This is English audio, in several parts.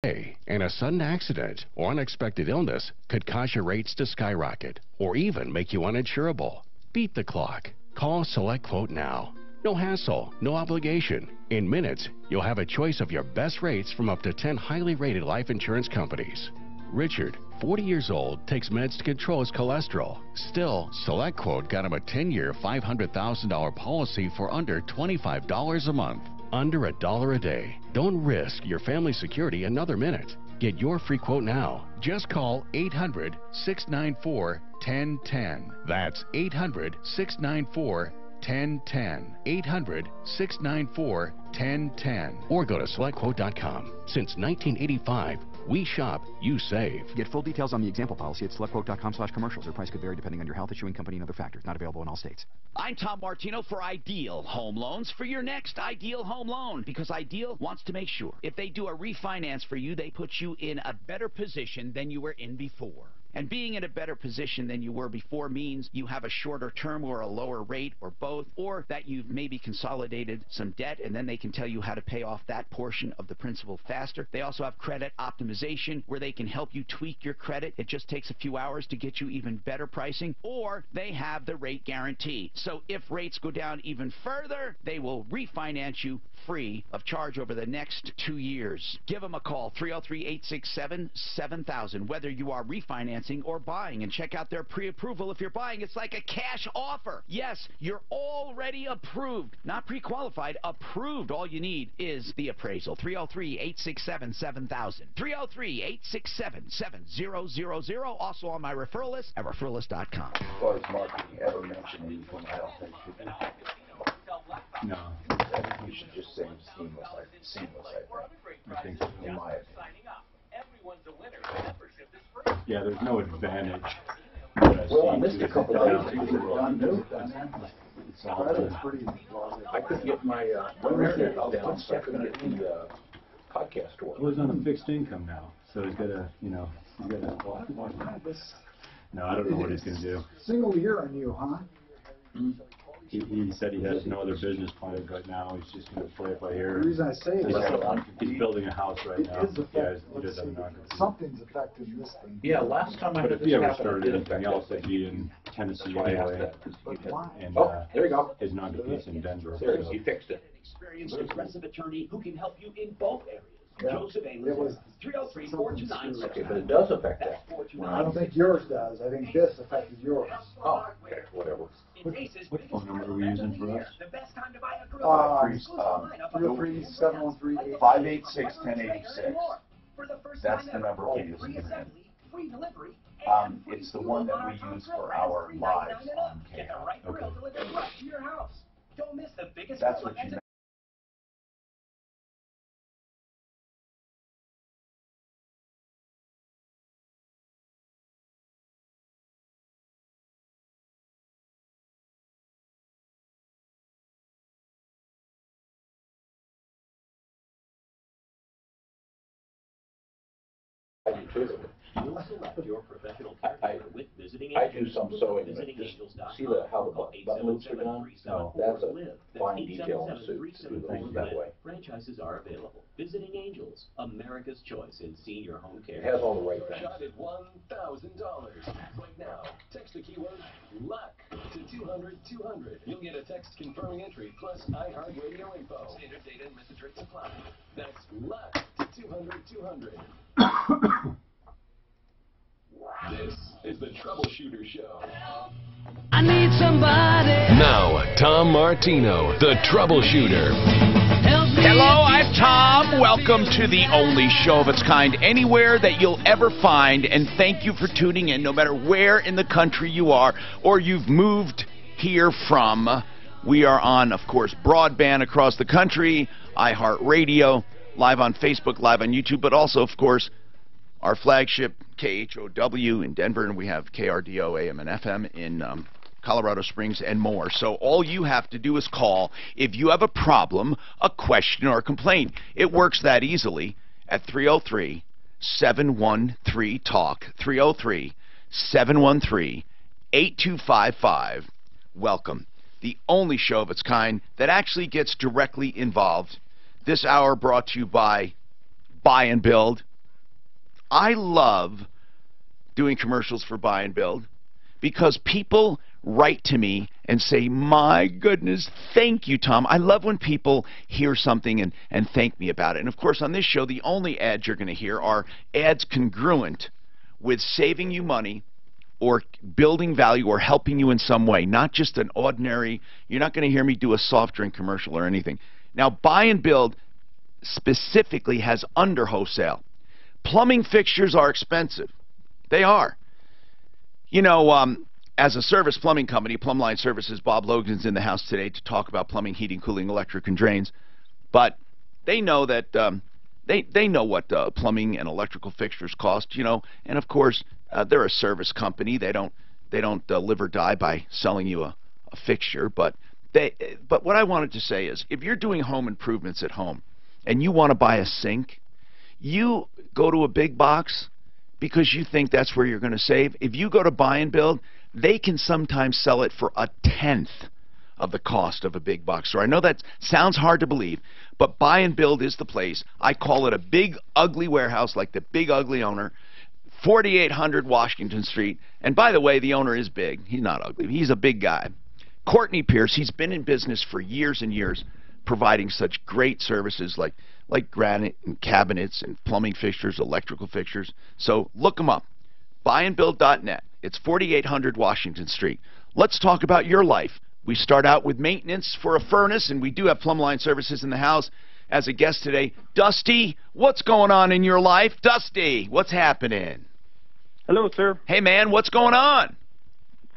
And a sudden accident or unexpected illness could cause your rates to skyrocket or even make you uninsurable. Beat the clock. Call Select Quote now. No hassle, no obligation. In minutes, you'll have a choice of your best rates from up to 10 highly rated life insurance companies. Richard, 40 years old, takes meds to control his cholesterol. Still, Select Quote got him a 10-year, $500,000 policy for under $25 a month. Under $1 a day. Don't risk your family's security another minute. Get your free quote now. Just call 800-694-1010. That's 800-694-1010. 800-694-1010. Or go to selectquote.com. Since 1985, we shop, you save. Get full details on the example policy at selectquote.com/commercials. Their price could vary depending on your health, issuing company, and other factors. Not available in all states. I'm Tom Martino for Ideal Home Loans for your next Ideal Home Loan, because Ideal wants to make sure if they do a refinance for you, they put you in a better position than you were in before. And being in a better position than you were before means you have a shorter term or a lower rate or both, or that you've maybe consolidated some debt and then they can tell you how to pay off that portion of the principal faster. They also have credit optimization where they can help you tweak your credit. It just takes a few hours to get you even better pricing, or they have the rate guarantee. So if rates go down even further, they will refinance you free of charge over the next 2 years. Give them a call, 303-867-7000, whether you are refinancing or buying, and check out their pre-approval. If you're buying, it's like a cash offer. Yes, you're already approved, not pre-qualified, approved. All you need is the appraisal. 303-867-7000. 303-867-7000. Also on my referral list at referralist.com. As far as marketing ever mentioned anything, I don't think should be. No. I think we should just say seamless, I think. In my opinion. Yeah, there's no advantage. Well, I missed a couple of days. I couldn't get my internet down, so I couldn't get the podcast to work. Well, he's on a fixed income now, so he's got to, No, I don't know what he's going to do. Single year on you, huh? He said he has no other business plans right now. He's just going to play it by ear. The reason I say is he's building a house right now. Something's affecting this thing. Yeah, last time I But if he ever started anything else, it'd be in Tennessee anyway. And there you go. his non-compete's in Denver. There, he fixed it. Experienced aggressive attorney who can help you in both areas. Yeah. Joseph A. 303-429. Okay, but it does affect that. I don't think yours does. I think this affected yours. Oh, okay, whatever. What phone number are we using for us? 303-713-586-1086. That's the number we're using. It's the one that we use for our lives on KI. Okay. That's what you meant. You'll select your professional care with Visiting I Angels. do some sewing, but just see how the buttons are done? No, that's a fine detail in a suit to do things that way. Franchises are available. Visiting Angels, America's choice in senior home care. It has all the right things. Shot at $1,000. Right now, text the keyword luck to 200-200. You'll get a text confirming entry plus iHeartRadio info. Standard data and message rates apply. That's luck to 200-200. This is the Troubleshooter Show. I need somebody. Now, Tom Martino, the Troubleshooter. Hello, I'm Tom. Welcome to the only show of its kind anywhere that you'll ever find, and thank you for tuning in no matter where in the country you are or you've moved here from. We are on, of course, broadband across the country, iHeartRadio, live on Facebook, live on YouTube, but also, of course, our flagship KHOW in Denver, and we have KRDO AM and FM in Colorado Springs and more. So all you have to do is call if you have a problem, a question, or a complaint. It works that easily at 303-713-TALK, 303-713-8255. Welcome. The only show of its kind that actually gets directly involved. This hour brought to you by Buy and Build. I love doing commercials for buy and build because people write to me and say, my goodness, thank you, Tom. I love when people hear something and thank me about it. And, of course, on this show, the only ads you're going to hear are ads congruent with saving you money or building value or helping you in some way, not just an ordinary, you're not going to hear me do a soft drink commercial or anything. Now, buy and build specifically has under wholesale. Plumbing fixtures are expensive. They are. You know, as a service plumbing company, Plumline Services, Bob Logan's in the house today to talk about plumbing, heating, cooling, electric, and drains. But they know that they know what plumbing and electrical fixtures cost, you know. And of course, they're a service company. They don't live or die by selling you a fixture. But what I wanted to say is, if you're doing home improvements at home and you want to buy a sink, you go to a big box because you think that's where you're going to save. If you go to buy and build, they can sometimes sell it for 1/10 of the cost of a big box store. I know that sounds hard to believe, but buy and build is the place. I call it a big, ugly warehouse like the big, ugly owner, 4800 Washington Street. And by the way, the owner is big. He's not ugly. He's a big guy. Courtney Pierce, he's been in business for years and years, providing such great services like granite and cabinets and plumbing fixtures, electrical fixtures. So look them up. Buyandbuild.net. It's 4800 Washington Street. Let's talk about your life. We start out with maintenance for a furnace, and we do have Plumline Services in the house. As a guest today, Dusty, what's going on in your life? Dusty, what's happening? Hello, sir. Hey, man, what's going on?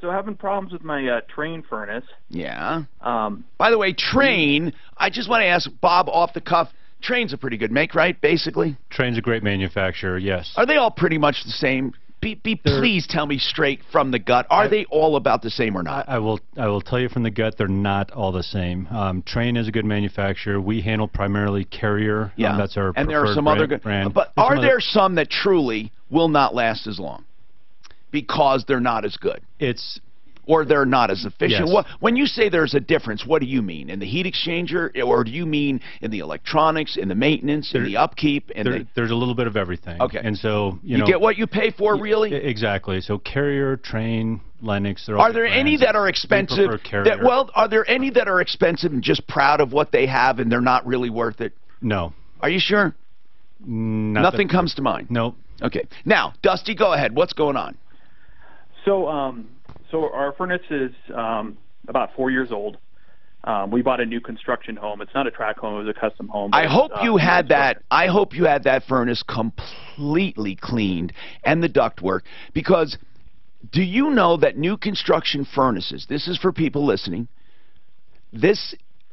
So having problems with my train furnace. Yeah. By the way, Train, I just want to ask Bob off the cuff, Train's a pretty good make, right, basically? Train's a great manufacturer, yes. Are they all pretty much the same? Please tell me straight from the gut. Are they all about the same or not? I will tell you from the gut, they're not all the same. Train is a good manufacturer. We handle primarily Carrier. Yeah. That's our and there are some other good brand. But are there some that truly will not last as long because they're not as good? Or they're not as efficient? Yes. When you say there's a difference, what do you mean? In the heat exchanger, or do you mean in the electronics, in the maintenance, in the upkeep? There's a little bit of everything. Okay. And so, you get what you pay for, really? Exactly. So Carrier, Train, Lennox, they're all Are there any that are expensive? Are there any that are expensive and just proud of what they have and they're not really worth it? No. Are you sure? Nothing comes to mind? Nope. Okay. Now, Dusty, go ahead. What's going on? So our furnace is about 4 years old. We bought a new construction home. It's not a track home; it was a custom home. I hope you had that. I hope you had that furnace completely cleaned and the ductwork, because do you know that new construction furnaces? This is for people listening.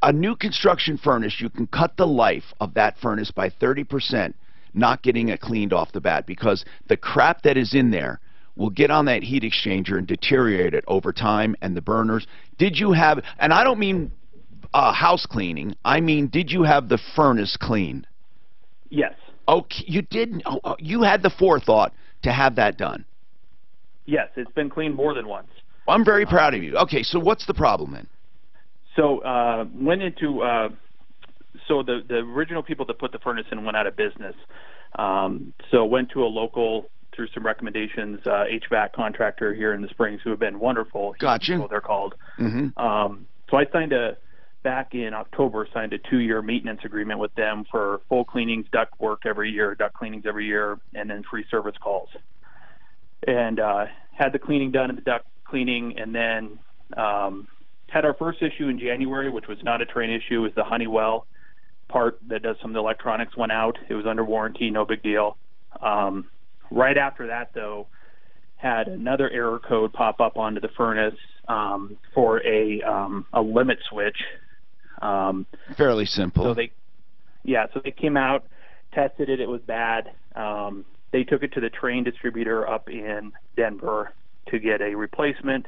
A new construction furnace, you can cut the life of that furnace by 30%, not getting it cleaned off the bat, because the crap that is in there will get on that heat exchanger and deteriorate it over time, and the burners. Did you have, and I don't mean house cleaning, I mean, did you have the furnace cleaned? Yes. Okay, you didn't. You had the forethought to have that done. Yes, it's been cleaned more than once. I'm very proud of you. Okay, so what's the problem then? So so the original people that put the furnace in went out of business. So went to a local, through some recommendations, HVAC contractor here in the Springs, who have been wonderful. Gotcha. What they're called. Mm-hmm. So I back in October, signed a 2-year maintenance agreement with them for full cleanings, duct work every year, duct cleanings every year, and then free service calls. And had the cleaning done and the duct cleaning, and then had our first issue in January, which was not a Train issue. It was the Honeywell part that does some of the electronics went out. It was under warranty, no big deal. Right after that, though, had another error code pop up onto the furnace for a limit switch. Fairly simple. So they came out, tested it. It was bad. They took it to the Train distributor up in Denver to get a replacement.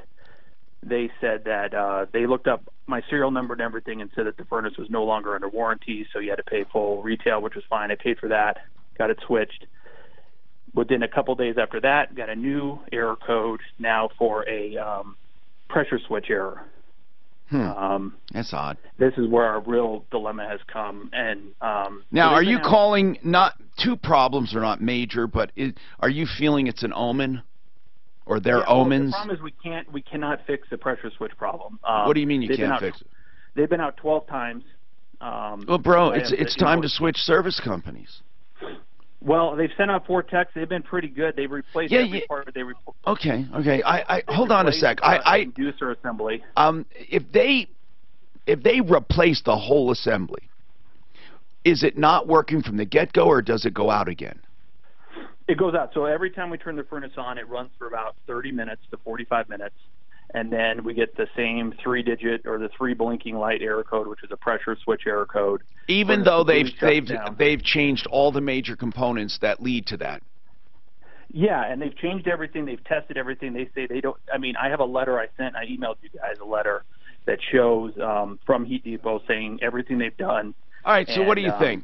They said that they looked up my serial number and everything and said that the furnace was no longer under warranty, so you had to pay full retail, which was fine. I paid for that, got it switched. Within a couple days after that, got a new error code now for a pressure switch error. That's odd. This is where our real dilemma has come. And now, so are you calling? Not two problems are not major, but are you feeling it's an omen, or they're omens? The problem is we cannot fix the pressure switch problem. What do you mean you can't fix it? They've been out 12 times. Well, bro, it's time to switch service companies. Well, they've sent out 4 techs. They've been pretty good. They've replaced every part. Okay. I hold on a sec. Inducer assembly. If they replace the whole assembly, is it not working from the get-go, or does it go out again? It goes out. So every time we turn the furnace on, it runs for about 30 minutes to 45 minutes. And then we get the same 3-digit or the 3 blinking light error code, which is a pressure switch error code. Even though they've changed all the major components that lead to that. Yeah, and they've changed everything. They've tested everything. They say they don't. I mean, I have a letter I emailed you guys a letter that shows from Heat Depot saying everything they've done. All right. So what do you think?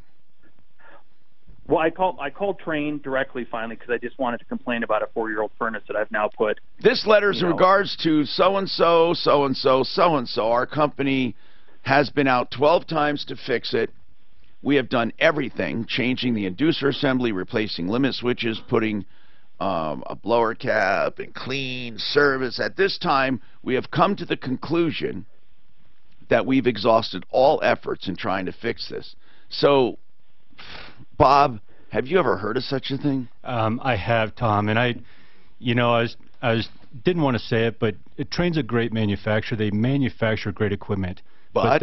Well, I called Train directly finally because I just wanted to complain about a 4-year-old furnace that I've now put. This letter's in regards to so-and-so, so-and-so, so-and-so. Our company has been out 12 times to fix it. We have done everything, changing the inducer assembly, replacing limit switches, putting a blower cap, and clean service. At this time, we have come to the conclusion that we've exhausted all efforts in trying to fix this. So, Bob, have you ever heard of such a thing? I have, Tom, and I didn't want to say it, but Train's a great manufacturer. They manufacture great equipment, but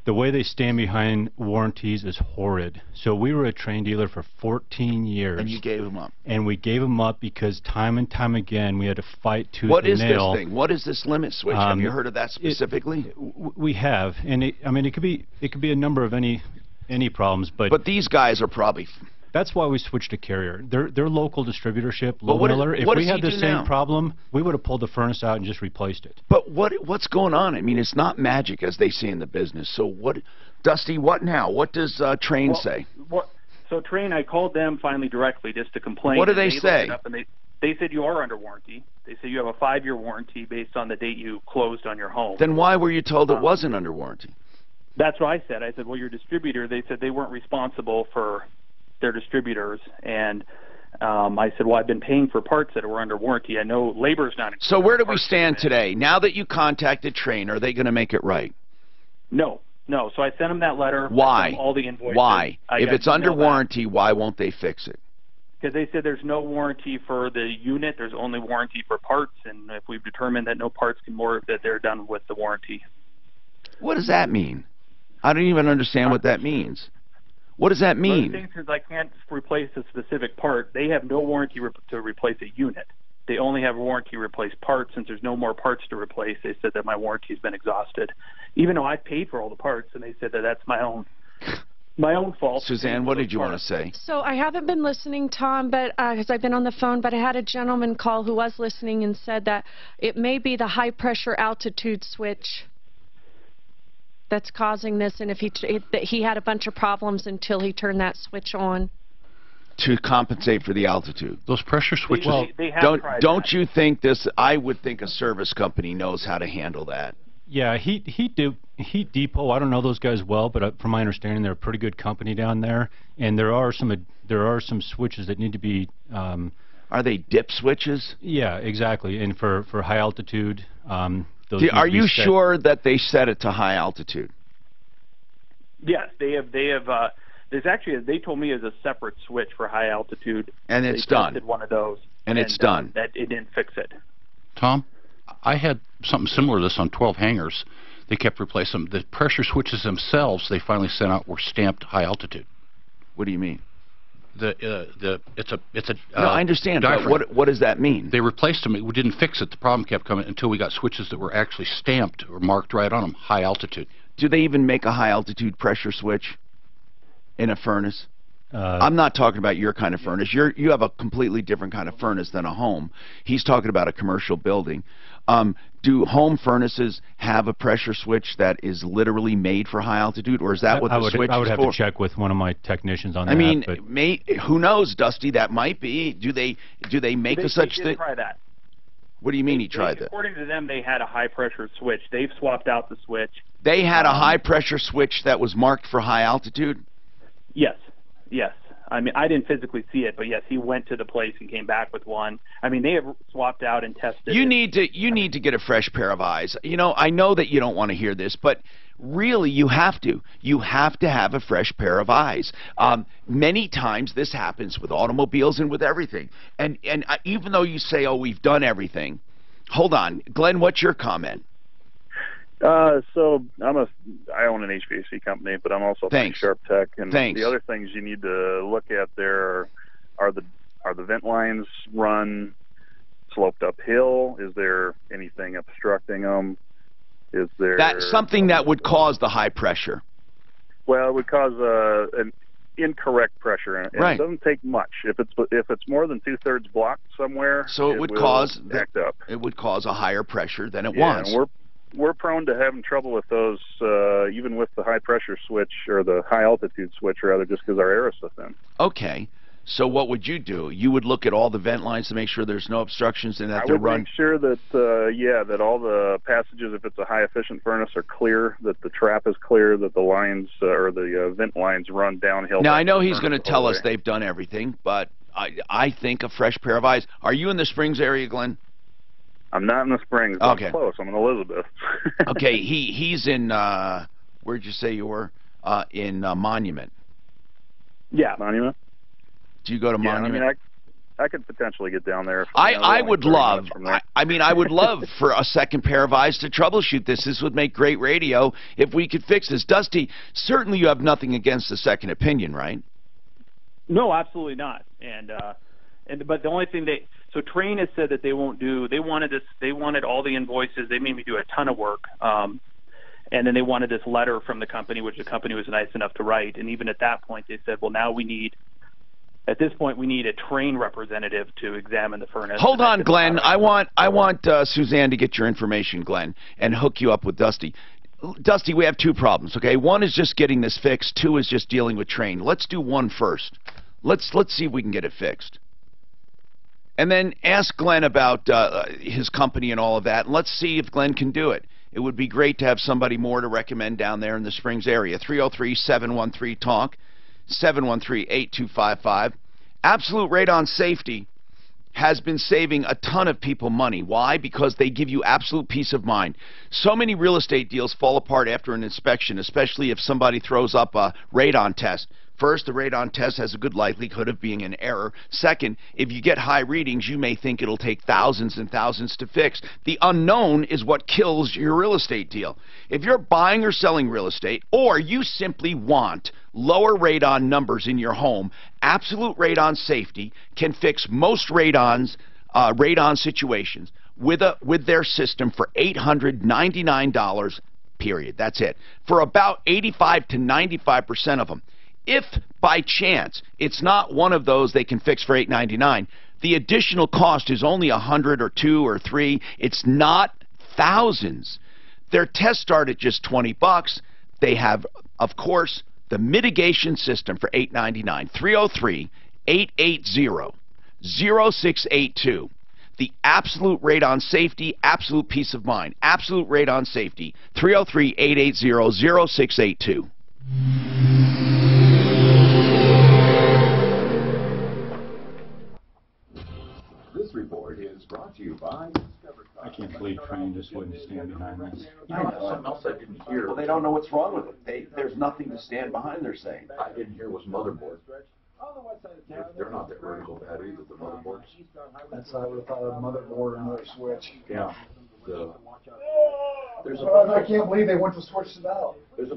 the way they stand behind warranties is horrid. So we were a Train dealer for 14 years. And you gave them up. And we gave them up because time and time again we had to fight tooth and nail. What is this thing? What is this limit switch? Have you heard of that specifically? We have, and it could be a number of any problems, but these guys are probably. That's why we switched to Carrier. They're local distributorship, Low Miller. If we had the same problem, we would have pulled the furnace out and just replaced it. But what's going on? I mean, it's not magic, as they say in the business. So what, Dusty? What now? What does Train say? So Train, I called them finally directly just to complain. What do they say? They said you are under warranty. They said you have a 5-year warranty based on the date you closed on your home. Then why were you told it wasn't under warranty? That's what I said. I said, well, your distributor, they said they weren't responsible for their distributors. And I said, well, I've been paying for parts that were under warranty. I know labor's not included. So where do we stand today? Now that you contacted Train, are they going to make it right? No. So I sent them that letter. Why? All the invoices. Why? If it's under warranty, why won't they fix it? Because they said there's no warranty for the unit. There's only warranty for parts. And if we've determined that no parts can more, that they're done with the warranty. What does that mean? I don't even understand what that means. What does that mean? The thing is, I can't replace a specific part. They have no warranty to replace a unit. They only have a warranty to replace parts. Since there's no more parts to replace, they said that my warranty's been exhausted. Even though I paid for all the parts, and they said that that's my own fault. Suzanne, what did you want to say? So I haven't been listening, Tom, but because I've been on the phone, but I had a gentleman call who was listening and said that it may be the high pressure altitude switch that's causing this, and if he had a bunch of problems until he turned that switch on. To compensate for the altitude. Those pressure switches. Well, don't you think this? I would think a service company knows how to handle that. Yeah, Heat Depot. I don't know those guys well, but from my understanding, they're a pretty good company down there, and there are some switches that need to be. Are they dip switches? Yeah, exactly, and for high altitude. Are you sure that they set it to high altitude? Yes, they have. There's actually, they told me, is a separate switch for high altitude. And it's done. They tested one of those. And it's done. That it didn't fix it. Tom, I had something similar to this on 12 hangars. They kept replacing them. The pressure switches themselves, they finally sent out, were stamped high altitude. What do you mean? It's a no, I understand. But what does that mean? They replaced them. We didn't fix it. The problem kept coming until we got switches that were actually stamped or marked right on them, high altitude. Do they even make a high altitude pressure switch in a furnace? I'm not talking about your kind of furnace. You have a completely different kind of furnace than a home. He's talking about a commercial building. Do home furnaces have a pressure switch that is literally made for high altitude, or is that what the switch is for? I would have to check with one of my technicians on that. I mean, who knows, Dusty? That might be. Do they make such thing? Try that. What do you mean he tried that? According to them, they had a high-pressure switch. They've swapped out the switch. They had a high-pressure switch that was marked for high altitude? Yes, yes. I mean, I didn't physically see it, but yes, he went to the place and came back with one. I mean, they have swapped out and tested. You need to get a fresh pair of eyes. You know, I know that you don't want to hear this, but really, you have to. You have to have a fresh pair of eyes. Many times this happens with automobiles and with everything. And even though you say, oh, we've done everything, hold on. Glenn, what's your comment? So I own an HVAC company, but I'm also a Sharp Tech. And the other things you need to look at there are the vent lines run sloped uphill? Is there anything obstructing them? Is there something that would cause the high pressure? Well, it would cause an incorrect pressure, and it doesn't take much. If it's more than 2/3 blocked somewhere, so it would cause act up. It would cause a higher pressure than it was. And we're prone to having trouble with those, even with the high pressure switch or the high altitude switch, rather, just because our air is so thin. Okay. So what would you do? You would look at all the vent lines to make sure there's no obstructions and that they're run. I would make sure that that all the passages, if it's a high efficient furnace, are clear, that the trap is clear, that the lines or the vent lines run downhill. Now I know he's going to tell us they've done everything, but I think a fresh pair of eyes. Are you in the Springs area, Glenn? I'm not in the Springs. But okay. I'm close. I'm in Elizabeth. Okay. He's in. Where'd you say you were? In Monument. Yeah, Monument. Do you go to Monument? I mean, I could potentially get down there. I would love. I mean, I would love for a second pair of eyes to troubleshoot this. This would make great radio if we could fix this. Dusty, certainly you have nothing against the second opinion, right? No, absolutely not. But the only thing so Trane has said that they won't do. They wanted all the invoices. They made me do a ton of work. And then they wanted this letter from the company, which the company was nice enough to write. And even at that point, they said, well, now at this point, we need a Trane representative to examine the furnace. Hold on, Glenn. I want Suzanne to get your information, Glenn, and hook you up with Dusty. Dusty, we have two problems, okay? One is just getting this fixed. Two is just dealing with Trane. Let's do one first. Let's see if we can get it fixed. And then ask Glenn about his company and all of that, and let's see if Glenn can do it. It would be great to have somebody more to recommend down there in the Springs area. 303-713-TALK, 713-8255. Absolute Radon Safety has been saving a ton of people money. Why? Because they give you absolute peace of mind. So many real estate deals fall apart after an inspection, especially if somebody throws up a radon test. First, the radon test has a good likelihood of being an error. Second, if you get high readings, you may think it'll take thousands and thousands to fix. The unknown is what kills your real estate deal. If you're buying or selling real estate, or you simply want lower radon numbers in your home, Absolute Radon Safety can fix most radon situations with their system for $899, period. That's it. For about 85 to 95% of them. If, by chance, it's not one of those they can fix for $899, the additional cost is only $100 or $2 or $3. It's not thousands. Their tests start at just $20. They have, of course, the mitigation system for $899. 303-880-0682. The Absolute Radon Safety, absolute peace of mind. Absolute Radon Safety. 303-880-0682. This report is brought to you by... I can't believe Trane just wouldn't stand behind this. You know, something else I didn't hear. Well, they don't know what's wrong with it. There's nothing to stand behind, they're saying. I didn't hear was motherboard. They're not that vertical bad either, the motherboards. That's I would have thought of a motherboard and another switch. Yeah. I can't believe they went to switch it out. There's a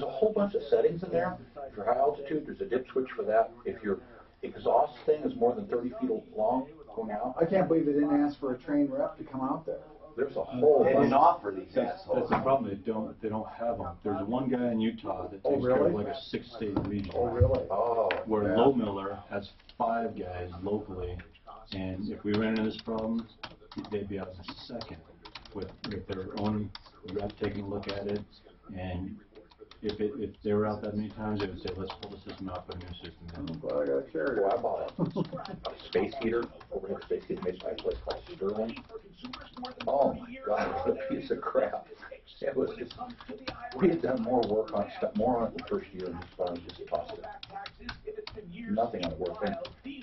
whole bunch of settings in there. For high altitude, there's a dip switch for that. If your exhaust thing is more than 30 feet long going out. I can't believe they didn't ask for a trained rep to come out there. There's a whole bunch. They didn't offer these assholes. That's the problem. They don't have them. There's one guy in Utah that takes care of like a 6-state region. Oh, really? Oh. Where Low Miller has 5 guys locally, and if we ran into this problem, they'd be out in a second with their own rep taking a look at it. And if they were out that many times, they would say, let's pull the system out, put a new system in. Well, I got a charity. Well, I bought a space heater, overhead space heater made by a place called Sterling. Oh my God, it was a piece of crap. It was just, we had done more work on stuff, more on it the first year, and just finally just tossed it. Nothing on it worked. And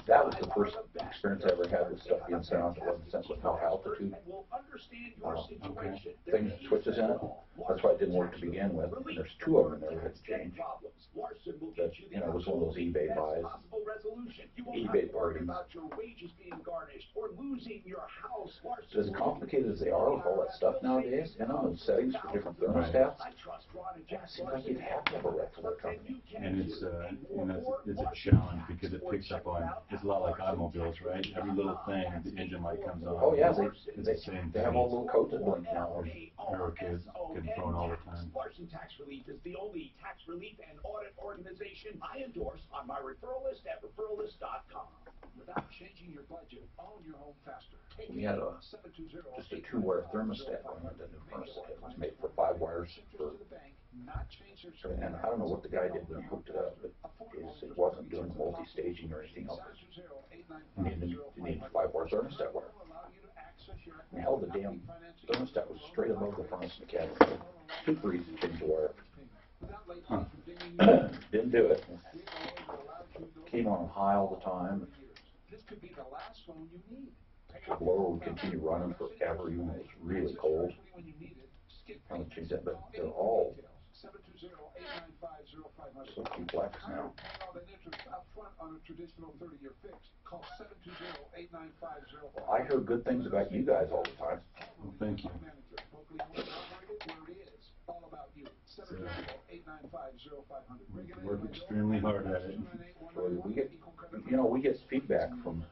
that was the first experience I ever had with stuff being sent out that wasn't sent with no altitude. Things, switches in it. That's why it didn't work to begin with. And there's two of them in there that had to change. That, you know, it was one of those eBay buys. eBay bargains. As complicated as they are with all that stuff nowadays, you know, and settings for different thermostats, it seems like you'd have to have a reputable company. And it's a challenge because it picks up on, it's a lot like automobiles, right? Every little thing, the engine light comes on. Oh yeah, they have all little codes that blink now. Error kids getting thrown all the time. Larson Tax Relief is the only tax relief and audit organization I endorse on my referral list at referrallist.com. Without changing your budget, own your home faster. We had just a two-wire thermostat going on the new thermostat. It was made for 5 wires and I don't know what the guy did when he hooked it up, but it wasn't doing multi-staging or anything else. It needed 5-wire thermostat wire. And hell, the damn thermostat was straight above the furnace in the cabin. Super easy to change the wire. Didn't do it. Came on high all the time. The blower would continue running forever, even though it was really cold. I would change that, but they're all so complex now. I heard good things about you guys all the time. Well, thank you. We work extremely hard at it. We get feedback from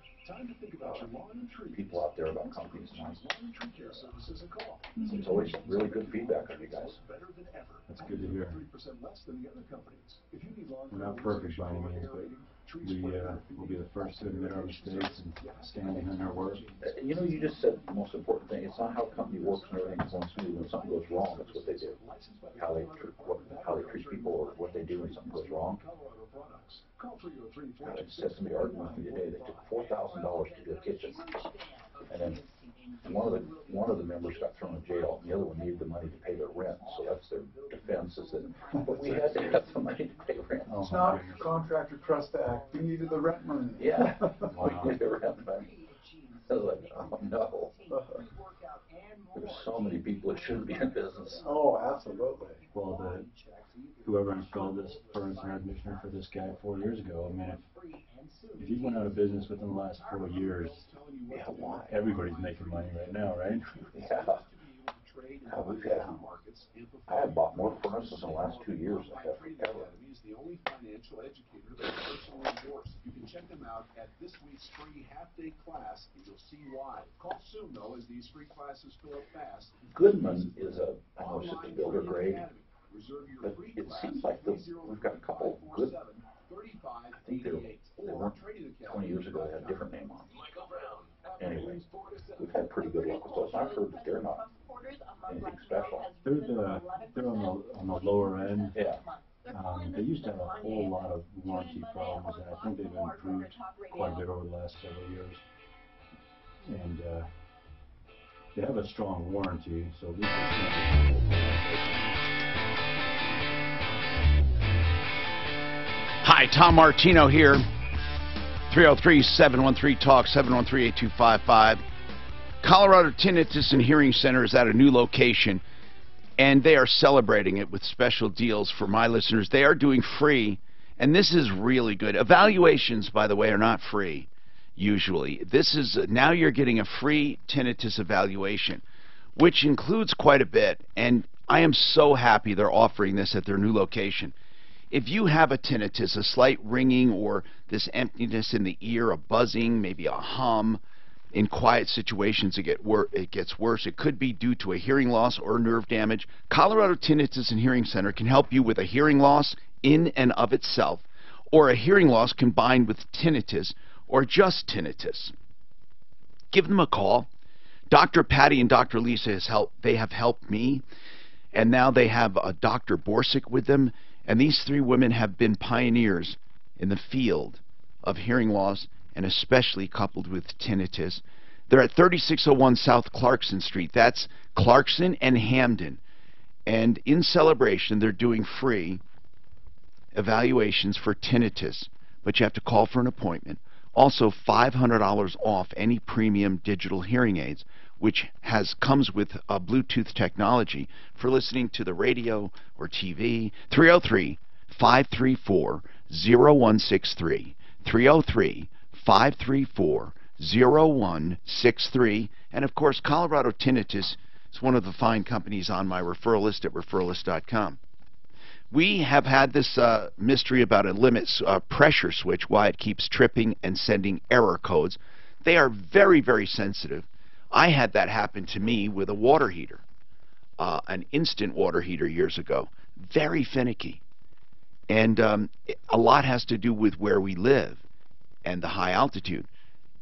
people out there about companies. It's always really good feedback on you guys. That's good to hear. We're not perfect by any means, but we'll be the first to admit our mistakes and stand behind our work. You just said the most important thing. It's not how a company works and everything's going smooth. When something goes wrong, it's what they do. How they treat people or what they do when something goes wrong. I just had somebody arguing with me today. They took $4,000 to do a kitchen, and then one of the members got thrown in jail, and the other one needed the money to pay their rent. So that's their defense, is that but we had to have the money to pay rent. It's not Contractor Trust Act. We needed the rent money. Yeah, we needed the rent money. I was like, oh no. There's so many people that shouldn't be in business. Oh, absolutely. Well, whoever installed this furnace and air conditioner for this guy 4 years ago, I mean, if he went out of business within the last 4 years, everybody's making money right now, right? Yeah. I have bought more furnaces in the last 2 years than I have ever. The only financial educator that personally endorsed. You can check them out at this week's free half-day class, and you'll see why. Call soon, though, as these free classes fill up fast. Goodman is I know it's at the builder grade, but it seems like we've got a couple of good. I think they weren't 20 years ago. They had a different name on them. Anyway, we've had pretty good luck with those. I've heard that they're not anything special. They're on the lower end. Yeah. They used to have a whole lot of warranty problems, and I think they've improved quite a bit over the last several years. And they have a strong warranty, so at least Hi, Tom Martino here. 303-713-TALK, 713-8255. Colorado Tinnitus and Hearing Center is at a new location, and they are celebrating it with special deals for my listeners. They are doing free, and this is really good. Evaluations, by the way, are not free, usually. This is, now you're getting a free tinnitus evaluation, which includes quite a bit, and I am so happy they're offering this at their new location. If you have a tinnitus, a slight ringing or this emptiness in the ear, a buzzing, maybe a hum, in quiet situations it gets worse. It could be due to a hearing loss or nerve damage. Colorado Tinnitus and Hearing Center can help you with a hearing loss in and of itself, or a hearing loss combined with tinnitus, or just tinnitus. Give them a call. Dr. Patty and Dr. Lisa have helped me, and now they have a Dr. Borsick with them, and these 3 women have been pioneers in the field of hearing loss, and especially coupled with tinnitus. They're at 3601 South Clarkson Street. That's Clarkson and Hamden. And in celebration, they're doing free evaluations for tinnitus, but you have to call for an appointment. Also, $500 off any premium digital hearing aids, which comes with Bluetooth technology for listening to the radio or TV. 303-534-0163. 303-534-0163. And of course, Colorado Tinnitus is one of the fine companies on my referral list at referralist.com. We have had this mystery about a limit pressure switch, why it keeps tripping and sending error codes. They are very, very sensitive. I had that happen to me with a water heater, an instant water heater years ago. Very finicky. And a lot has to do with where we live and the high altitude.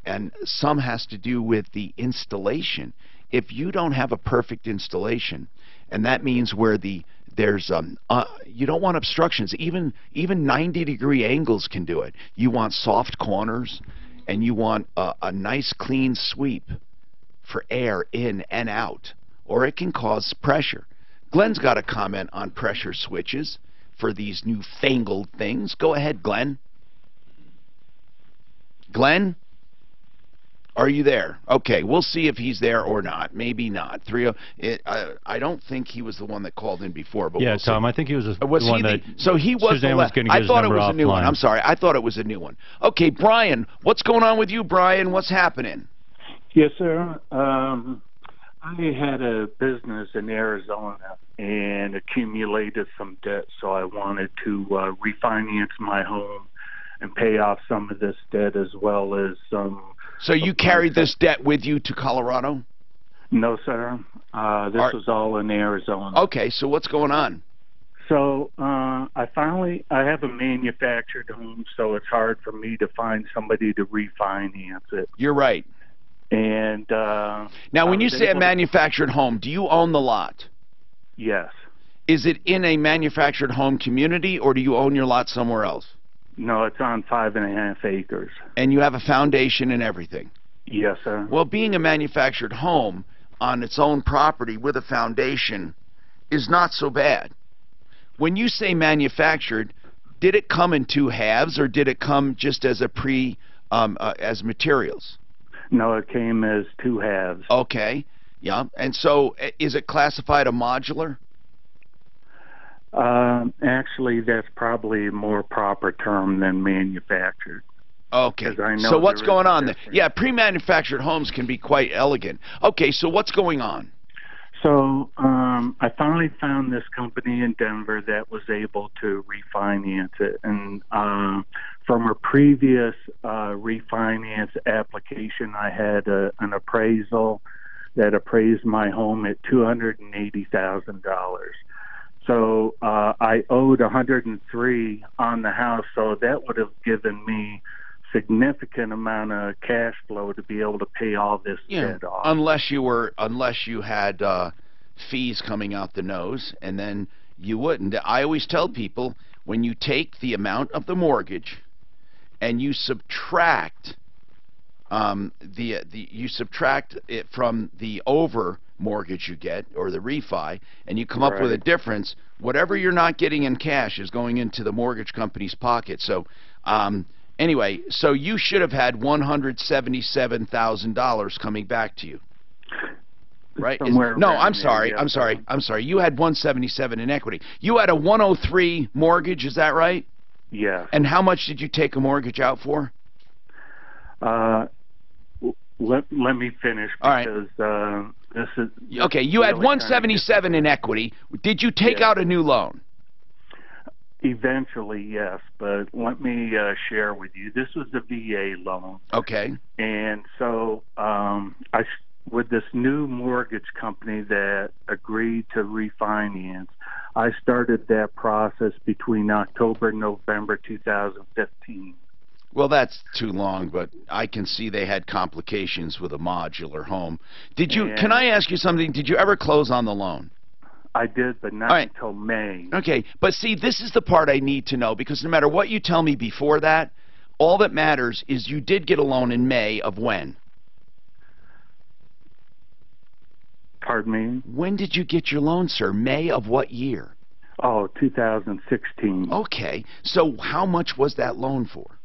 And some has to do with the installation. If you don't have a perfect installation, and that means where there's you don't want obstructions. Even 90-degree angles can do it. You want soft corners, and you want a nice clean sweep for air in and out, or it can cause pressure. Glenn's got a comment on pressure switches for these newfangled things. Go ahead, Glenn. Glenn? Are you there? Okay, we'll see if he's there or not. Maybe not. I don't think he was the one that called in before. But yeah, we'll Tom, see. I think he was the was one he that so he was Suzanne was going to get I his thought it number was a new one. offline. I'm sorry. I thought it was a new one. Okay, Brian, what's going on with you, Brian? What's happening? Yes, sir. I had a business in Arizona and accumulated some debt, so I wanted to refinance my home and pay off some of this debt as well as some. So you carried this debt with you to Colorado? No, sir. This was all in Arizona. Okay, so what's going on? So I have a manufactured home, so it's hard for me to find somebody to refinance it. You're right. And now, when you say a manufactured home, do you own the lot? Yes. Is it in a manufactured home community, or do you own your lot somewhere else? No, it's on 5.5 acres. And you have a foundation and everything? Yes, sir. Well, being a manufactured home on its own property with a foundation is not so bad. When you say manufactured, did it come in 2 halves, or did it come just as a as materials? No, it came as 2 halves. Okay, yeah. And so, is it classified a modular? Actually, that's probably a more proper term than manufactured. Okay. So what's going on there? Yeah, pre-manufactured homes can be quite elegant. Okay, so what's going on? So I finally found this company in Denver that was able to refinance it. And from a previous refinance application, I had an appraisal that appraised my home at $280,000. So I owed $103,000 on the house, so that would have given me significant amount of cash flow to be able to pay all this debt off. Unless you had fees coming out the nose, and then you wouldn't. I always tell people, when you take the amount of the mortgage and you subtract you subtract it from the over mortgage you get, or the refi, and you come up with a difference, whatever you're not getting in cash is going into the mortgage company's pocket. So anyway, so you should have had $177,000 coming back to you, right? I'm sorry. You had $177 in equity. You had a $103 mortgage, is that right? Yeah. And how much did you take a mortgage out for? Let me finish, because this is okay. You had $177 in equity. Did you take out a new loan? Eventually, yes, but let me share with you. This was a VA loan. Okay. And so with this new mortgage company that agreed to refinance, I started that process between October and November 2015. Well, that's too long, but I can see they had complications with a modular home. Can I ask you something? Did you ever close on the loan? I did, but not until May. Okay, but see, this is the part I need to know, because no matter what you tell me before that, all that matters is you did get a loan in May of when? Pardon me? When did you get your loan, sir? May of what year? Oh, 2016. Okay, so how much was that loan for?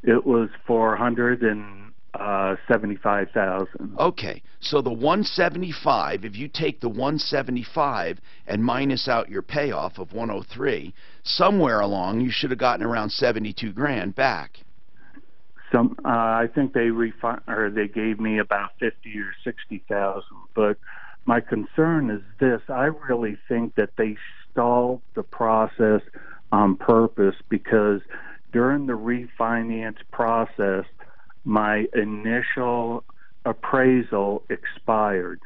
It was for $175,000. Okay, so the 175, if you take the 175 and minus out your payoff of 103, somewhere along you should have gotten around 72 grand back. I think they they gave me about 50 or 60,000. But my concern is this: I really think that they stalled the process on purpose, because during the refinance process, my initial appraisal expired,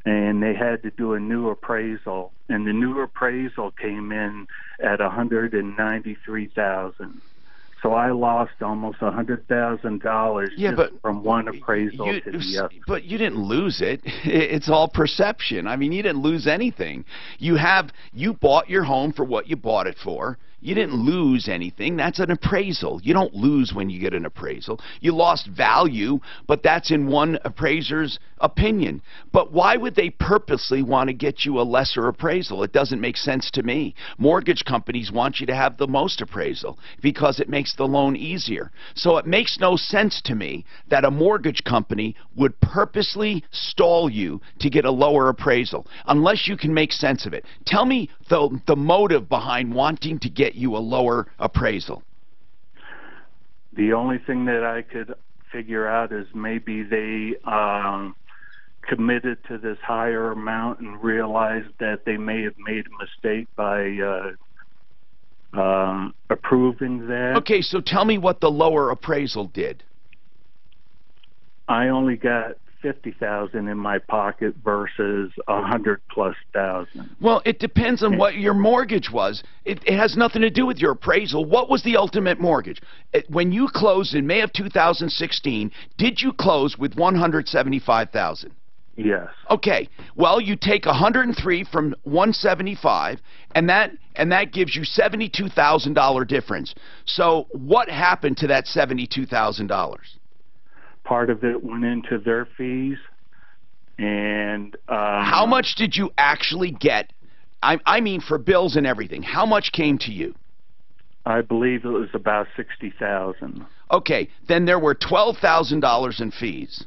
and they had to do a new appraisal, and the new appraisal came in at $193,000. So I lost almost $100,000 from one appraisal to the other. But you didn't lose it. It's all perception. I mean, you didn't lose anything. You bought your home for what you bought it for. You didn't lose anything. That's an appraisal. You don't lose when you get an appraisal. You lost value, but that's in one appraiser's opinion. But why would they purposely want to get you a lesser appraisal? It doesn't make sense to me. Mortgage companies want you to have the most appraisal because it makes the loan easier. So it makes no sense to me that a mortgage company would purposely stall you to get a lower appraisal, unless you can make sense of it. Tell me the motive behind wanting to get you a lower appraisal. The only thing that I could figure out is maybe they committed to this higher amount and realized that they may have made a mistake by approving that. Okay, so tell me what the lower appraisal did. I only got $50,000 in my pocket versus $100,000+. Well, it depends on what your mortgage was. It has nothing to do with your appraisal. What was the ultimate mortgage? When you closed in May of 2016, did you close with $175,000? Yes. Okay. Well, you take 103 from 175, and that gives you $72,000 difference. So what happened to that $72,000? Part of it went into their fees, and how much did you actually get? I mean, for bills and everything. How much came to you? I believe it was about $60,000. Okay, then there were $12,000 in fees.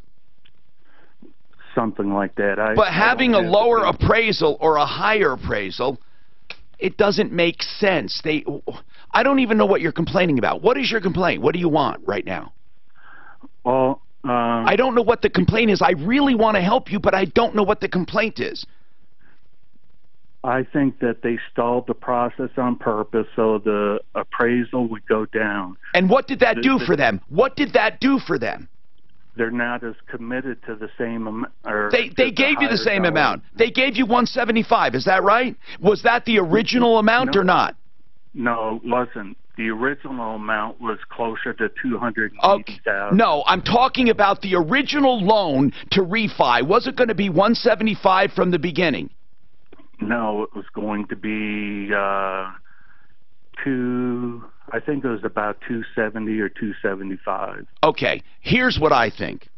Something like that. But having a lower appraisal or a higher appraisal, it doesn't make sense. I don't even know what you're complaining about. What is your complaint? What do you want right now? Well, I don't know what the complaint is. I really want to help you, but I don't know what the complaint is. I think that they stalled the process on purpose so the appraisal would go down. And what did that do for them? What did that do for them? They're not as committed to the same amount. They gave you the same amount. They gave you 175. Is that right? Was that the original amount or not? No, it wasn't. The original amount was closer to $280,000. No, I'm talking about the original loan to refi. Was it going to be 175 from the beginning? No, it was going to be I think it was about 270 or 275. Okay, here's what I think.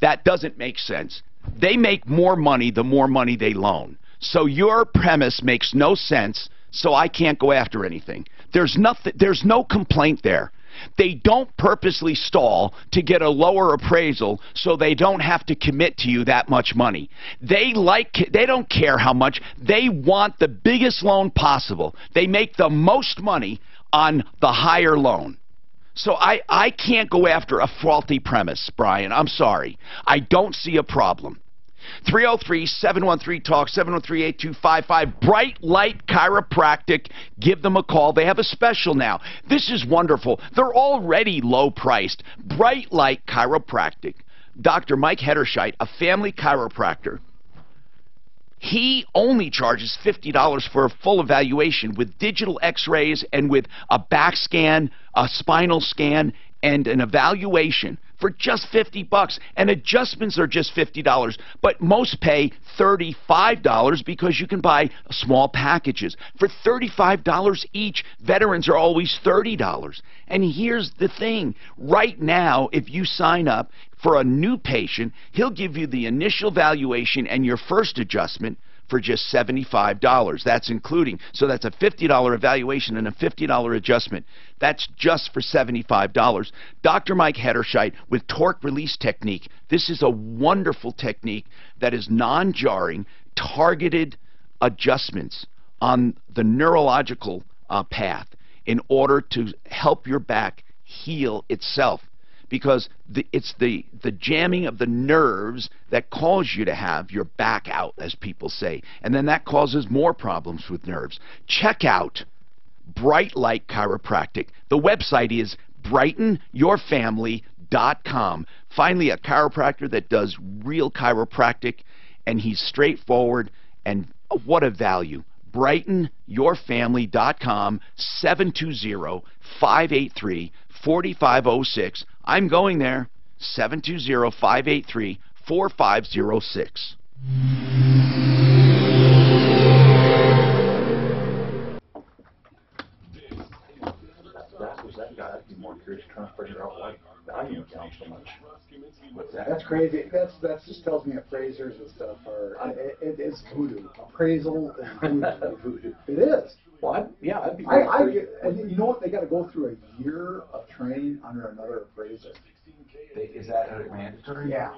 That doesn't make sense. They make more money the more money they loan. So your premise makes no sense, so I can't go after anything. There's no complaint there. They don't purposely stall to get a lower appraisal so they don't have to commit to you that much money. They don't care how much. They want the biggest loan possible. They make the most money on the higher loan. So I can't go after a faulty premise, Brian. I'm sorry. I don't see a problem. 303-713-TALK, 713-8255. Bright Light Chiropractic. Give them a call. They have a special now. This is wonderful. They're already low priced. Bright Light Chiropractic. Dr. Mike Hederscheit, a family chiropractor. He only charges $50 for a full evaluation with digital x-rays and with a back scan, a spinal scan, and an evaluation. for just $50, and adjustments are just $50, but most pay $35 because you can buy small packages. For $35 each, veterans are always $30. And here's the thing. Right now, if you sign up for a new patient, he'll give you the initial valuation and your first adjustment for just $75. That's including. So that's a $50 evaluation and a $50 adjustment. That's just for $75. Dr. Mike Hederscheit with torque release technique. This is a wonderful technique that is non-jarring, targeted adjustments on the neurological path in order to help your back heal itself. Because it's the jamming of the nerves that cause you to have your back out, as people say. And then that causes more problems with nerves. Check out Bright Light Chiropractic. The website is brightenyourfamily.com. Finally, a chiropractor that does real chiropractic, and he's straightforward, and what a value. brightenyourfamily.com, 720-583-4506. I'm going there, 720-583-4506. I'd be more curious trying to figure out why value down so much. What's that? That's crazy. That just tells me appraisers and stuff are it is voodoo. Appraisal is voodoo. It is. Well, I'd be. And you know what? They got to go through a year of training under another appraiser. Is that mandatory? Yeah.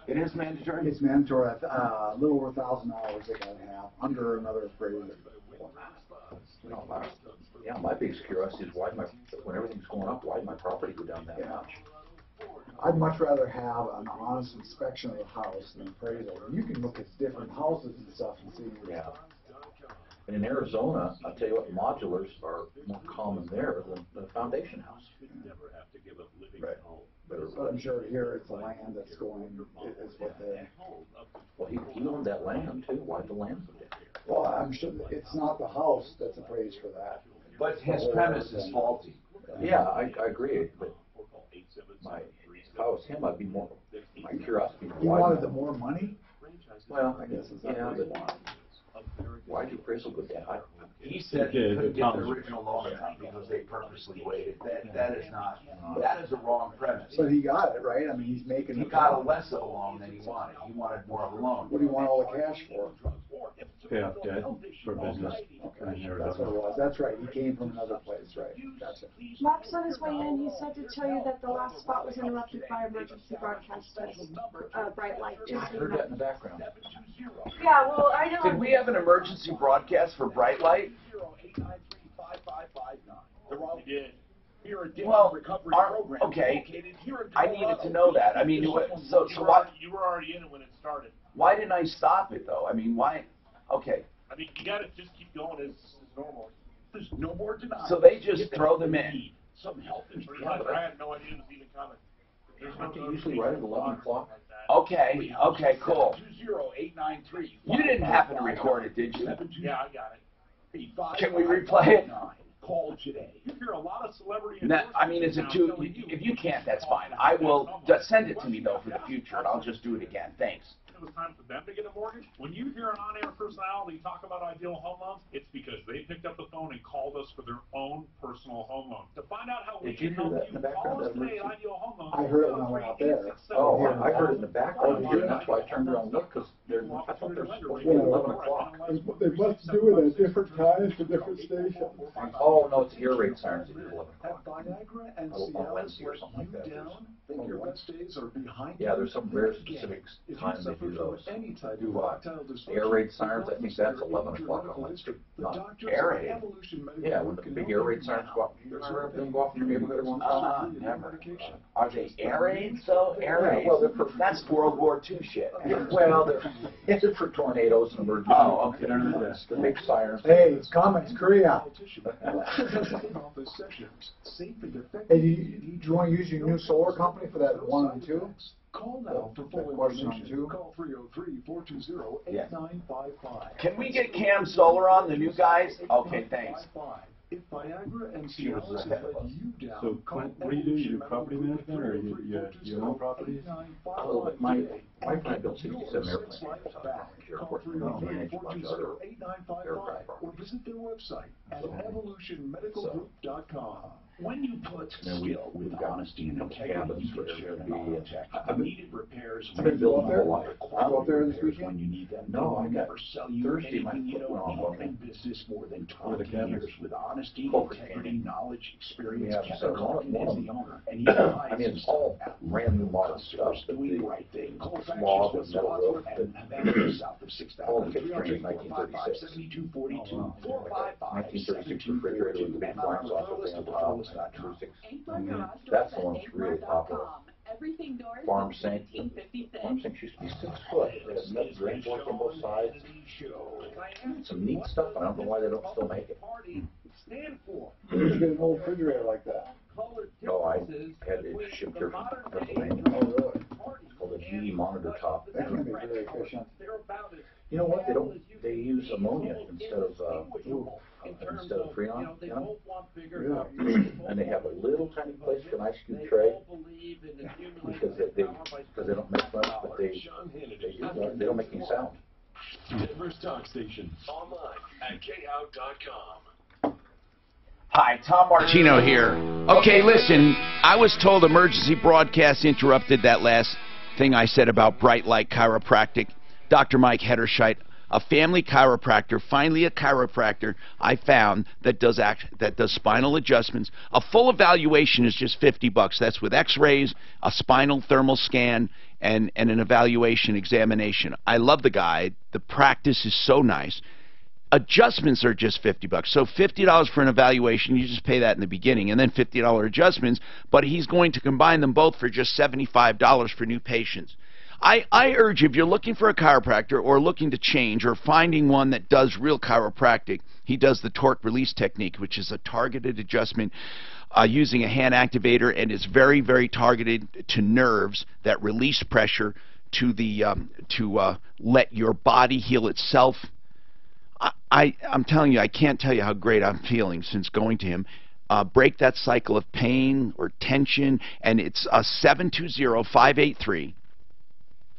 It is mandatory. It's mandatory. A little over $1,000 they got to have under another appraiser. Yeah, my biggest curiosity is when everything's going up, why did my property go down that much? I'd much rather have an honest inspection of the house than appraisal. You can look at different houses and stuff and see. Yeah. And in Arizona, I'll tell you what, modulars are more common there than the foundation house. Right. But I'm sure here it's the land that's going, is what they... Well, he owned that land too. Why'd the land go down? Well, I'm sure it's not the house that's appraised for that. But his premise is faulty. Yeah, I agree. But if I was him, I'd be more, my curiosity. He wanted the more money? Well, I guess it's why'd your appraisal go down? He said he couldn't get the original loan amount because they purposely waited. That is a wrong premise. But he got it, right? I mean, he's making. He got a less of a loan than he wanted. He wanted more of a loan. What do you want all the cash for? Pay off debt for business. Okay, that's what it was. That's right. He came from another place, right? Gotcha. Mark's on his way in. He said to tell you that the last spot was interrupted by emergency broadcast bright light. I heard that in the background. Yeah, well, I know. Did we have an emergency broadcast for Bright Light? Well, okay. I needed to know that. I mean, so why? You were already in it when it started. Why didn't I stop it though? I mean, why? Okay. I mean, you got to just keep going as normal. There's no more denial. So they just throw them in. Some help is I had no idea it was even coming. Aren't they usually right at 11 o'clock? Okay, cool. 20893. You didn't happen to record it, did you? Yeah, I got it. Can we replay it? Call today. You hear a lot of celebrity. I mean, is it too? If you can't, that's fine. I will send it to me though for the future, and I'll just do it again. Thanks. It was time for them to get a mortgage. When you hear an on-air personality talk about Ideal Home Loans, it's because they picked up the phone and called us for their own personal home loan. To find out how we can help you, call us today at Ideal Home Loans. I heard it when I went out there. Oh, I heard it in the background. That's why I turned around and looked, because I thought they were supposed to be 11 o'clock. They must do it at different times for different stations. Oh, no, it's ear raid sirens at 11 o'clock. Viagra and On Wednesday or something like that. Think your Wednesdays are behind. Yeah, there's some very specific times they do those. Air raid sirens, I think that's 11 o'clock on Wednesday. Air raid? Yeah, when the big air raid sirens go off. You ever heard them go off in your neighborhood once? Never. Are they air raids though? Air raids? Well, that's World War II shit. Well, they're for tornadoes and emergencies. Oh, okay. The big sirens. Hey, it's coming. It's Korea. Hey, do you want to use your new solar company for that 1 and 2? Call now for full information. Call 303-420-8955. Can we get Cam Solar on, the new guys? Okay, thanks. If Viagra and Cialis have let you down, so Clint, what do? You do property management, or you own properties? A little bit. My wife and I built 67 airplanes. Call 313-420-8955 or visit their website at evolutionmedicalgroup.com. When you put skill with honesty and integrity, you can share knowledge. Needed repairs. I've been building a whole lot. Go up there this weekend? When you need them. No, I got never sell you Thursday. My anything you foot don't went off need. on me. In business more than 20 years with honesty, integrity, knowledge, experience. Kevin Coffin is the owner, and he I mean, it's all brand new model stuff, but doing the the right thing. Call small with metal roof, and south of 6,000. all the fixed trains, 1936. 7242 1936 refrigerator with the big blinds off of the top. That's the one that's really popular. Farm sink. Farm sinks used to be 6 foot. They had metal drainboards on both sides. Some neat stuff. I don't know why they don't still make it. Where'd you get an old refrigerator like that? Oh, I had it shipped here from Pennsylvania. Oh, really? It's called a GE monitor top. That can be very efficient. You know what? They use ammonia instead of Freon. You know? Yeah. And they have a little tiny place for an ice cube tray because they don't make much, but they don't make any sound. Denver's talk station online at khout.com. Hi, Tom Martino here. Okay, listen, I was told emergency broadcast interrupted that last thing I said about Bright Light Chiropractic. Dr. Mike Hederscheit, a family chiropractor, finally a chiropractor I found that does spinal adjustments. A full evaluation is just $50. That's with x-rays, a spinal thermal scan, and an evaluation examination. I love the guy. The practice is so nice. Adjustments are just $50. So $50 for an evaluation, you just pay that in the beginning, and then $50 adjustments, but he's going to combine them both for just $75 for new patients. I urge you, if you're looking for a chiropractor or looking to change or finding one that does real chiropractic, he does the torque release technique, which is a targeted adjustment using a hand activator, and is very, very targeted to nerves that release pressure to the let your body heal itself. I'm telling you, I can't tell you how great I'm feeling since going to him. Break that cycle of pain or tension, and it's 720-583-4506,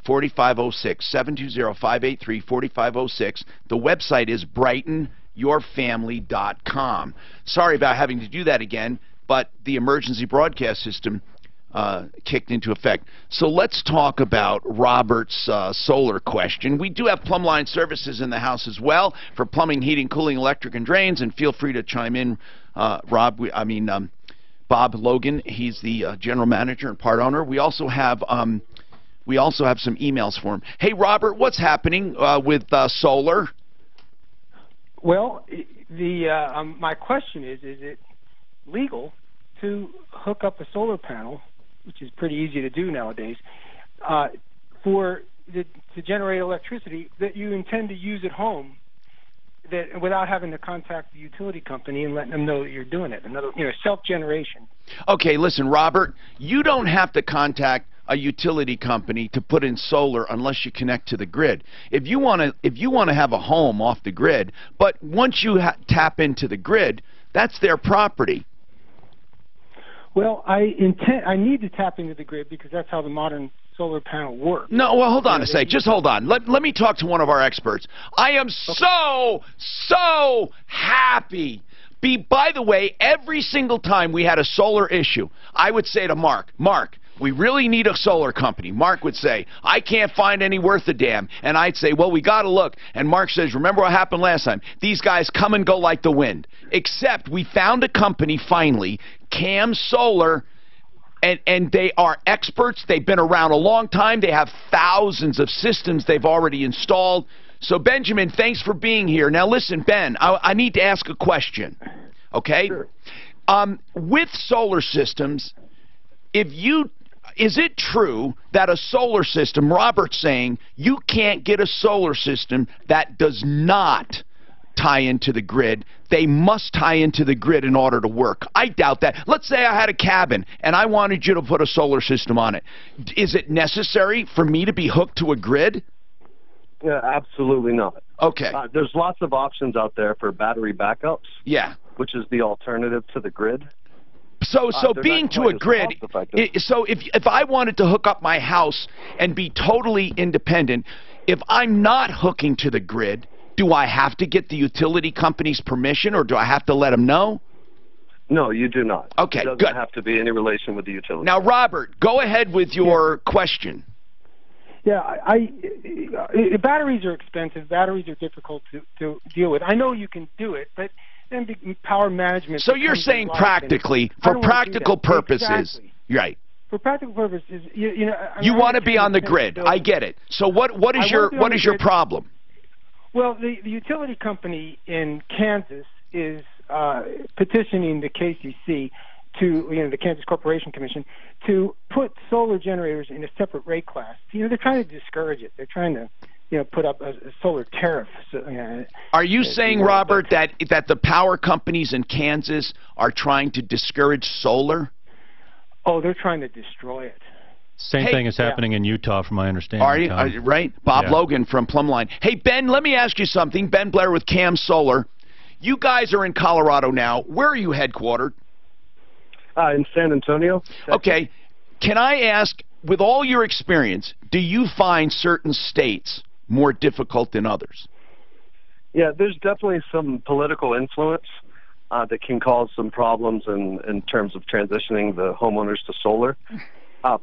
720-583-4506. The website is brightenyourfamily.com. Sorry about having to do that again, but the emergency broadcast system kicked into effect. So let's talk about Robert's solar question. We do have plumb line services in the house as well for plumbing, heating, cooling, electric, and drains, and feel free to chime in, Bob Logan. He's the general manager and part owner. We also have some emails for him. Hey, Robert, what's happening with solar? Well, my question is it legal to hook up a solar panel, which is pretty easy to do nowadays, to generate electricity that you intend to use at home, that without having to contact the utility company and letting them know that you're doing it? Another, self-generation. Okay, listen, Robert, you don't have to contact a utility company to put in solar unless you connect to the grid. If you want to have a home off the grid, but once you tap into the grid, that's their property. Well, I need to tap into the grid because that's how the modern solar panel works. No, well, hold on a sec. Just hold on. Let me talk to one of our experts. I am so happy. By the way, every single time we had a solar issue, I would say to Mark, we really need a solar company. Mark would say, I can't find any worth a damn. And I'd say, well, we got to look. And Mark says, remember what happened last time? These guys come and go like the wind. Except we found a company finally, Cam Solar, and they are experts. They've been around a long time. They have thousands of systems they've already installed. So, Benjamin, thanks for being here. Now, listen, Ben, I need to ask a question, okay? Sure. With solar systems, is it true that a solar system, Robert's saying, you can't get a solar system that does not tie into the grid? They must tie into the grid in order to work. I doubt that. Let's say I had a cabin and I wanted you to put a solar system on it. Is it necessary for me to be hooked to a grid? Yeah, absolutely not. Okay. There's lots of options out there for battery backups. Yeah. which is the alternative to the grid. So being to a grid, so if I wanted to hook up my house and be totally independent, if I'm not hooking to the grid, do I have to get the utility company's permission, or do I have to let them know? No, you do not. Okay, it doesn't good. have to be any relation with the utility. Now, Robert, go ahead with your question. Yeah, batteries are expensive. Batteries are difficult to deal with. I know you can do it, but then power management. So you're saying practically, for practical purposes, exactly. Right? For practical purposes, you want to be on the grid. I get it. So what is your problem? Well, the utility company in Kansas is petitioning the KCC to, the Kansas Corporation Commission, to put solar generators in a separate rate class. They're trying to discourage it. They're trying to, put up a solar tariff. So, are you saying, Robert, that the power companies in Kansas are trying to discourage solar? Oh, they're trying to destroy it. Same thing is happening in Utah, from my understanding. Are you right? Bob Logan from Plumline. Hey, Ben, let me ask you something. Ben Blair with Cam Solar. You guys are in Colorado now. Where are you headquartered? In San Antonio. Okay. Can I ask, with all your experience, do you find certain states more difficult than others? Yeah, there's definitely some political influence that can cause some problems in terms of transitioning the homeowners to solar.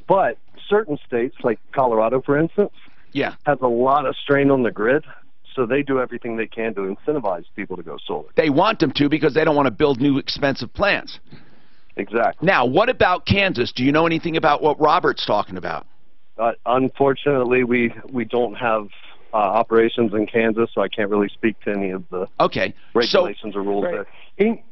But certain states, like Colorado, for instance, has a lot of strain on the grid, so they do everything they can to incentivize people to go solar. They want them to because they don't want to build new expensive plants. Exactly. Now, what about Kansas? Do you know anything about what Robert's talking about? Unfortunately, we don't have operations in Kansas, so I can't really speak to any of the regulations or rules there. In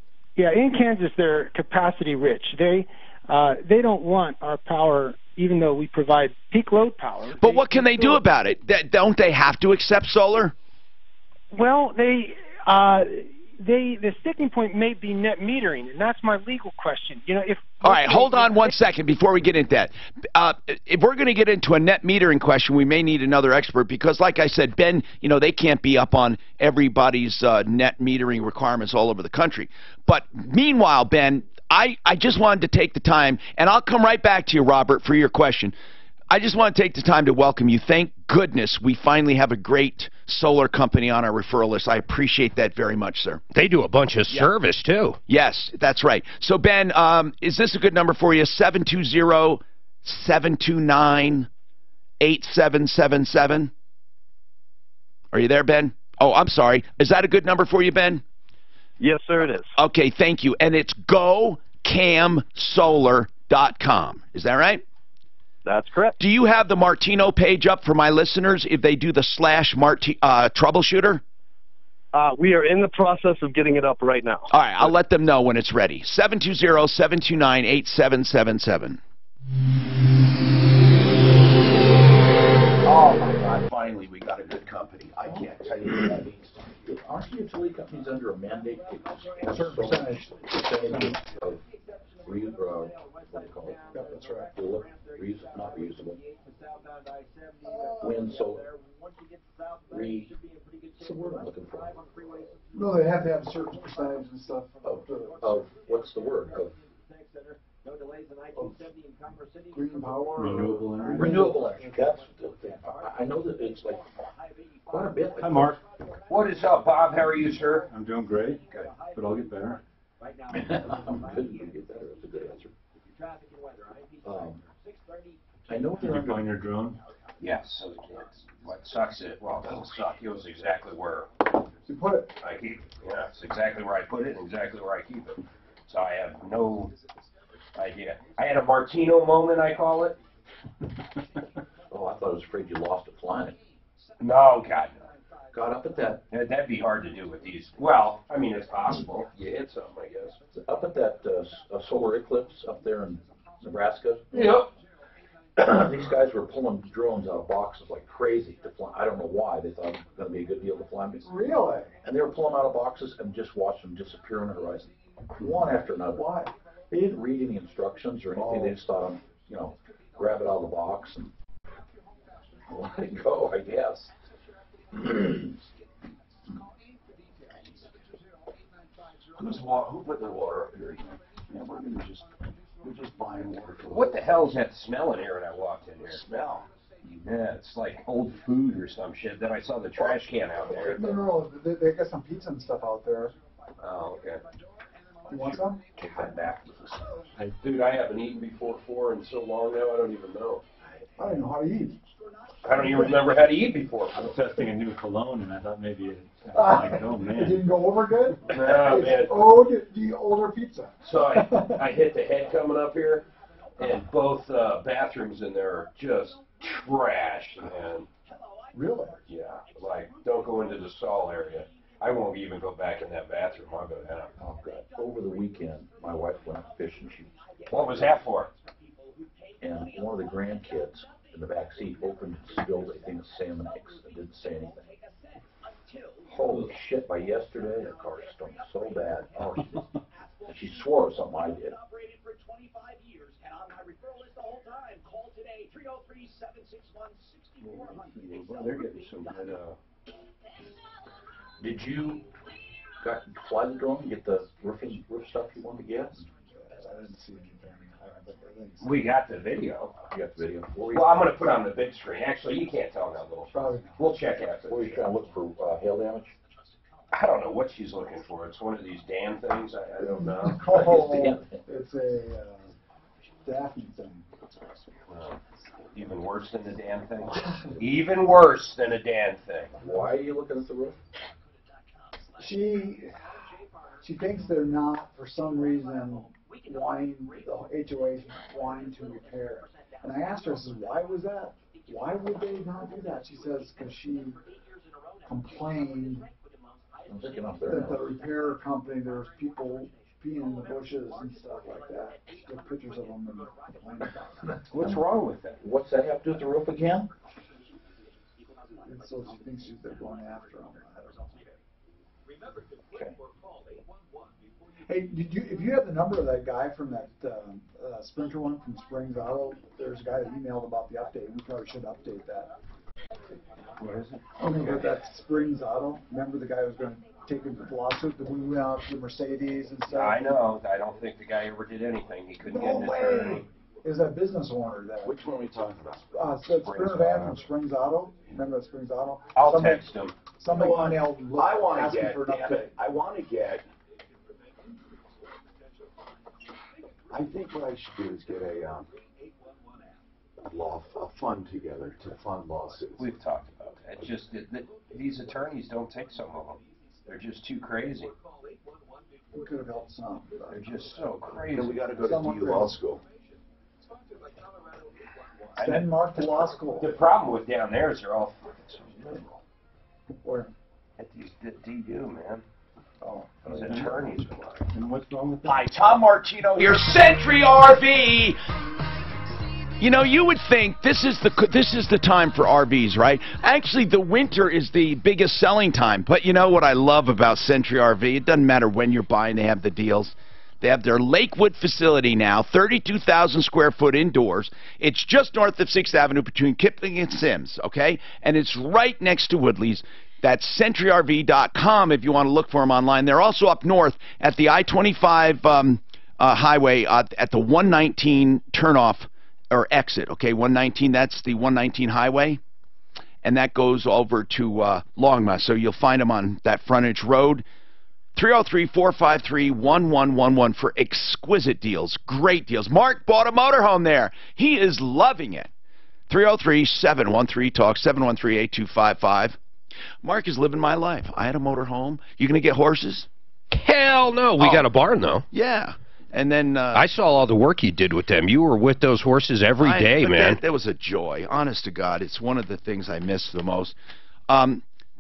Kansas, they're capacity rich. They don't want our power, even though we provide peak load power. But what can they do about it? Don't they have to accept solar? Well, the sticking point may be net metering, and that's my legal question. All right, hold on one second before we get into that. If we're going to get into a net metering question, we may need another expert because, like I said, Ben, they can't be up on everybody's net metering requirements all over the country. But meanwhile, Ben, I just wanted to take the time, and I'll come right back to you, Robert, for your question. I just want to take the time to welcome you. Thank goodness we finally have a great solar company on our referral list. I appreciate that very much, sir. They do a bunch of service, too. Yes, that's right. So, Ben, is this a good number for you? 720-729-8777? Are you there, Ben? Oh, I'm sorry. Is that a good number for you, Ben? Yes, sir, it is. Okay, thank you. And it's gocamsolar.com. Is that right? That's correct. Do you have the Martino page up for my listeners if they do the /troubleshooter? We are in the process of getting it up right now. All right, I'll let them know when it's ready. 720-729-8777. Oh, my God, finally we got a good company. I can't tell you what that means. Aren't the utility companies under a mandate to a certain percentage of what do you call it? Yeah, that's right. Not reusable. Wind, solar. What's the word I'm looking for? No, they have to have a certain percentage and stuff. Of what's the word? Of green power. Renewable energy. Renewable energy. That's the thing. I know that it's like quite a bit. Hi, Mark. What is up, Bob? How are you, sir? I'm doing great, but I'll get better. I'm good. You get better. That's a good answer. I know Did you find your drone? Yes. What sucks it? Well, it doesn't suck. It was exactly where you put it. I keep it. Yeah, it's exactly where I put it and exactly where I keep it. So I have no idea. I had a Martino moment, I call it. Oh, I thought I was afraid you lost it flying it. No, God, no. Got up at that. That'd be hard to do with these. Well, I mean, it's possible. You hit something, I guess. Up at that solar eclipse up there in Nebraska. Yep. These guys were pulling drones out of boxes like crazy to fly. I don't know why. They thought it was going to be a good deal to fly them. Really? And they were pulling out of boxes and just watched them disappear on the horizon. One after another. Why? They didn't read any instructions or anything. They just thought, grab it out of the box and let it go, I guess. Who put the water up here? Yeah, we're just buying water. What the hell's that smell in here when I walked in here? Smell? Yeah, it's like old food or some shit. Then I saw the trash can out there. No, they got some pizza and stuff out there. Oh, okay. You want some? Take that back. Dude, I haven't eaten before 4 in so long now, I don't even know. I don't know how to eat. I don't even remember how to eat before. I was testing a new cologne, and I thought maybe oh man. It didn't go over good? No, man. Oh, the older pizza. So I hit the head coming up here, and both bathrooms in there are just trash, man. Really? Yeah, like, don't go into the stall area. I won't even go back in that bathroom. I'll go down. Oh, God. Over the weekend, my wife went fishing. What was that for? And one of the grandkids in the back seat opened and spilled a thing of salmon eggs and didn't say anything. Holy shit, by yesterday, the car stunk so bad. Oh, she swore it was something I did. Well, they're getting some good, Did you fly the drone and get the roof stuff you wanted to get? I didn't see anything. We got the video. You got the video? Well, I'm going to put on the big screen. Actually, you can't tell that little. Probably. We'll check it out. What are you trying to look for? Hail damage? I don't know what she's looking for. It's one of these damn things. I don't know. Oh, it's a Daphne thing. Even worse than the damn thing? Even worse than a damn thing. Why are you looking at the roof? She thinks they're not, for some reason, wanting, the HOA wanting to repair it. And I asked her, I said, why was that? Why would they not do that? She says, because she complained that the repair company, there was people peeing in the bushes and stuff like that. She took pictures of them and complained about it. What's wrong with that? What's that have to do with the roof again? And so she thinks they're going after them. I don't know. Okay. Hey, if you have the number of that guy from that Sprinter one from Springs Auto, there's a guy that emailed about the update. We probably should update that. What is it? Remember that Springs Auto? Remember the guy who was going to take the lawsuit that we went out to the Mercedes and stuff? I know. I don't think the guy ever did anything. He couldn't get an attorney. Is that business owner there? Which one are we talking about? Sprinter van from Springs Auto. Remember that Springs Auto? I'll text him. Somebody emailed asking for an update. I want to get. I think what I should do is get a fund together to fund lawsuits. We've talked about that. It's just that these attorneys don't take some of them. They're just too crazy. We could have helped some. They're just so crazy. We got to go to DU Law School. Denmark to law school. The problem with down there is they're all fucking so liberal. Where? At DU, man. Oh, those attorneys are like. And what's wrong with that? Hi, Tom Martino here, Century RV. You know, you would think this is the time for RVs, right? Actually, the winter is the biggest selling time. But you know what I love about Century RV? It doesn't matter when you're buying, they have the deals. They have their Lakewood facility now, 32,000 square foot indoors. It's just north of 6th Avenue between Kipling and Sims, okay? And it's right next to Woodley's. That's CentryRV.com if you want to look for them online. They're also up north at the I-25 highway at the 119 turnoff or exit, okay? 119, that's the 119 highway. And that goes over to Longmont. So you'll find them on that frontage road. 303-453-1111 for exquisite deals, great deals. Mark bought a motorhome there. He is loving it. 303-713-TALK, 713-8255. Mark is living my life. I had a motorhome. You going to get horses? Hell no. We got a barn, though. Yeah. And then... I saw all the work you did with them. You were with those horses every day, man. That was a joy. Honest to God, it's one of the things I miss the most.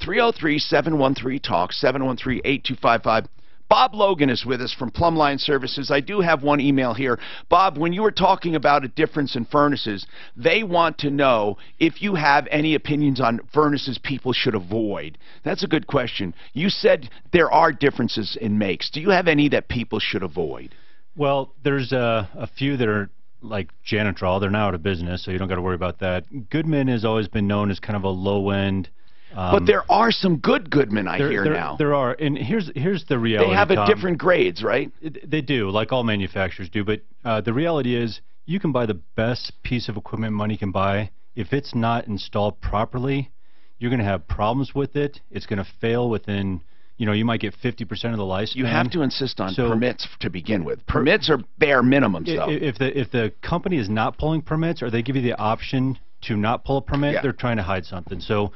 303-713-TALK, 713-8255. Bob Logan is with us from Plumline Services. I do have one email here. Bob, when you were talking about a difference in furnaces, they want to know if you have any opinions on furnaces people should avoid. That's a good question. You said there are differences in makes. Do you have any that people should avoid? Well, there's a few that are like Janitrol. They're now out of business, so you don't got to worry about that. Goodman has always been known as kind of a low-end But there are some good Goodman I hear now. There are, and here's the reality. They have Tom. different grades, right? They do, like all manufacturers do. But the reality is, you can buy the best piece of equipment money can buy. If it's not installed properly, you're going to have problems with it. It's going to fail within, you might get 50% of the lifespan. You have to insist on permits to begin with. Permits are bare minimums, though. If the company is not pulling permits, or they give you the option to not pull a permit, they're trying to hide something. So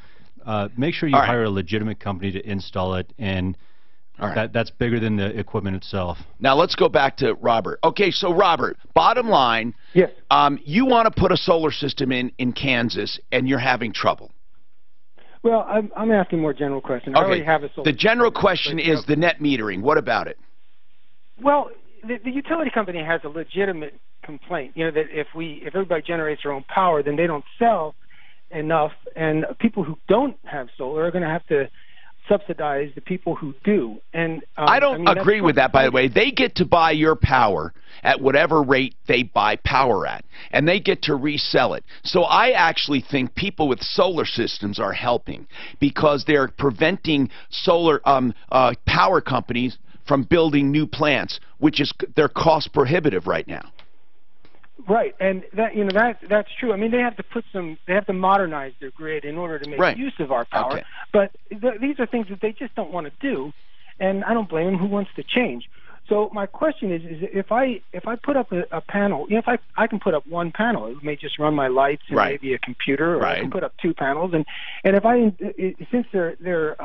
make sure you hire a legitimate company to install it, and that's bigger than the equipment itself. Now let's go back to Robert. Okay, so Robert, bottom line, yes. You want to put a solar system in Kansas, and you're having trouble. Well, I'm asking more general question. I already have a solar. The general question is the net metering. What about it? Well, the utility company has a legitimate complaint. That if everybody generates their own power, then they don't sell enough, and people who don't have solar are going to have to subsidize the people who do. And I don't agree with that, by the way. They get to buy your power at whatever rate they buy power at, and they get to resell it. So I actually think people with solar systems are helping, because they're preventing solar power companies from building new plants, which is they're cost prohibitive right now. Right, and that's true. I mean, they have to modernize their grid in order to make use of our power. Okay. But these are things that they just don't want to do, and I don't blame them. Who wants to change? So my question is if I put up a panel, if I can put up one panel, it may just run my lights and maybe a computer, or I can put up two panels, and if since their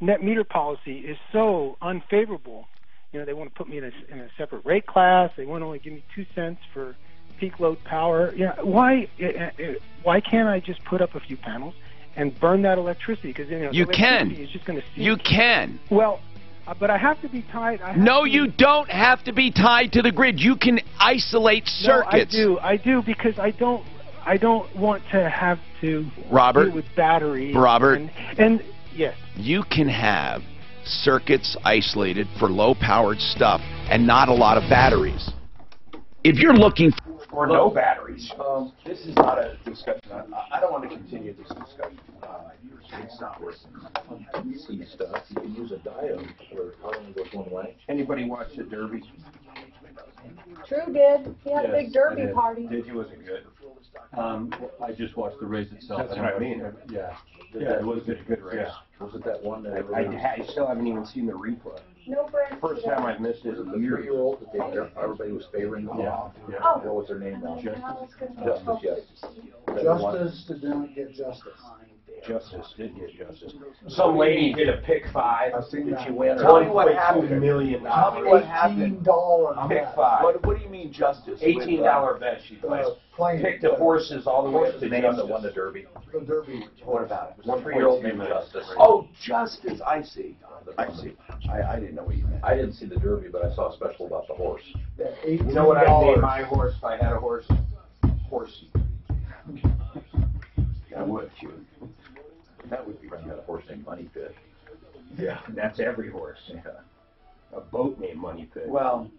net meter policy is so unfavorable. They want to put me in a separate rate class. They want to only give me 2 cents for peak load power. Why can't I just put up a few panels and burn that electricity? Because you can. Is just going to you can. Well, but I have to be tied. No, you don't have to be tied to the grid. You can isolate circuits. No, I do because I don't want to have to deal with batteries. Robert, and yes, you can have circuits isolated for low-powered stuff and not a lot of batteries. If you're looking for no batteries, this is not a discussion. I don't want to continue this discussion. It's not working. On PC stuff, you can use a diode where power only goes one way. Anybody watch the Derby? True did. He had a big Derby party. Did you? Was it good? I just watched the race itself. That's what I mean. Yeah, it was a good race. Yeah. Was it that one that I still haven't even seen the replay. No friends. First time I've missed it in a year. 3-year-old that everybody was favoring. Yeah. Oh. What was her name now? Justice, yes. Justice did not get justice. Justice did get justice. Some lady did a pick 5. I've seen that. She win Tell me what happened. $1.2 million. Tell me what happened. $18 Pick 5. What do you mean justice? $18 bet she placed. Picked the horses all the way up to name justice. that won the Derby. The Derby. What about it? 3-year-old named Justice. Oh, Justice. I see. I see. I didn't know what you meant. I didn't see the Derby, but I saw a special about the horse. You know what I'd name my horse if I had a horse? Horsey. I would, too. That would be I got a horse named Money Pit. Yeah, that's every horse. Yeah. A boat named Money Pit. Well,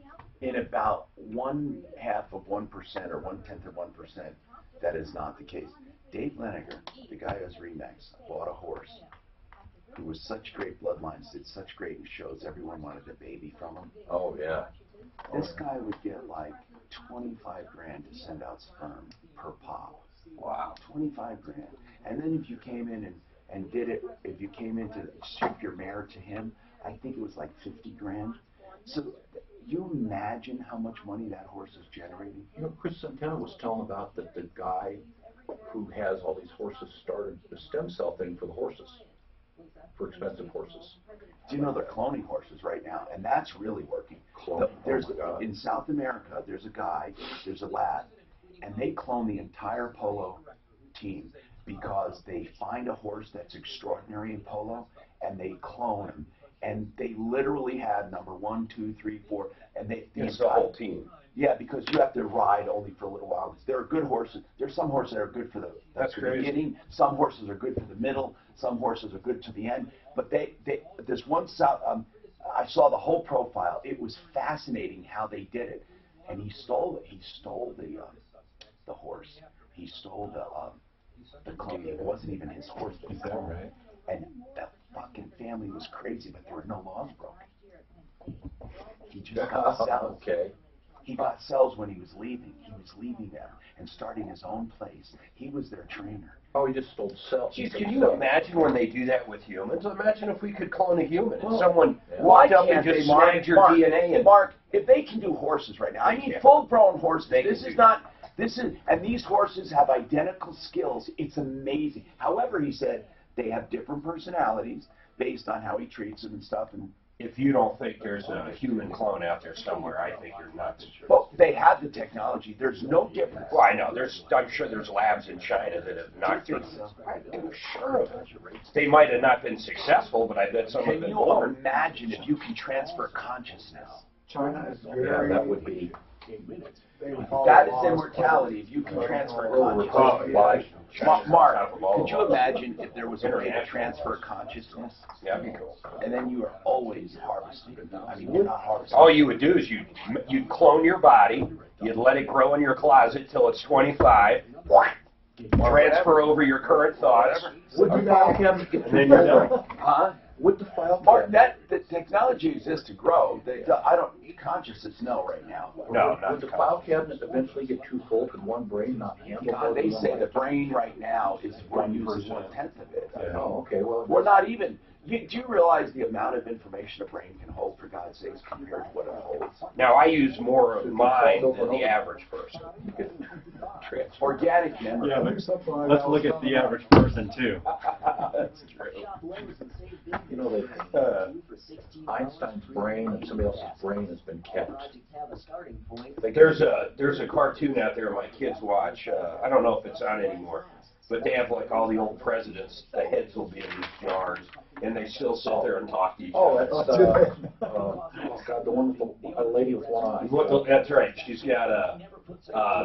in about 1/2 of 1% or 1/10 of 1%, that is not the case. Dave Leniger, the guy who has Remax, bought a horse who was such great bloodlines, did such great shows, everyone wanted a baby from him. Oh, yeah. This guy would get like 25 grand to send out sperm per pop. Wow. 25 grand. And then if you came in and did it, if you came in to ship your mare to him, I think it was like 50 grand. So you imagine how much money that horse is generating? Chris Santana was telling about that the guy who has all these horses started the stem cell thing for the horses, for expensive horses. Do you know they're cloning horses right now? And that's really working. In South America, there's a lab, and they clone the entire polo team because they find a horse that's extraordinary in polo, and they clone him. And they literally have number 1, 2, 3, 4, and it's the whole team. Yeah, because you have to ride only for a little while. There are good horses. There's some horses that are good for the beginning. Some horses are good for the middle. Some horses are good to the end. But there's one I saw the whole profile. It was fascinating how they did it. And he stole it. He stole the horse. He stole The Columbia wasn't even his horse. Is that right? And the fucking family was crazy, but there were no laws broken. He just got cells. Okay. He got cells when he was leaving. He was leaving them and starting his own place. He was their trainer. Oh, he just stole cells. Geez, can you imagine when they do that with humans? Imagine if we could clone a human and Well, someone why walked up and can't just they, Mark? snagged your Mark, DNA and Mark, if they can do horses right now, I mean full-grown horses. This is not. And these horses have identical skills. It's amazing. However, he said they have different personalities based on how he treats them and stuff. And if you don't think there's a human clone out there somewhere, I think you're nuts. well, they have the technology. There's no difference. Well, I know. I'm sure there's labs in China that have not been. I'm sure of it. They might have not been successful, but I bet some have Can been you born. imagine if you can transfer consciousness? China is very. Yeah, that would be. That is immortality. If you can transfer consciousness. Mark, could you imagine if there was a way to transfer consciousness? Yeah, that'd be cool. And then you are always harvesting. I mean, you're not harvesting. All you would do is you'd clone your body, you'd let it grow in your closet till it's 25, transfer over your current thoughts, Would the file cabinet get and then you're done. Huh? Would the file Mark, cabinet? the technology exists to grow. I don't consciousness no right now. No, Would the file cabinet eventually get too full? Could one brain not handle God, both they of them? say the brain right now is one uses 1/10 of it. Oh, okay. Well, We're not even. Do you realize the amount of information a brain can hold, for God's sakes, compared to what it holds? Now, I use more of mine than the average person. Organic memory. Yeah, but let's look at the average person, too. That's true. you know that Einstein's brain and somebody else's brain has been kept. There's a cartoon out there my kids watch. I don't know if it's on anymore, but they have like all the old presidents. The heads will be in these jars, and they still sit there and talk to each other. Oh, that's God, the one with the lady with one eye. That's right. She's got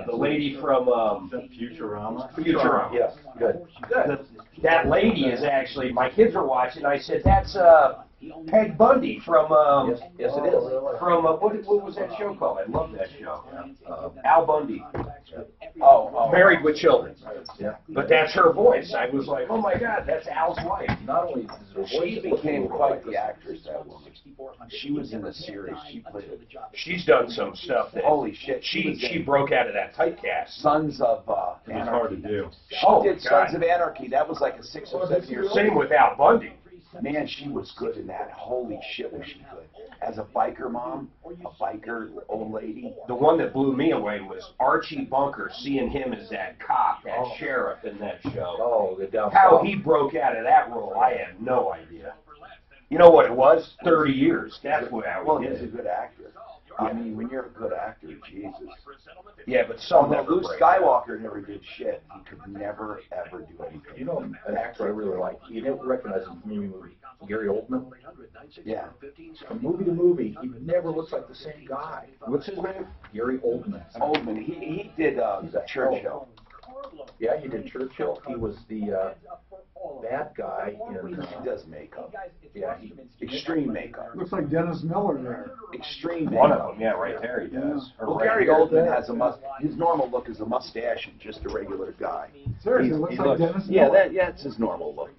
the lady from Futurama. Futurama. Yes, good. That lady is actually, my kids are watching. I said, that's Peg Bundy from yes, it is. From what was that show called? I love that show. Al Bundy. Married with Children. Yeah. But that's her voice. I was like, oh my God, that's Al's wife. Not only is her voice, She became quite the actress, that woman. She was in the series. She played it. She's done some stuff that. Holy shit. She broke out of that typecast. Sons of It was hard to do. She did Sons of Anarchy. That was like a 6 or 7 year. Same with Al Bundy. Man, she was good in that. Holy shit, was she good. As a biker mom, a biker old lady. The one that blew me away was Archie Bunker, seeing him as that cop, that sheriff in that show. Oh, the down How south. he broke out of that role, I have no idea. You know what it was? 30 years. That's what I Well, would he's a get. good actor. I mean, when you're a good actor, Jesus. Yeah, but some Although never Luke break. Skywalker never did shit. He could never, ever do anything. You know, an actor I really like. You never recognize him from any movie. Gary Oldman. Yeah. From movie to movie, he never looks like the same guy. What's his name? Gary Oldman. Oldman. He did Churchill. Yeah, he did Churchill. He was the bad guy in. He does makeup. Yeah, Extreme makeup. Looks like Dennis Miller there. Extreme makeup. One of them, yeah, right there he does. Or Well, right Gary here. Oldman has his normal look is a mustache and just a regular guy. Seriously, looks like Dennis Yeah, Miller. it's his normal look.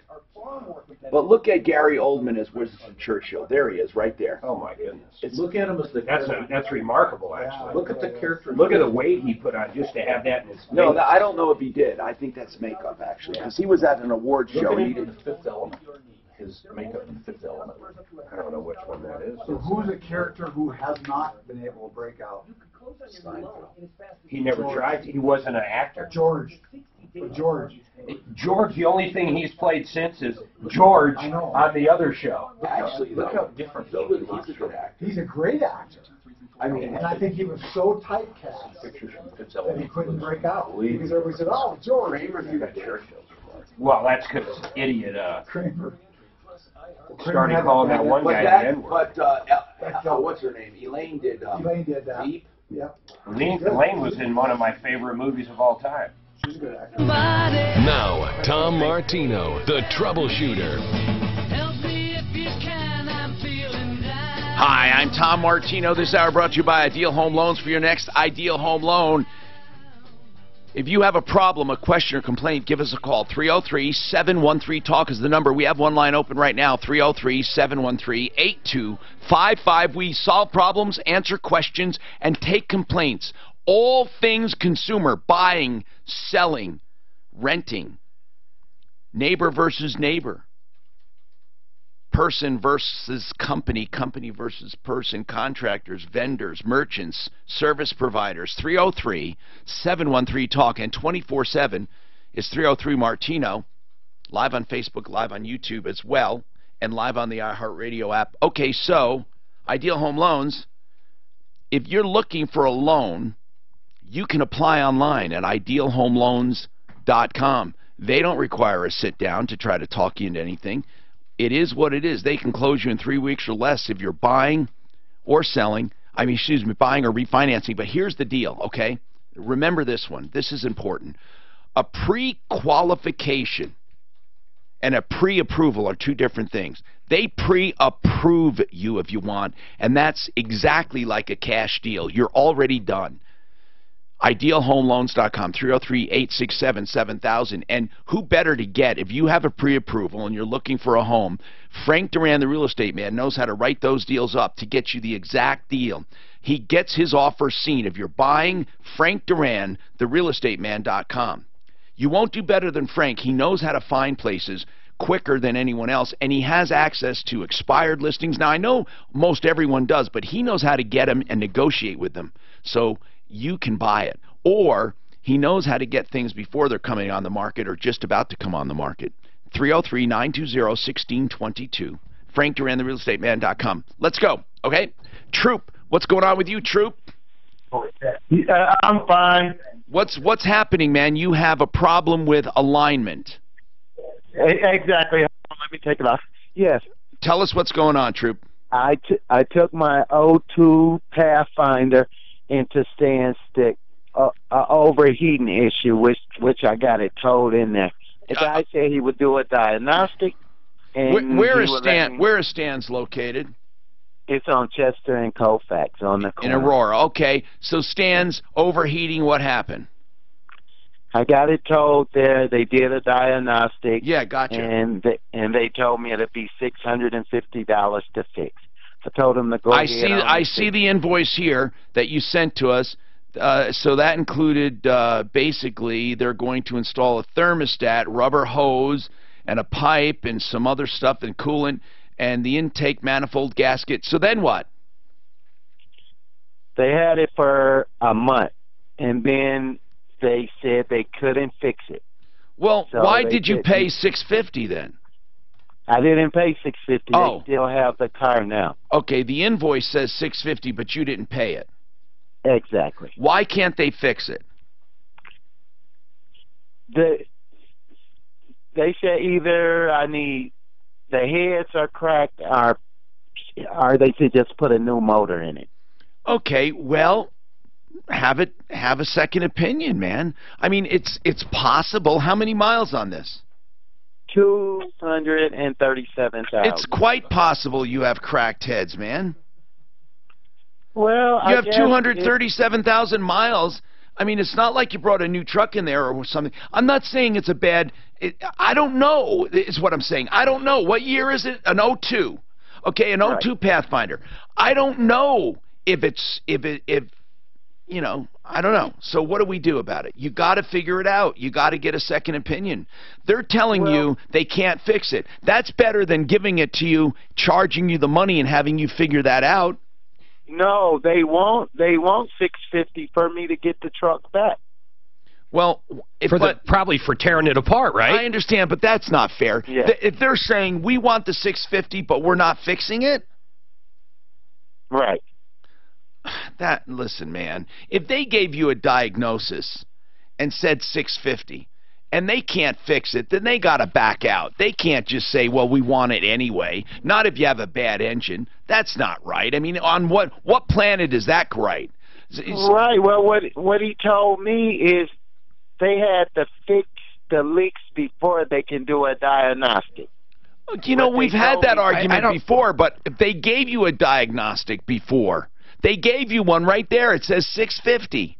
But look at Gary Oldman as Winston Churchill. There he is, right there. Oh my goodness. Look at him as the. That's remarkable, actually. Look at the character. Look at the weight he put on just to have that in his face. No, I don't know if he did. I think that's makeup, actually, because he was at an award Look show. at And he him in did. the Fifth Element. His makeup in the Fifth Element. I don't know which one that is. So who's a character who has not been able to break out? He never tried. He wasn't an actor. George. George. George, the only thing he's played since is George on the other show. Actually, Look how different though. He's a good actor. He's a great actor. I mean, And I think he was so typecast Pictures from Fifth that he Element. couldn't break out. Because everybody said, oh, George. Well, that's because idiot Kramer. started calling that one guy the N-word. But what's her name? Elaine did. Elaine did that. Veep. Yep. Elaine was in one of my favorite movies of all time. She's a good actor. Now, Tom Martino, the Troubleshooter. Hi, I'm Tom Martino. This hour brought to you by Ideal Home Loans. For your next Ideal Home Loan, If you have a problem, a question, or complaint, give us a call. 303-713-TALK is the number. We have one line open right now, 303-713-8255. We solve problems, answer questions, and take complaints. All things consumer, buying, selling, renting, neighbor versus neighbor, person versus company, company versus person, contractors, vendors, merchants, service providers. 303-713-TALK, and 24/7 is 303-MARTINO, live on Facebook, live on YouTube as well, and live on the iHeartRadio app. Okay, so Ideal Home Loans, if you're looking for a loan, you can apply online at idealhomeloans.com. They don't require a sit down to try to talk you into anything. It is what it is. They can close you in 3 weeks or less if you're buying or selling. Buying or refinancing. But here's the deal, okay? Remember this one. This is important. A pre-qualification and a pre-approval are two different things. They pre-approve you if you want, and that's exactly like a cash deal. You're already done. IdealHomeLoans.com, 303-867-7000. And who better to get if you have a pre-approval and you're looking for a home? Frank Duran, the real estate man, knows how to write those deals up to get you the exact deal. He gets his offer seen. If you're buying, Frank Duran, therealestateman.com. You won't do better than Frank. He knows how to find places quicker than anyone else, and he has access to expired listings. Now, I know most everyone does, but he knows how to get them and negotiate with them. So you can buy it. Or he knows how to get things before they're coming on the market or just about to come on the market. 303-920-1622. Frank Duran, therealestateman.com. Let's go. Okay? Troop, what's going on with you, Troop? I'm fine. What's happening, man? You have a problem with alignment. Exactly. Let me take it off. Yes. Tell us what's going on, Troop. I took my O2 Pathfinder into standstick, overheating issue, which I got it told in there. The guy said he would do a diagnostic. And where is Stan's located? It's on Chester and Colfax on the corner. In Aurora. Okay. So Stan's overheating. What happened? I got it told there. They did a diagnostic. Yeah, gotcha. And they told me it'd be $650 to fix. I told them to go ahead. I see the invoice here that you sent to us. So that included basically they're going to install a thermostat, rubber hose, and a pipe, and some other stuff, and coolant, and the intake manifold gasket. So then what? They had it for a month, and then they said they couldn't fix it. Well, so why did you pay $650 then? I didn't pay $650. Oh. They still have the car now. Okay, the invoice says $650, but you didn't pay it. Exactly. Why can't they fix it? They said either I need the heads are cracked, or they should just put a new motor in it. Okay, well, have a second opinion, man. I mean, it's possible. How many miles on this? 237,000. It's quite possible you have cracked heads, man. Well, you have 237,000 miles. I mean, it's not like you brought a new truck in there or something. I'm not saying it's a bad. I don't know. Is what I'm saying. I don't know. What year is it? An 02. Okay, an 02 Pathfinder. I don't know if you know, I don't know. So what do we do about it? You got to figure it out. You got to get a second opinion. They're telling you they can't fix it. That's better than giving it to you, charging you the money, and having you figure that out. No, they won't. They want $650 for me to get the truck back. Well, probably for tearing it apart, right? I understand, but that's not fair. Yeah. If they're saying we want the $650, but we're not fixing it, right? Listen, man. If they gave you a diagnosis and said $650, and they can't fix it, then they got to back out. They can't just say, well, we want it anyway. Not if you have a bad engine. That's not right. I mean, on what planet is that right? Right. Well, what he told me is they had to fix the leaks before they can do a diagnostic. You know, we've had that argument before, but if they gave you a diagnostic before, they gave you one right there. It says $650.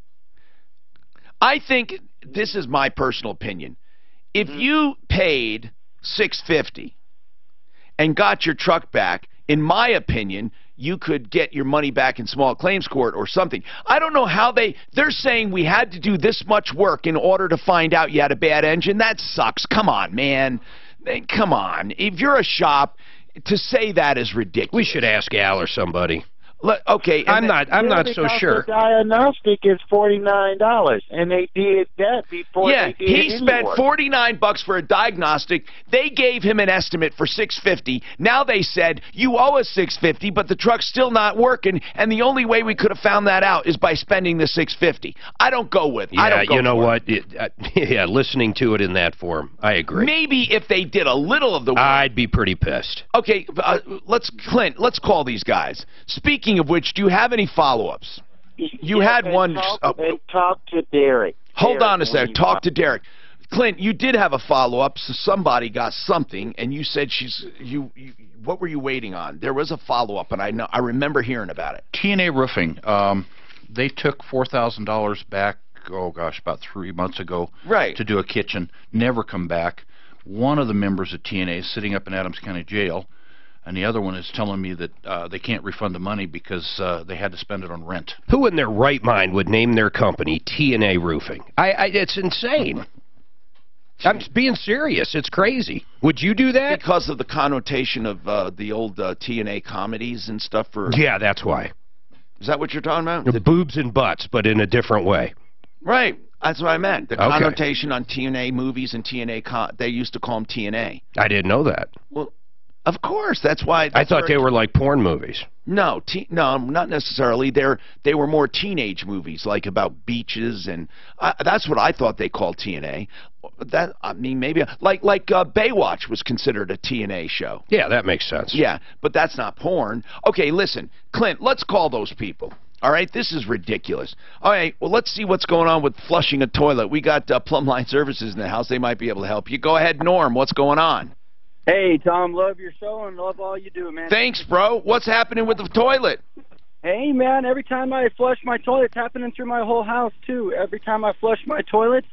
I think, this is my personal opinion. If you paid $650 and got your truck back, in my opinion, you could get your money back in small claims court or something. I don't know how they're saying we had to do this much work in order to find out you had a bad engine. That sucks. Come on, man. Come on. If you're a shop, to say that is ridiculous. We should ask Al or somebody. Okay, I'm not so sure. The diagnostic is $49, and they did that before they did he spent $49 for a diagnostic. They gave him an estimate for $650. Now they said you owe us $650, but the truck's still not working, and the only way we could have found that out is by spending the $650. I don't go with it. Yeah, I don't go you know for what? Yeah, listening to it in that form, I agree. Maybe if they did a little of the work, I'd be pretty pissed. Okay, Clint, let's call these guys. Speaking of which, do you have any follow-ups? You had one. Talk to Derek. Hold on a sec. Talk to Derek. Clint, you did have a follow-up, so somebody got something, and you said what were you waiting on? There was a follow-up, and I remember hearing about it. TNA Roofing. They took $4,000 back, oh gosh, about 3 months ago, right, to do a kitchen. Never come back. One of the members of TNA is sitting up in Adams County Jail, and the other one is telling me that they can't refund the money because they had to spend it on rent. Who in their right mind would name their company TNA Roofing? It's insane. I'm being serious. It's crazy. Would you do that? Because of the connotation of the old TNA comedies and stuff? Yeah, that's why. Is that what you're talking about? The boobs and butts, but in a different way. Right. That's what I meant. The connotation on TNA movies and TNA, they used to call them TNA. I didn't know that. Well, of course. That's why. I thought they were like porn movies. No, no, not necessarily. They were more teenage movies, like about beaches, and that's what I thought they called TNA. Maybe like Baywatch was considered a TNA show. Yeah, that makes sense. Yeah, but that's not porn. Okay, listen, Clint, let's call those people. All right, this is ridiculous. All right, well, let's see what's going on with flushing a toilet. We got Plumbline Services in the house. They might be able to help you. Go ahead, Norm. What's going on? Hey, Tom, love your show and love all you do, man. Thanks, bro. What's happening with the toilet? Hey, man, every time I flush my toilet, it's happening through my whole house, too. Every time I flush my toilet,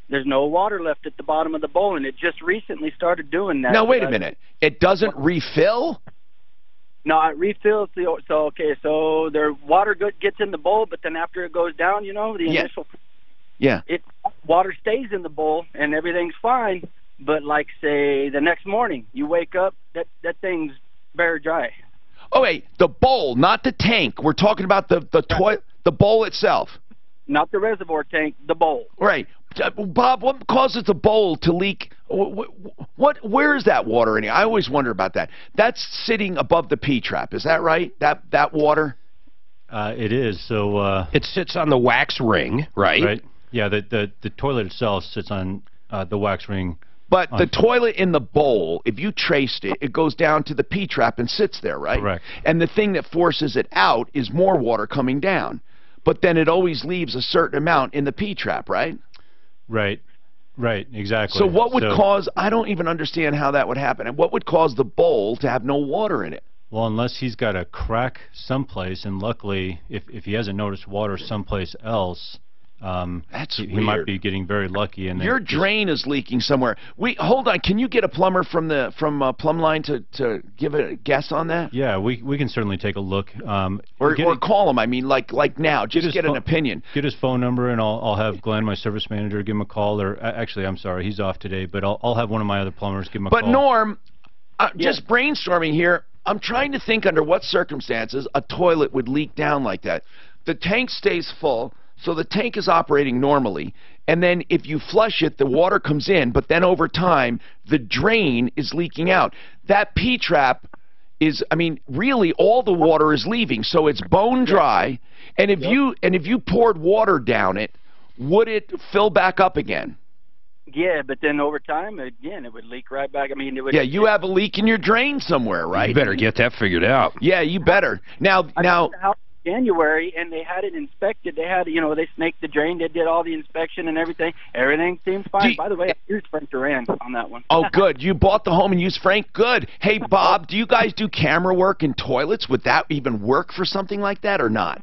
there's no water left at the bottom of the bowl, and it just recently started doing that. Now, wait a minute. It doesn't refill? No, it refills. So the water gets in the bowl, but then after it goes down, the initial... Yeah. Water stays in the bowl, and everything's fine. But like, say, the next morning, you wake up, that thing's bare dry. Oh, wait, the bowl, not the tank. We're talking about the bowl itself. Not the reservoir tank, the bowl. Right. Bob, what causes the bowl to leak? Where is that water in here? I always wonder about that. That's sitting above the P-trap. Is that right? That water? It is. So it sits on the wax ring, right? Right. Yeah, the toilet itself sits on the wax ring. But the toilet in the bowl, if you traced it, it goes down to the P-trap and sits there, right? Correct. And the thing that forces it out is more water coming down. But then it always leaves a certain amount in the P-trap, right? Right. Right, exactly. So what would cause, I don't even understand how that would happen. And what would cause the bowl to have no water in it? Well, unless he's got a crack someplace, and luckily, if he hasn't noticed water someplace else, he might be getting very lucky. And your drain is leaking somewhere. Hold on. Can you get a plumber from Plumbline to give a guess on that? Yeah, we can certainly take a look. Or call him. I mean, like now, just get an opinion. Get his phone number, and I'll have Glenn, my service manager, give him a call. Or actually, I'm sorry, he's off today, but I'll have one of my other plumbers give him a call. But Norm, just brainstorming here. I'm trying to think under what circumstances a toilet would leak down like that. The tank stays full. So the tank is operating normally, and then if you flush it, the water comes in, but then over time, the drain is leaking out. That P-trap is, I mean, really all the water is leaving, so it's bone dry, and if you poured water down it, would it fill back up again? Yeah, but then over time, again, it would leak right back. I mean, it would. Yeah, you have a leak in your drain somewhere, right? You better get that figured out. Yeah, you better. Now. January, and they had it inspected. They had, you know, they snaked the drain. They did all the inspection and everything. Everything seems fine. By the way, I used Frank Duran on that one. Oh, good. You bought the home and used Frank? Good. Hey, Bob, do you guys do camera work in toilets? Would that even work for something like that or not?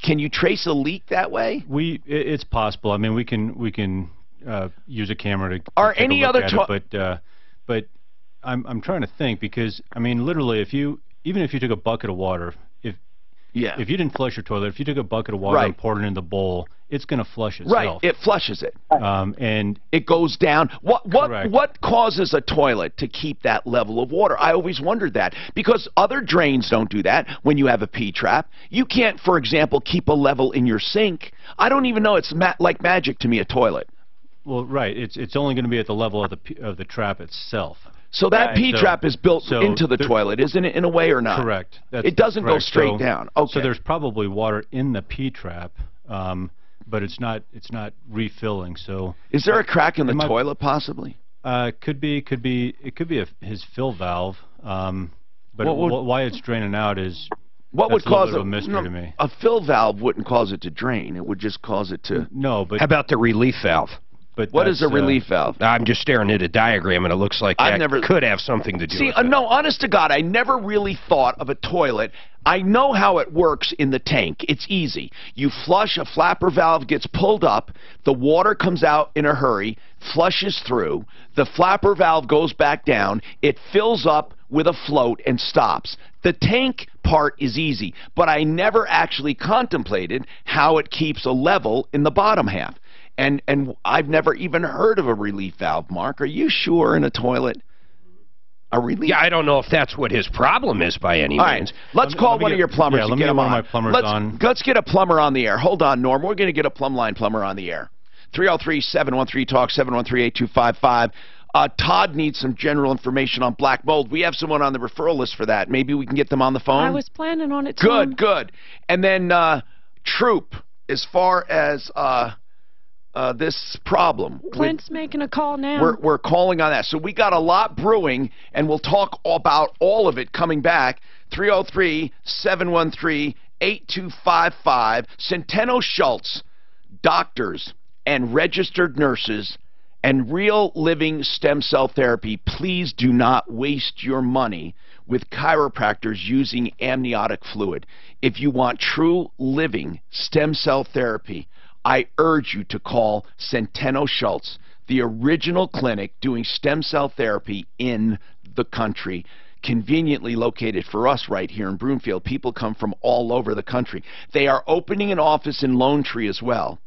Can you trace a leak that way? It's possible. I mean, we can use a camera to Are take any a look other at it, but I'm trying to think, because I mean, literally, even if you took a bucket of water, if you didn't flush your toilet, if you took a bucket of water and poured it in the bowl, it's going to flush itself. Right, it flushes it. And it goes down. What causes a toilet to keep that level of water? I always wondered that, because other drains don't do that. When you have a P-trap, you can't, for example, keep a level in your sink. I don't even know. It's like magic to me, a toilet. Well, right. It's only going to be at the level of the trap itself. So that P-trap is built into the toilet, isn't it, in a way, or not? Correct. It doesn't go straight down. Okay. So there's probably water in the P-trap, but it's not refilling. So is there a crack in the toilet, possibly? Could be. It could be his fill valve. But why it's draining out is what would cause a mystery to me. A fill valve wouldn't cause it to drain. It would just cause it to. No, but how about the relief valve? But what is a relief valve? I'm just staring at a diagram, and it looks like that could have something to do with it. No, honest to God, I never really thought of a toilet. I know how it works in the tank. It's easy. You flush, a flapper valve gets pulled up, the water comes out in a hurry, flushes through, the flapper valve goes back down, it fills up with a float and stops. The tank part is easy, but I never actually contemplated how it keeps a level in the bottom half. And I've never even heard of a relief valve, Mark. Are you sure in a toilet? A relief? Yeah, I don't know if that's what his problem is by any means. All right, let's call one of your plumbers. Yeah, let me get one of my plumbers on. Let's get a plumber on the air. Hold on, Norm. We're going to get a plumb line plumber on the air. 303-713-TALK, 713-8255. Todd needs some general information on black mold. We have someone on the referral list for that. Maybe we can get them on the phone? I was planning on it, Tom. Good. And then Troop, as far as this problem. Clint's making a call now. We're calling on that. So we got a lot brewing, and we'll talk about all of it coming back. 303-713-8255. Centeno Schultz, doctors and registered nurses and real living stem cell therapy. Please do not waste your money with chiropractors using amniotic fluid. If you want true living stem cell therapy, I urge you to call Centeno Schultz, the original clinic doing stem cell therapy in the country, conveniently located for us right here in Broomfield. People come from all over the country. They are opening an office in Lone Tree as well.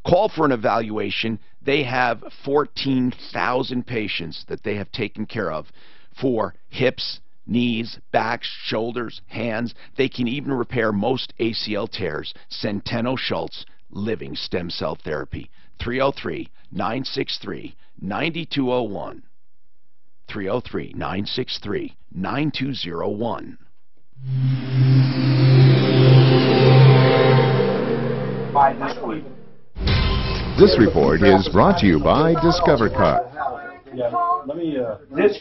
Call for an evaluation. They have 14,000 patients that they have taken care of for hips, knees, backs, shoulders, hands. They can even repair most ACL tears. Centeno Schultz, Living Stem Cell Therapy. 303-963-9201. 303-963-9201. By this week. This report is brought to you by Discover Car. Yeah, let me, this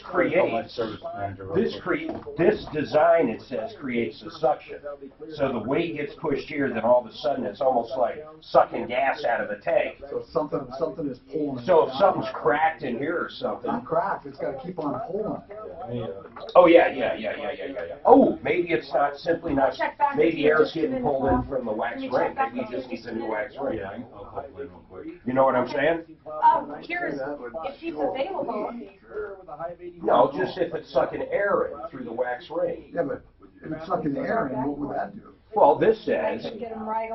design, it says, creates a suction. So the weight gets pushed here, then all of a sudden it's almost like sucking gas out of a tank. So something is pulling. So if something's cracked in here or something. Not cracked, it's got to keep on pulling. Oh, yeah. Oh, maybe it's not simply not, maybe air's getting pulled in from the wax ring. Maybe he just needs a new wax ring. You know what I'm saying? Here's, if she's available. No, just if it's sucking air in through the wax ring. Yeah, but if it's sucking air in, what would that do? Well, this says,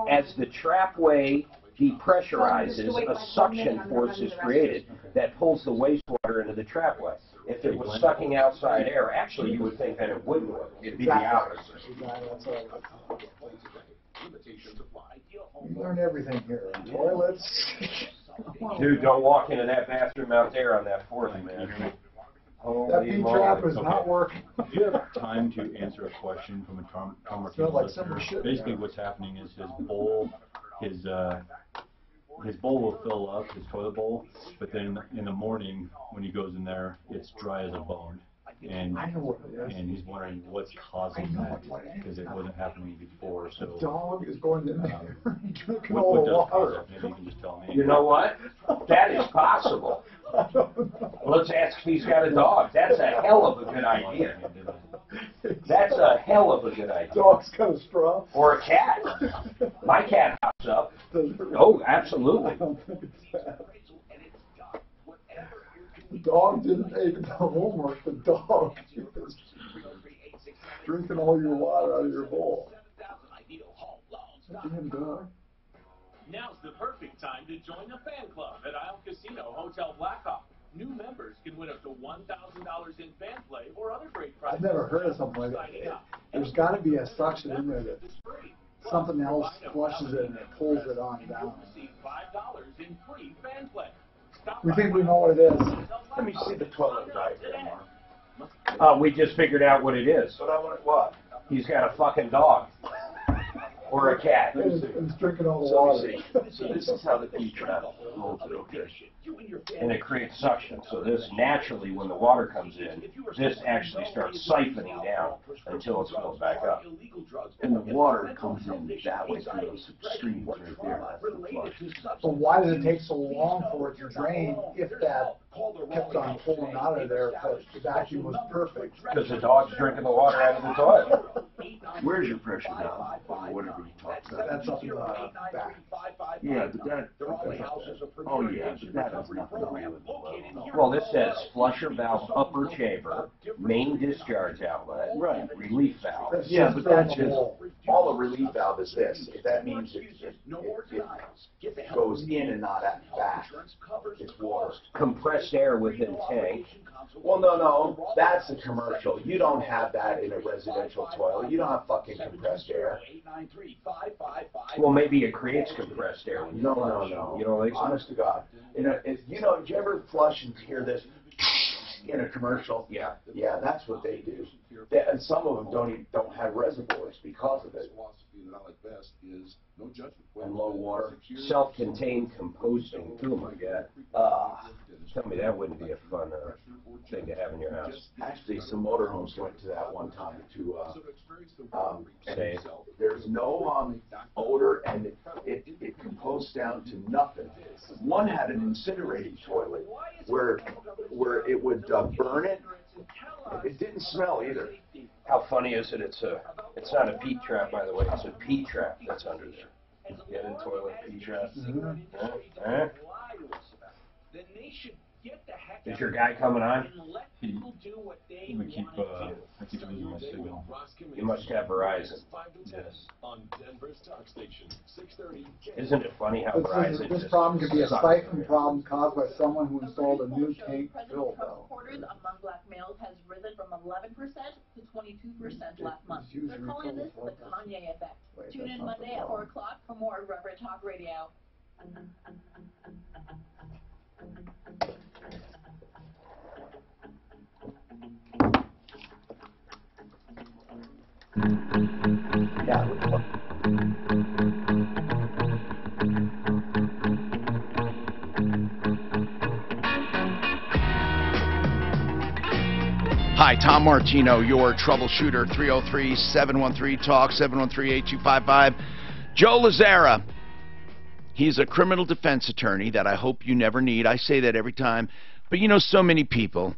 as the trapway depressurizes, a suction force is created that pulls the wastewater into the trapway. If it was sucking outside air, actually you would think that it wouldn't work. It'd be the opposite. You learn everything here. Toilets. Dude, don't walk into that bathroom out there on that fourth, man. That P-trap is not working. Do you have time to answer a question from a trauma listener? Basically, what's happening is his bowl will fill up, his toilet bowl, but then in the morning when he goes in there, it's dry as a bone. and he's wondering what's causing that because it wasn't happening before. So the dog is going in there drinking what all the does cause water. it? Maybe you can just tell me. You know what? That is possible. Let's ask if he's got a dog. That's a hell of a good idea. That's a hell of a good idea. Dog's got a straw. Or a cat. My cat hops up. Oh, absolutely. The dog didn't take the homework. The dog is drinking all your water out of your bowl. Damn dog. Now's the perfect time to join the fan club at Isle Casino Hotel Blackhawk. New members can win up to $1,000 in fan play or other great prizes. I've never heard of something like that. There's got to be a suction in there that something else flushes it and it pulls it on down. $5 in free fan play. We think we know what it is. Let me see the toilet diagram, Mark. We just figured out what it is. But I want what? He's got a fucking dog. Or a cat. It's drinking all the So water. So this is how the P-trap holds it, okay? And it creates suction. So this naturally, when the water comes in, this actually starts siphoning down until it's filled back up. And the water comes in that way through those streams right there. That's the flush. So why does it take so long for it to drain if that kept on pulling out of there, but the vacuum was perfect? Because the dog's drinking the water out of the toilet. Where's your pressure now? Or whatever you talked about. That's up in the back. Yeah, but that, oh yeah, but that has nothing to do with the well. Well, this says flusher valve upper chamber, main discharge outlet, Right. relief valve. Yeah, but that's just, all a relief valve is this. That means it goes in and not at back. It's water. Compressed air within tank. Well, no, that's a commercial. You don't have that in a residential toilet. You don't have fucking compressed air. Well, maybe it creates compressed air when you No. You don't think so? Honest to God. Did you ever flush and hear this in a commercial? Yeah. Yeah, that's what they do. And some of them don't have reservoirs because of it. And low water. Self-contained composting. Oh my God. Tell me that wouldn't be a fun thing to have in your house. Actually, some motorhomes went to that one time to Say. there's no odor, and it composts down to nothing. One had an incinerating toilet where it would burn it. It didn't smell either. How funny is it? It's not a peat trap, by the way. It's a pea trap that's under there. Get in toilet pea trap. Is your guy coming on? I keep losing my signal. You must have Verizon. Yes. Isn't it funny how Verizon This just problem could be a sucks? siphon problem caused by someone who installed a new tank fill valve. Quarters among black males has risen from 11% to 22% last month. They're calling this the Kanye effect. Tune in Monday at 4 o'clock for more Reverend Talk Radio. Hi, Tom Martino, your troubleshooter, 303-713-TALK, 713-8255. Joe Lazzara, he's a criminal defense attorney that I hope you never need. I say that every time. But you know, so many people,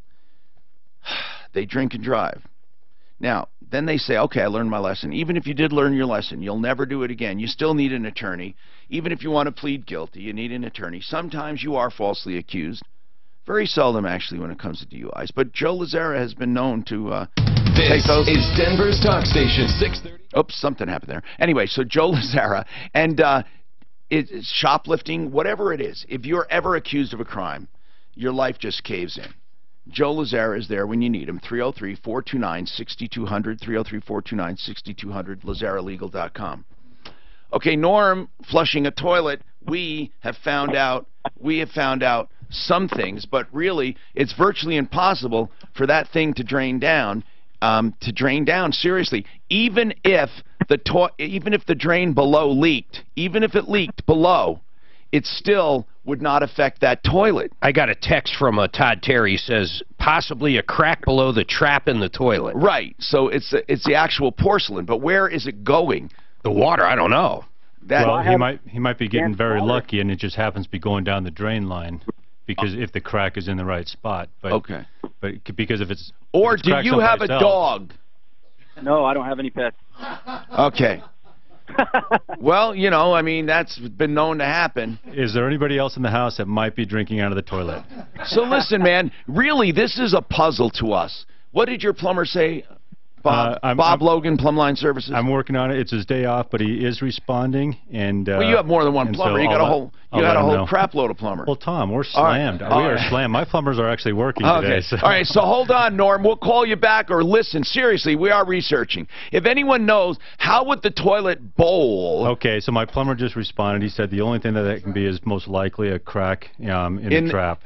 they drink and drive. Now, then they say, okay, I learned my lesson. Even if you did learn your lesson, you'll never do it again. You still need an attorney. Even if you want to plead guilty, you need an attorney. Sometimes you are falsely accused. Very seldom, actually, when it comes to DUIs. But Joe Lazzara has been known to take those. This is Denver's Talk Station, 630. Oops, something happened there. Anyway, so Joe Lazzara, and it's shoplifting, whatever it is. If you're ever accused of a crime, your life just caves in. Joe Lazzara is there when you need him. 303-429-6200, 303-429-6200, LazzaraLegal.com. Okay, Norm, flushing a toilet, we have found out some things, but really it's virtually impossible for that thing to drain down. Seriously, even if the drain below leaked, even if it leaked below, it's still would not affect that toilet. I got a text from Todd Terry, says possibly a crack below the trap in the toilet. Right. So it's the actual porcelain, but where is it going? The water, I don't know. Well, he might be getting very lucky, and it just happens to be going down the drain line, because if the crack is in the right spot. But, okay. But because if it's or do you have a dog? No, I don't have any pets. Okay. Well, you know, I mean, that's been known to happen. Is there anybody else in the house that might be drinking out of the toilet? So listen, man, really, this is a puzzle to us. What did your plumber say? Bob Logan, Plumline Services. I'm working on it. It's his day off, but he is responding. And well, you have more than one plumber. So you got a whole crap load of plumbers. Well, Tom, we're slammed. Right. We are slammed. My plumbers are actually working today. So. All right, so hold on, Norm. We'll call you back, or listen. Seriously, we are researching. If anyone knows, how would the toilet bowl? Okay, so my plumber just responded. He said the only thing that can be is most likely a crack in the trap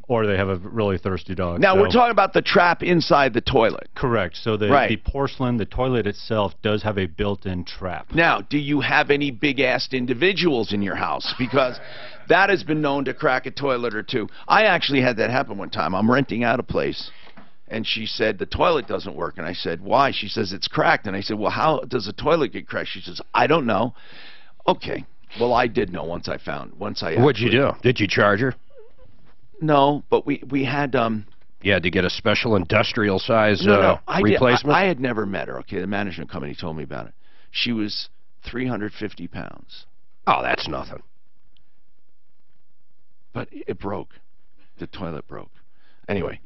or they have a really thirsty dog. Now, we're talking about the trap inside the toilet. Correct. So the porcelain, the toilet itself, does have a built-in trap. Now, do you have any big-assed individuals in your house? Because that has been known to crack a toilet or two. I actually had that happen one time. I'm renting out a place, and she said, the toilet doesn't work. And I said, why? She says, it's cracked. And I said, well, how does a toilet get cracked? She says, I don't know. Okay. Well, I did know once I What'd you do? Did you charge her? No, but we had You had to get a special industrial size replacement? I had never met her, okay? The management company told me about it. She was 350 pounds. Oh, that's nothing. But it broke. The toilet broke. Anyway,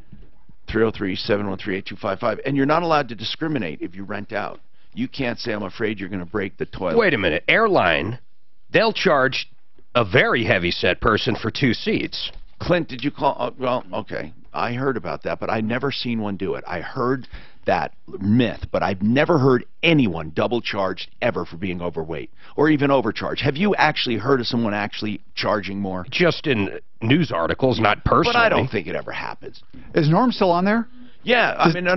303-713-8255. And you're not allowed to discriminate if you rent out. You can't say, I'm afraid you're going to break the toilet. Wait a minute. Airline, they'll charge a very heavy-set person for 2 seats. Clint, did you call? Well, okay. I heard about that, but I've never seen one do it. I heard that myth, but I've never heard anyone double charged ever for being overweight or even overcharged. Have you actually heard of someone actually charging more? Just in news articles, not personally. But I don't think it ever happens. Is Norm still on there? Yeah, I mean, no,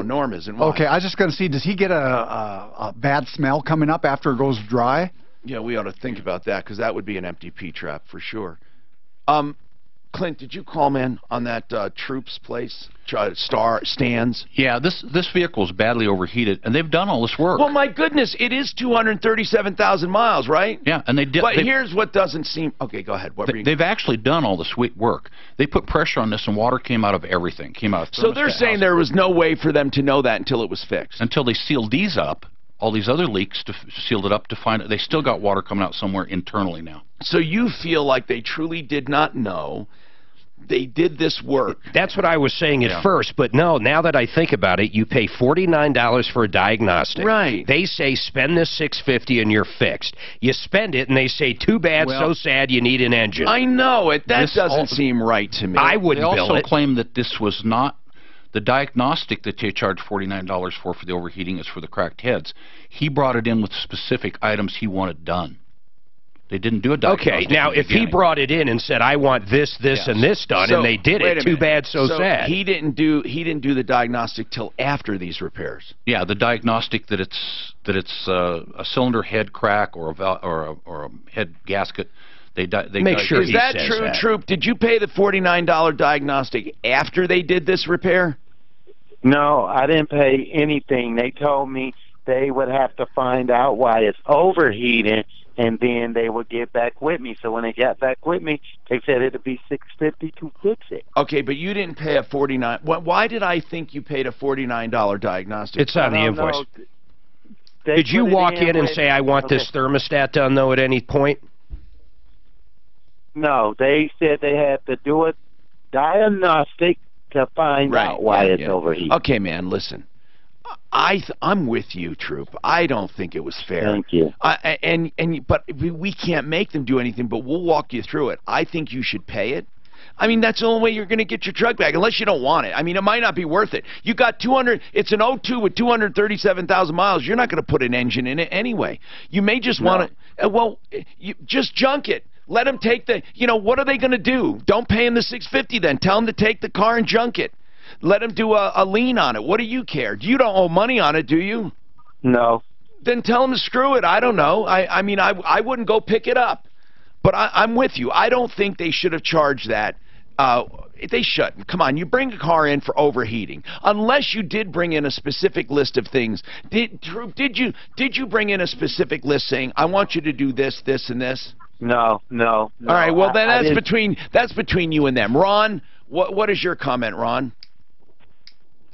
Norm isn't. Why? Okay, I was just going to see, does he get a bad smell coming up after it goes dry? Yeah, we ought to think about that, because that would be an empty P-trap for sure. Clint, did you call, man, on that Troops place, Stands? Yeah, this vehicle is badly overheated, and they've done all this work. Well, my goodness, it is 237,000 miles, right? Yeah, and they did. But here's what doesn't seem... Okay, go ahead. They've actually done all the sweet work. They put pressure on this, and water came out of everything. So they're saying there was no way for them to know that until it was fixed. Until they sealed these up. All these other leaks sealed it up to find it. They still got water coming out somewhere internally now. So you feel like they truly did not know they did this work. That's what I was saying at first, but no, now that I think about it, you pay $49 for a diagnostic. Right. They say spend this $650 and you're fixed. You spend it and they say too bad, so sad, you need an engine. I know it. That doesn't seem right to me. I wouldn't bill it. They also claim that this was not the diagnostic that they charged $49 for the overheating is for the cracked heads. He brought it in with specific items he wanted done. They didn't do a diagnostic. Okay, now if he brought it in and said, I want this, and this done, and they did it, too bad, so sad. He didn't do the diagnostic till after these repairs. Yeah, the diagnostic that it's a cylinder head crack or a head gasket. They make sure. Is that true, Troop? Did you pay the $49 diagnostic after they did this repair? No, I didn't pay anything. They told me they would have to find out why it's overheating, and then they would get back with me. So when they got back with me, they said it'd be $650 to fix it. Okay, but you didn't pay a $49. Why did I think you paid a $49 diagnostic? It's on the invoice. Did you walk in and say, I want this thermostat done, though, at any point? No, they said they had to do a diagnostic to find out why it's overheating. Okay, man, listen. I'm with you, Troop. I don't think it was fair. Thank you. But we can't make them do anything, but we'll walk you through it. I think you should pay it. I mean, that's the only way you're going to get your truck back, unless you don't want it. I mean, it might not be worth it. You got 200. It's an 02 with 237,000 miles. You're not going to put an engine in it anyway. You may just want to. Well, you just junk it. Let them take the. What are they going to do? Don't pay them the $650 then. Tell them to take the car and junk it. Let them do a lien on it. What do you care? You don't owe money on it, do you? No. Then tell them to screw it. I don't know. I mean, I wouldn't go pick it up. But I'm with you. I don't think they should have charged that. They shouldn't. Come on, you bring a car in for overheating. Unless you did bring in a specific list of things. Did you bring in a specific list saying, I want you to do this, this, and this? No. All right, well, then that's between you and them. Ron, what is your comment, Ron?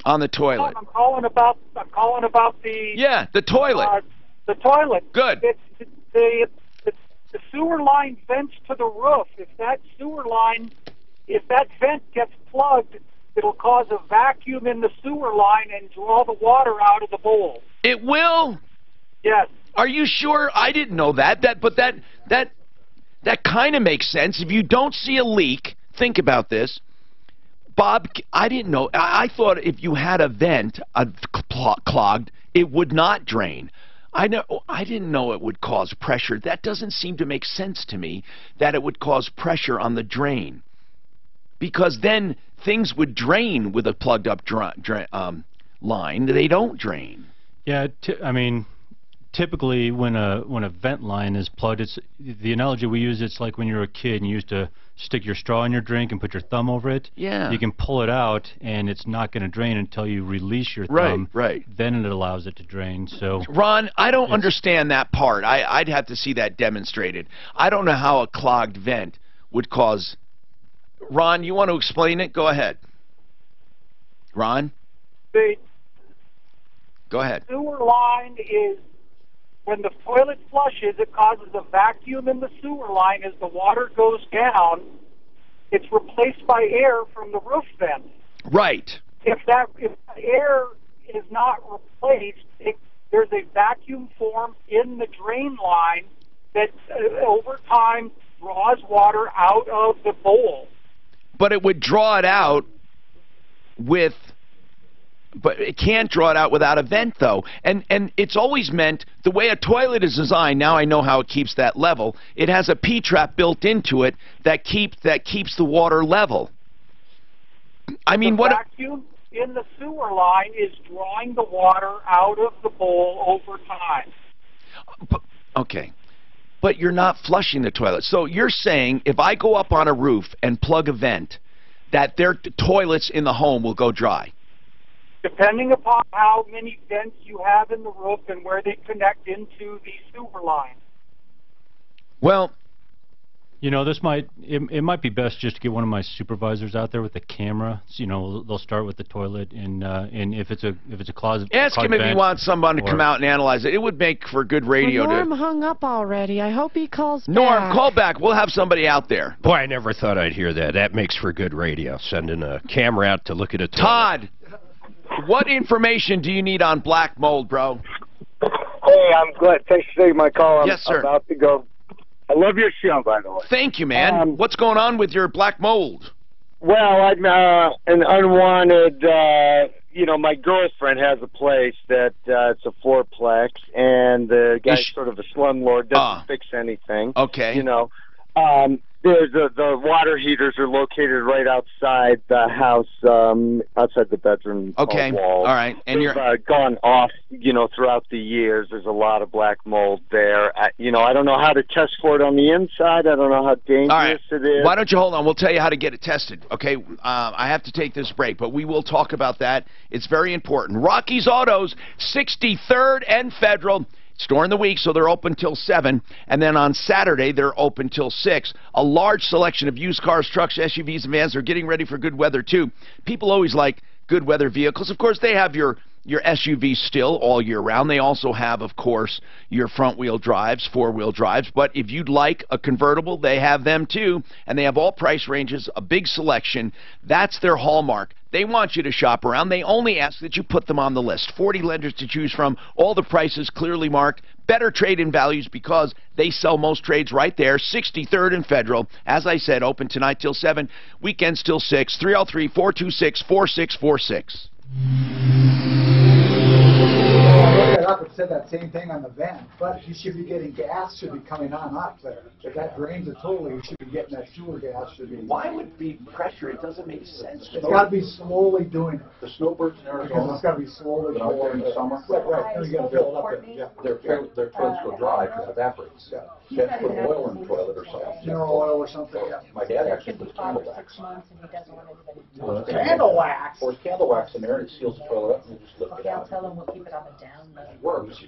On the toilet. I'm calling about the... Yeah, the toilet. The toilet. Good. The sewer line vents to the roof. If that vent gets plugged, it'll cause a vacuum in the sewer line and draw the water out of the bowl. It will? Yes. Are you sure? I didn't know that. That kind of makes sense. If you don't see a leak, think about this. Bob, I didn't know. I thought if you had a vent clogged, it would not drain. I didn't know it would cause pressure. That doesn't seem to make sense to me, that it would cause pressure on the drain. Because then things would drain with a plugged up line. They don't drain. Yeah, I mean, typically when a vent line is plugged, it's the analogy we use. It's like when you were a kid and you used to stick your straw in your drink and put your thumb over it. Yeah. You can pull it out and it's not going to drain until you release your thumb. Right. Then it allows it to drain. So Ron, I don't understand that part. I'd have to see that demonstrated. I don't know how a clogged vent would cause. Ron, you want to explain it? Go ahead. Ron? Go ahead. Sewer line is, when the toilet flushes, it causes a vacuum in the sewer line. As the water goes down, it's replaced by air from the roof vent. Right. If the air is not replaced, there's a vacuum formed in the drain line that over time draws water out of the bowl. But it would draw it out with... But it can't draw it out without a vent, though. And it's always meant, the way a toilet is designed, now I know how it keeps that level, it has a P-trap built into it that keeps the water level. I mean, the vacuum in the sewer line is drawing the water out of the bowl over time. Okay. But you're not flushing the toilet. So you're saying if I go up on a roof and plug a vent, that their toilets in the home will go dry? Depending upon how many vents you have in the roof and where they connect into the sewer line. Well, you know, it might be best just to get one of my supervisors out there with the camera. So, you know, they'll start with the toilet, and if it's a closet. Ask him if he wants someone to come out and analyze it. It would make for good radio. Norm hung up already. I hope he calls back. Norm, call back. We'll have somebody out there. Boy, I never thought I'd hear that. That makes for good radio. Sending a camera out to look at a toilet. Todd, what information do you need on black mold, bro? Hey, I'm glad. Thanks for taking my call. Yes, sir. I'm about to go. I love your show, by the way. Thank you, man. What's going on with your black mold? Well, I'm an unwanted, my girlfriend has a place that it's a fourplex, and the guy's sort of a slumlord, doesn't fix anything. Okay. You know, the water heaters are located right outside the house, outside the bedroom okay. walls. All right. And they've gone off, throughout the years. There's a lot of black mold there. I don't know how to test for it on the inside. I don't know how dangerous it is. Why don't you hold on? We'll tell you how to get it tested. Okay. I have to take this break, but we will talk about that. It's very important. Rocky's Autos, 63rd and Federal. It's during the week, so they're open till 7. And then on Saturday, they're open till 6. A large selection of used cars, trucks, SUVs, and vans. They're getting ready for good weather, too. People always like good weather vehicles. Of course, they have your SUVs still all year round. They also have, of course, your front-wheel drives, four-wheel drives. But if you'd like a convertible, they have them, too. And they have all price ranges, a big selection. That's their hallmark. They want you to shop around. They only ask that you put them on the list. 40 lenders to choose from. All the prices clearly marked. Better trade-in values because they sell most trades right there. 63rd and Federal. As I said, open tonight till 7. Weekends till 6. 303-426-4646. doc would say that same thing on the vent, but he should be getting gas, should be coming on up there. If that drains it totally, he should be getting that sewer gas. Should be. Why would it be pressure? It doesn't make sense. It's got to be slowly doing it. The snowbirds in Arizona. Because it's got to be slowly out there in the summer. Right. You got to fill it up there. Yeah. Their toilets go dry because it evaporates. Yeah. You have to put oil in the toilet or something. Mineral oil or something. Yeah. My dad actually puts candle wax. Candle wax. Pours candle wax in there and it seals the toilet up and you just lift it out. Tell them we'll keep it on the down low. It works.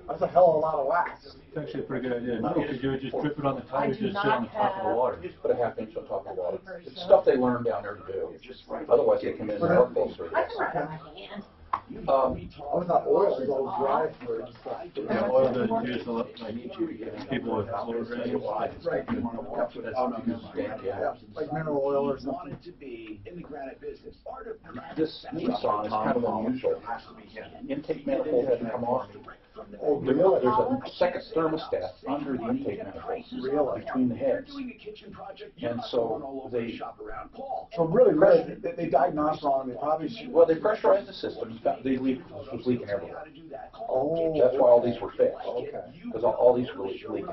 That's a hell of a lot of wax. It's actually a pretty good idea. What you do is just drip it on the tires, just sit on the top of the water. Just put a half inch on top of the water. It's stuff they learned down there to do. Otherwise they come in and are closer. I can write on my hand. I thought oil was all dry for it. Yeah, oil doesn't use a lot, like people with floor drains. Right. Like mineral oil or something. This Nissan is kind of unusual. Intake manifold hasn't come off. Oh, really? There's a second thermostat under the intake manifold, between the heads. And so they diagnosed wrong. They probably should. Well, they pressurized the system. It was leaking everywhere. Oh. That's why all these were fixed. Okay. Because all these were leaking.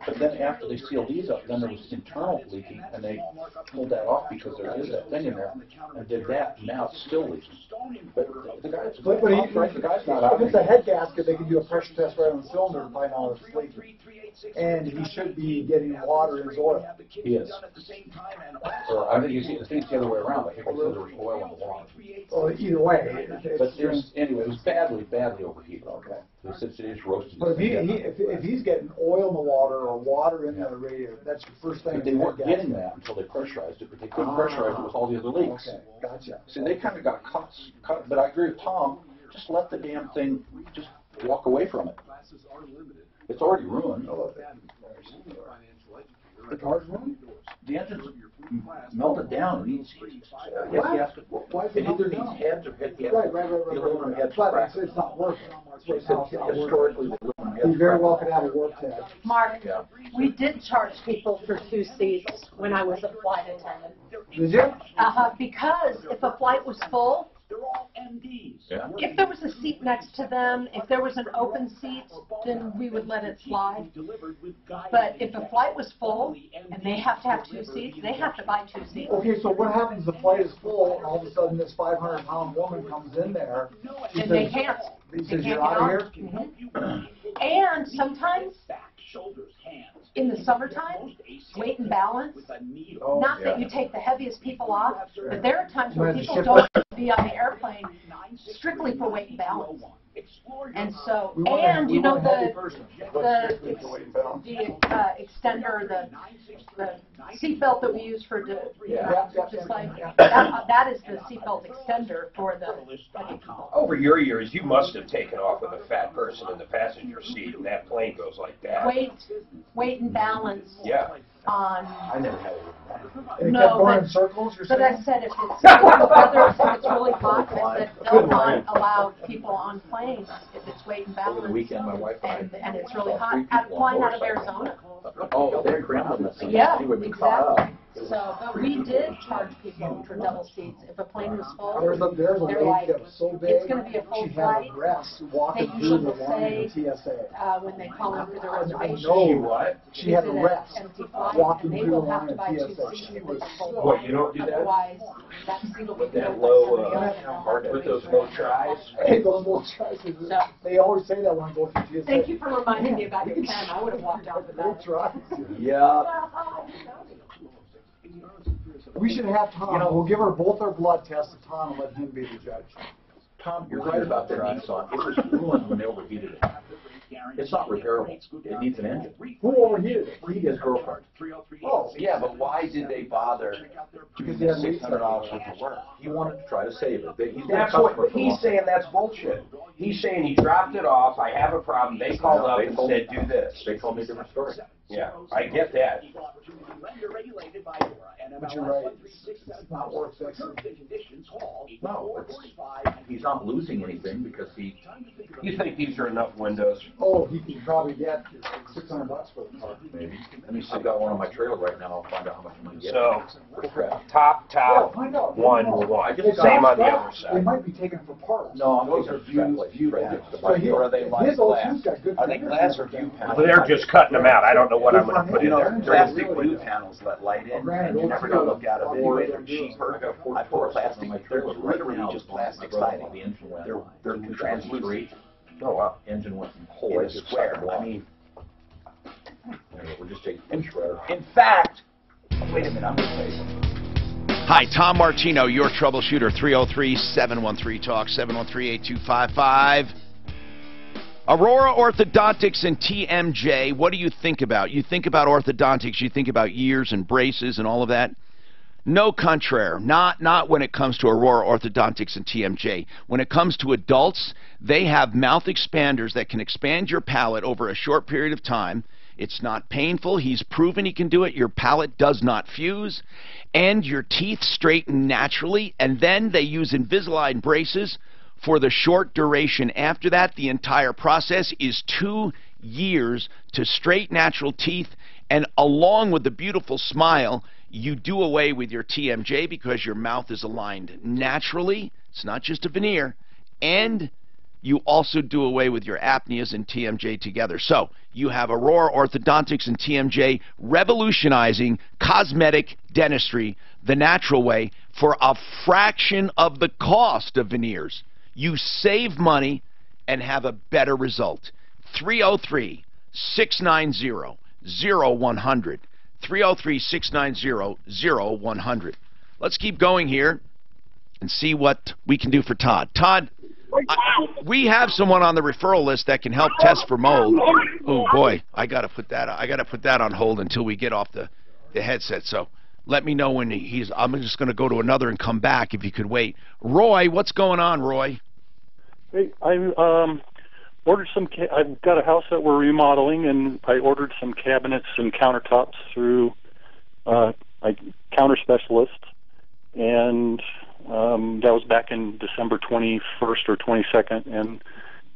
But then after they sealed these up, then there was internal leaking, and they pulled that off because there is that thing in there, and did that, and now it's still leaking. But the guy's not out. If it's a head gasket, they can do a pressure test right on the cylinder and find out if it's leaking. And he should be getting water in his oil. He is. Or I think it's the other way around. I think there was oil in the water. Oh, either way. But anyway, it was badly overheated. Okay. They said it just roasted. But if he's getting oil in the water or water in the radiator, that's the first thing. But they weren't getting that until they pressurized it, but they couldn't pressurize it with all the other leaks. Okay, gotcha. See, they kind of got caught. But I agree with Tom. Just let the damn thing just walk away from it. It's already ruined. The car's ruined? The engine's melted down. It needs. Why is it either needs heads or head gasket. Right. The aluminum heads But cracked. it's not working. Historically, the aluminum heads He very well could have a work test. Mark, we did charge people for 2 seats when I was a flight attendant. Did you? Because if a flight was full, Yeah. if there was a seat next to them, if there was an open seat, then we would let it slide. But if a flight was full and they have to have 2 seats, they have to buy 2 seats. Okay, so what happens if the flight is full and all of a sudden this 500-pound woman comes in there? And they can't. He says, you're out of here? And sometimes, in the summertime, weight and balance, not that you take the heaviest people off, but there are times where people don't want to be on the airplane strictly for weight and balance. And so, and you know the extender, the seatbelt that we use for just like that is the seatbelt extender for the heavy people. Over your years, you must have taken off with a fat person in the passenger seat, and that plane goes like that. Weight and balance. Yeah. I never had it. No, but I said if it's whether if it's really hot, I said they'll not allow people on planes if it's weight and balance. Over the weekend, my wife and it's really hot. Flying out of Arizona. Oh, they're grounded. Yeah, exactly. So, but we did charge people for double seats. If a plane was full, there's a they're like, that was so big, it's going to be a full flight. They usually say, when they call in for the reservation, she had a rest walking through the line of TSA. What, you don't do that? Otherwise, that single with that low, with those low tries? Hey, those low tries. They always say that when I go through TSA. Thank you for reminding me about your pen. I would have walked out with that. Yeah. We should have Tom. We'll give her both our blood tests to Tom and let him be the judge. Tom, you're right about that Nissan. It was ruined when they overheated it. It's not repairable. It needs an engine. Who overheated it? His girlfriend. Oh, yeah, but why did they bother? Because he had $600 worth of work. He wanted to try to save it. That's what he's saying. That's bullshit. He's saying he dropped it off. I have a problem. They called up and said, do this. They told me a different story. Yeah, I get that. But you're right, it's not worth fixing. No, he's not losing anything because he... You think these are enough windows? Oh, he can probably get $600 for the car. Maybe. I've got one on my trailer right now. I'll find out how much I'm going to get. So, top one will go. Same on the other side. They might be taken for parts. No, those are view panels. Or are they like glass? Are they glass or view panels? They're just cutting them out. I don't know what I'm going to put in there. Plastic view panels let light in, and you never know look out of it. Anyway, they're cheaper. I put plastic. They're literally just plastic siding. They're translucent. Oh wow! Engine went whole in a square. I mean, we're just taking in fact, wait a minute. I'm going to tell you something. Hi, Tom Martino, your troubleshooter. 303-713-TALK, 713-8255. Aurora Orthodontics and TMJ, what do you think about? You think about orthodontics, you think about years and braces and all of that? No contraire, not when it comes to Aurora Orthodontics and TMJ. When it comes to adults, they have mouth expanders that can expand your palate over a short period of time. It's not painful. He's proven he can do it. Your palate does not fuse, and your teeth straighten naturally. And then they use Invisalign braces for the short duration. After that, the entire process is 2 years to straight natural teeth, and along with the beautiful smile, you do away with your TMJ because your mouth is aligned naturally. It's not just a veneer. And you also do away with your apneas and TMJ together. So you have Aurora Orthodontics and TMJ revolutionizing cosmetic dentistry the natural way for a fraction of the cost of veneers. You save money and have a better result. 303-690-0100. 303-690-0100. Let's keep going here and see what we can do for Todd. Todd, we have someone on the referral list that can help test for mold. Oh boy, I got to put that on hold until we get off the headset. So let me know when he's. I'm just going to go to another and come back if you could wait. Roy, what's going on, Roy? Hey, I ordered some. I've got a house that we're remodeling, and I ordered some cabinets and countertops through a counter specialist, and that was back in December 21st or 22nd, and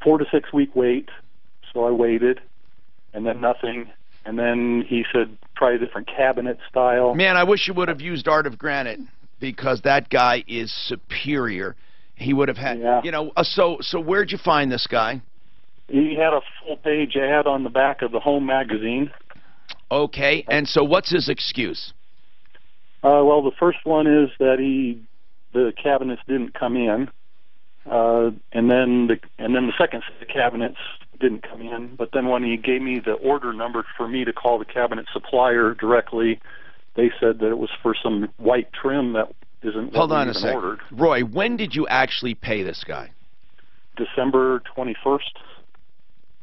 4 to 6 week wait. So I waited, and then nothing. And then he said, try a different cabinet style. Man, I wish you would have used Art of Granite, because that guy is superior. He would have had, you know. So where'd you find this guy? He had a full-page ad on the back of the Home magazine. Okay, and so what's his excuse? Well, the first one is that the cabinets didn't come in, and then the second set of cabinets didn't come in. But then when he gave me the order number for me to call the cabinet supplier directly, they said that it was for some white trim that isn't Hold on a even second. ordered. Roy, when did you actually pay this guy? December 21st.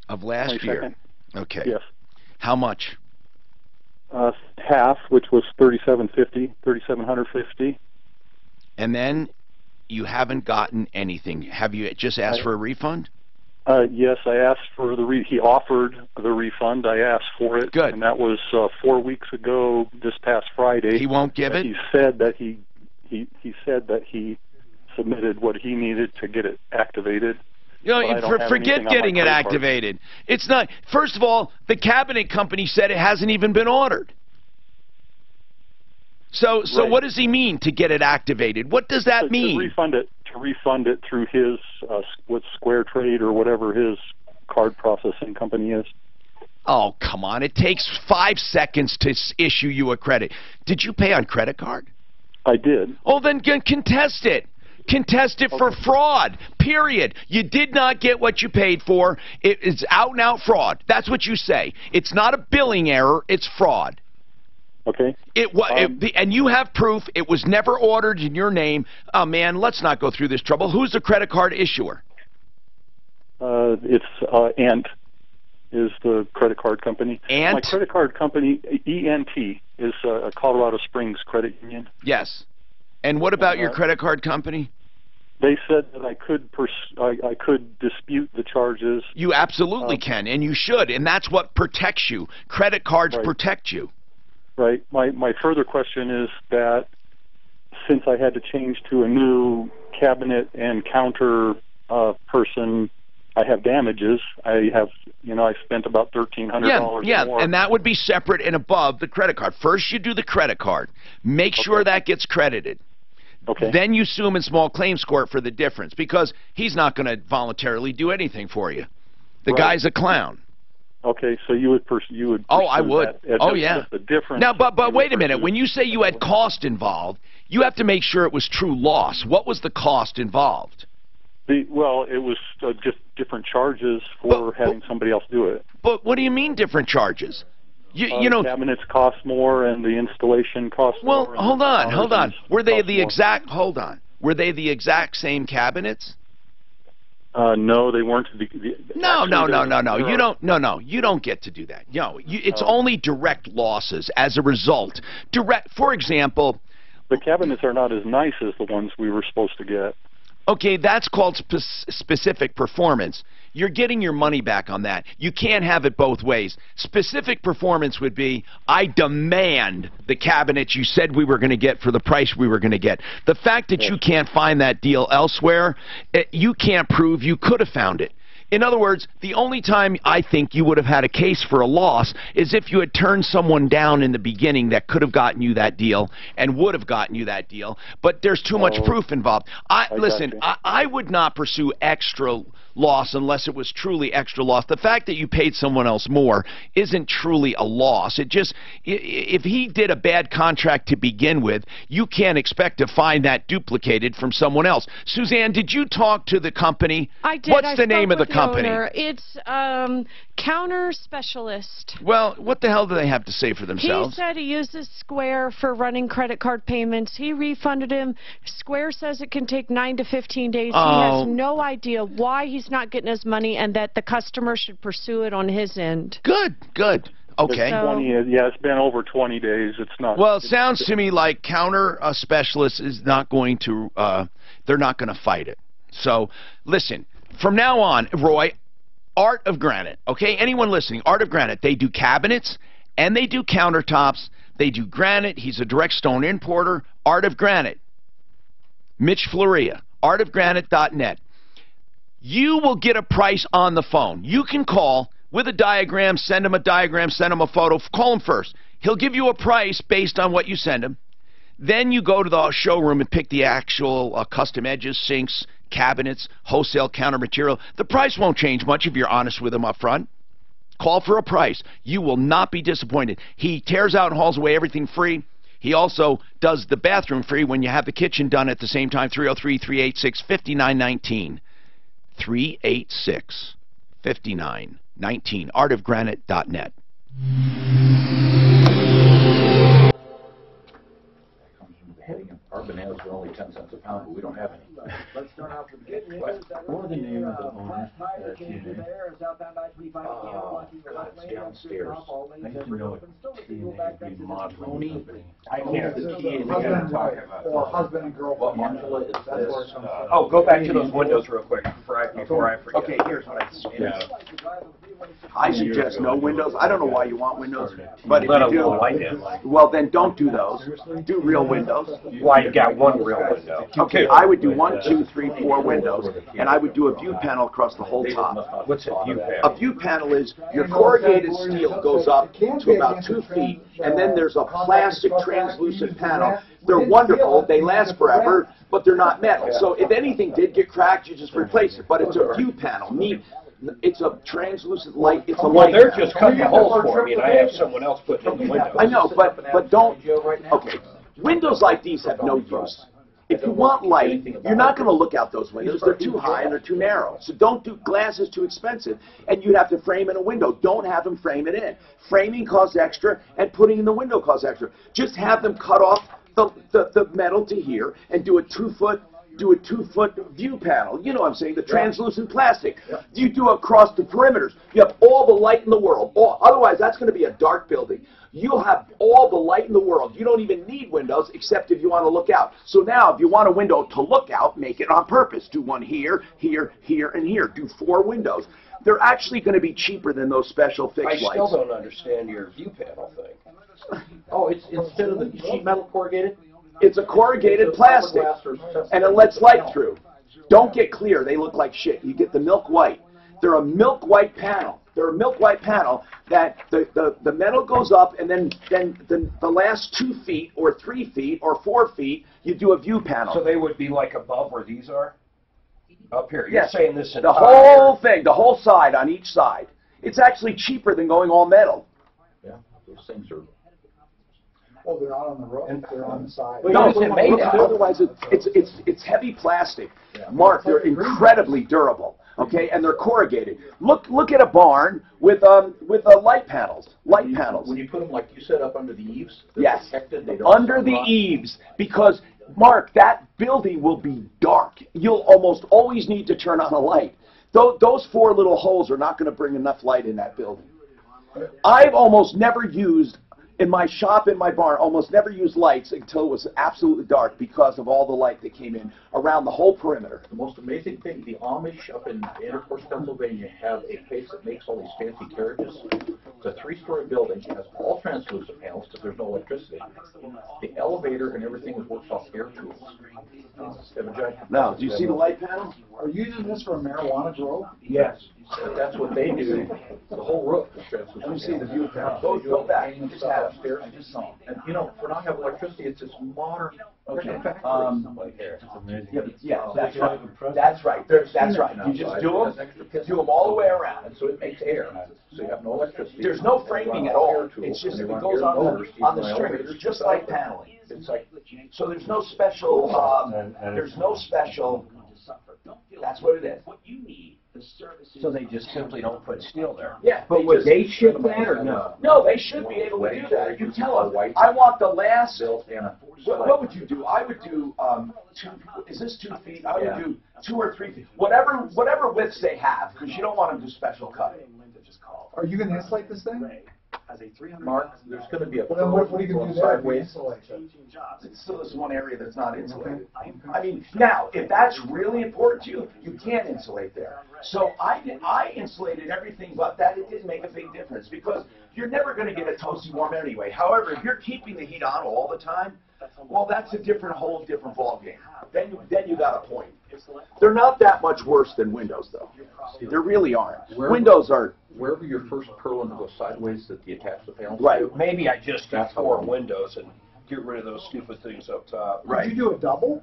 Of last 22nd. year? Okay. Yes. How much? Half, which was $3,750. And then you haven't gotten anything. Have you just asked for a refund? Yes, I asked for he offered the refund. I asked for it. Good. And that was 4 weeks ago, this past Friday. He won't give it? He said that he said that he submitted what he needed to get it activated. You know, forget getting it activated. It's not. First of all, the cabinet company said it hasn't even been ordered. So Right. What does he mean to get it activated? What does that mean? To refund it through his with Square Trade or whatever his card processing company is. Oh, come on. It takes 5 seconds to issue you a credit. Did you pay on credit card? I did. Oh, then contest it. Contest it for fraud, period. You did not get what you paid for. It's out-and-out fraud. That's what you say. It's not a billing error. It's fraud. Okay. And you have proof it was never ordered in your name. Oh, man, let's not go through this trouble. Who's the credit card issuer? It's Ant is the credit card company. Ant? My credit card company, ENT, is Colorado Springs Credit Union. Yes. And what about your credit card company? They said that I could dispute the charges. You absolutely can, and you should, and that's what protects you. Credit cards protect you. Right. My further question is that since I had to change to a new cabinet and counter person, I have damages. I spent about $1,300 more. Yeah, and that would be separate and above the credit card. First, you do the credit card. Make sure that gets credited. Okay. Then you sue him in small claims court for the difference, because he's not going to voluntarily do anything for you. The guy's a clown. Okay, so you would Oh, I would. Oh, yeah. The difference. Now, but wait a minute. When you say you had cost involved, you have to make sure it was true loss. What was the cost involved? Well, it was just different charges for having somebody else do it. But what do you mean different charges? You know, cabinets cost more and the installation costs more. Well, hold on. Were they the exact? Hold on. Were they the exact same cabinets? No, they weren't. No. You don't. No. You don't get to do that. No, it's only direct losses as a result. For example, the cabinets are not as nice as the ones we were supposed to get. Okay, that's called specific performance. You're getting your money back on that. You can't have it both ways. Specific performance would be, I demand the cabinet you said we were going to get for the price we were going to get. The fact that you can't find that deal elsewhere, you can't prove you could have found it. In other words, the only time I think you would have had a case for a loss is if you had turned someone down in the beginning that could have gotten you that deal and would have gotten you that deal, but there's too much proof involved. Listen, I would not pursue extra loss unless it was truly extra loss. The fact that you paid someone else more isn't truly a loss. It just, if he did a bad contract to begin with, you can't expect to find that duplicated from someone else. Suzanne, did you talk to the company? I did. What's the name of the company? It's Counter Specialist. Well, what the hell do they have to say for themselves? He said he uses Square for running credit card payments. He refunded him. Square says it can take 9 to 15 days. He has no idea why he's not getting his money and that the customer should pursue it on his end. Good. Okay. It's been over 20 days. It's not. Well, it sounds to me like Counter Specialist is not going to, they're not going to fight it. So, listen, from now on, Roy, Art of Granite, okay? Anyone listening, Art of Granite, they do cabinets and they do countertops. They do granite. He's a direct stone importer. Art of Granite. Mitch Floria, artofgranite.net. You will get a price on the phone. You can call with a diagram, send him a diagram, send him a photo. Call him first. He'll give you a price based on what you send him. Then you go to the showroom and pick the actual custom edges, sinks, cabinets, wholesale counter material. The price won't change much if you're honest with him up front. Call for a price. You will not be disappointed. He tears out and hauls away everything free. He also does the bathroom free when you have the kitchen done at the same time. 303-386-5919. 386-5919. artofgranite.net. Our bananas are only 10 cents a pound, but we don't have any. Let's start off with the good news. What are the name of the owners? It's downstairs. I need to know it. Tony, I can't. Or husband and girl. What Angela is this? Oh, go back to those windows real quick before I forget. Okay, here's what I suggest. I suggest no windows. I don't know why you want windows, but if Let you them do, light in. well, then don't do those. Do real windows. Why, you got one real window. Okay, I would do 1, 2, 3, 4 windows, and I would do a view panel across the whole top. What's a view panel? A view panel is your corrugated steel goes up to about 2 feet, and then there's a plastic translucent panel. They're wonderful. They last forever, but they're not metal. So if anything did get cracked, you just replace it. But it's a view panel. It's a translucent light. It's a light. Well, they're just cutting holes for me, and I have someone else putting in the windows. I know, but don't. Okay, windows like these have no use. If you want light, you're not going to look out those windows. They're too high and they're too narrow. So don't do glass is too expensive, and you'd have to frame in a window. Don't have them frame it in. Framing costs extra, and putting in the window costs extra. Just have them cut off the metal to here and do a 2-foot do a 2-foot view panel. You know what I'm saying, the translucent plastic. You do across the perimeters. You have all the light in the world. Otherwise, that's going to be a dark building. You'll have all the light in the world. You don't even need windows except if you want to look out. So now, if you want a window to look out, make it on purpose. Do one here, here, here, and here. Do 4 windows. They're actually going to be cheaper than those special fixed lights. I still don't understand your view panel thing. Oh, it's instead of the sheet metal corrugated? It's a corrugated plastic, and it lets light through. Don't get clear. They look like shit. You get the milk white. They're a milk white panel. They're a milk white panel that the metal goes up, and then the last 2 feet or 3 feet or 4 feet, you do a view panel. So they would be like above where these are? Up here. You're Yes. saying this the whole thing, the whole side on each side. It's actually cheaper than going all metal. Yeah, those things are. Oh, they're not on the roof, they're on the side. No, otherwise it's heavy plastic. Mark, they're incredibly durable. Okay, and they're corrugated. Look at a barn with light panels. Light panels. When you put them, like you said, up under the eaves, they're yes, protected, they don't under the eaves, because Mark, that building will be dark. You'll almost always need to turn on a light. Those 4 little holes are not going to bring enough light in that building. I've almost never used, in my shop, in my barn, almost never used lights until it was absolutely dark because of all the light that came in around the whole perimeter. The most amazing thing, the Amish up in Intercourse, Pennsylvania, have a place that makes all these fancy carriages. It's a 3-story building. It has all translucent panels because there's no electricity. The elevator and everything is works off air tools. Now, do you see the light panel? Are you using this for a marijuana grow? Yes. That's what they do. The whole roof is translucent. Let me see the view panel. Go back. You just had upstairs. I just saw them. And you know, for not having electricity, it's this modern. Okay. Yeah, that's right. That's right. That's right. You just do them all the way around, and so it makes air. So you have no electricity. There's no framing at all. It's just it goes on the string. It's just like paneling. It's like so. There's no special. There's no special. That's what it is. So they just simply don't put steel there? Yeah. But would they ship that or no? No, they should be able to do that. You tell them, I want the last. What would you do? I would do 2. Is this 2 feet? I would do 2 or 3 feet. Whatever widths they have, because you don't want to do special cutting. Are you going to insulate this thing? Mark, there's going to be a well, then what are you going to do there? Sideways. Still is one area that's not insulated. I mean, now, if that's really important to you, you can't insulate there. So I insulated everything but that. It didn't make a big difference because you're never going to get a toasty warm anyway. However, if you're keeping the heat on all the time, well, that's a whole different ballgame. Then you got a point. They're not that much worse than Windows, though. They really aren't. Windows are... Wherever your first purlin goes sideways that you attach the panels right. to. Maybe I just do 4 windows and get rid of those stupid things up top. Right. Could you do a double?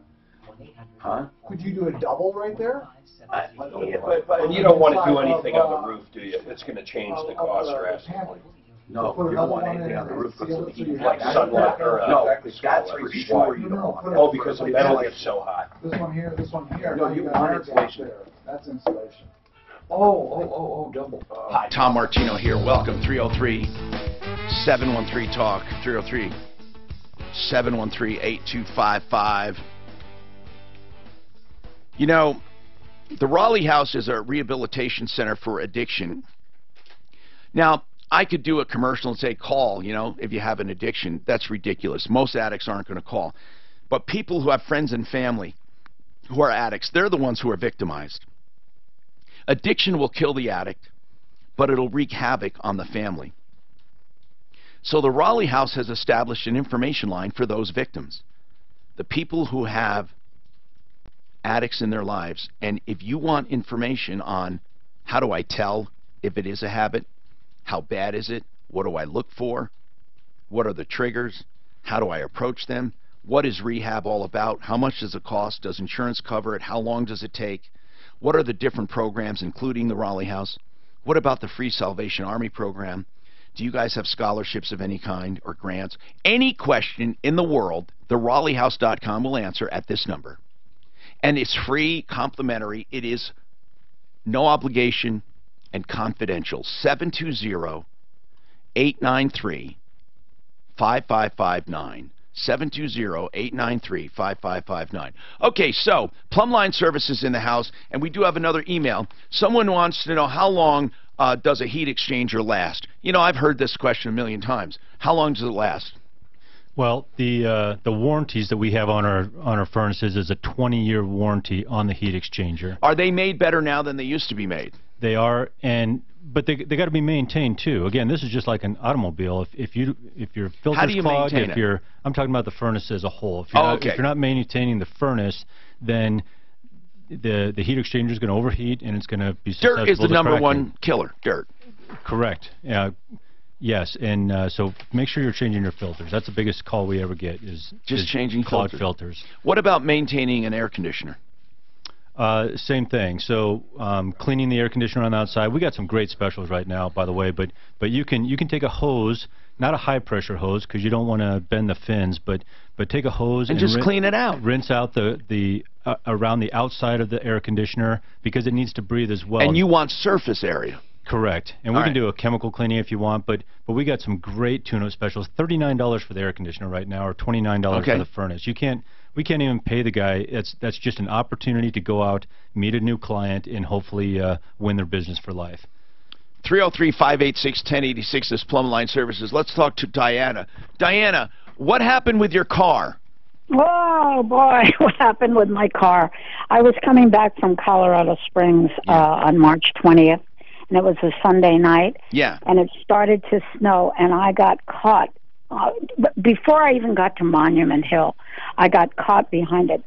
Huh? Could you do a double right there? And you don't want to do anything on the roof, do you? It's going to change the cost drastically. No, you don't want anything on the roof because of the heat. Like sunlight or no, that's for sure you don't want. Oh, because the metal gets so hot. This one here, this one here. No, you want insulation. That's insulation. Oh, double. Hi, Tom Martino here. Welcome, 303-713-TALK, 303-713-8255. You know, the Raleigh House is a rehabilitation center for addiction. Now, I could do a commercial and say, call, you know, if you have an addiction. That's ridiculous. Most addicts aren't going to call. But people who have friends and family who are addicts, they're the ones who are victimized. Addiction will kill the addict, but it'll wreak havoc on the family. So the Raleigh House has established an information line for those victims, the people who have addicts in their lives. And if you want information on how do I tell if it is a habit, how bad is it, what do I look for, what are the triggers, how do I approach them, what is rehab all about, how much does it cost, does insurance cover it, how long does it take, what are the different programs including the Raleigh House, what about the Free Salvation Army program, do you guys have scholarships of any kind or grants? Any question in the world, theRaleighHouse.com will answer at this number. And it's free, complimentary, it is no obligation and confidential. 720-893-5559. 720-893-5559. Okay, so Plumbline Services in the house, and we do have another email. Someone wants to know how long does a heat exchanger last? You know, I've heard this question a million times. How long does it last? Well, the warranties that we have on our furnaces is a 20-year warranty on the heat exchanger. Are they made better now than they used to be made? They are, but they got to be maintained too. Again, this is just like an automobile. If your filter's clogged, I'm talking about the furnace as a whole. If you're not maintaining the furnace, then the heat exchanger is going to overheat and it's going to be susceptible to dirt is the number cracking. one killer. Dirt. Correct. Yes, and so make sure you're changing your filters. That's the biggest call we ever get is changing clogged filters. What about maintaining an air conditioner? Same thing. So cleaning the air conditioner on the outside. We got some great specials right now, by the way. But you can take a hose, not a high pressure hose, because you don't want to bend the fins. But take a hose and just clean it out. Rinse out the around the outside of the air conditioner because it needs to breathe as well. And you want surface area. Correct. And we can do a chemical cleaning if you want, but we got some great tune-up specials. $39 for the air conditioner right now, or $29 for the furnace. We can't even pay the guy. That's just an opportunity to go out, meet a new client, and hopefully win their business for life. 303-586-1086 is Plumbline Services. Let's talk to Diana. Diana, what happened with your car? Oh, boy, what happened with my car? I was coming back from Colorado Springs on March 20th, and it was a Sunday night. Yeah. And it started to snow, and I got caught. Before I even got to Monument Hill, I got caught behind a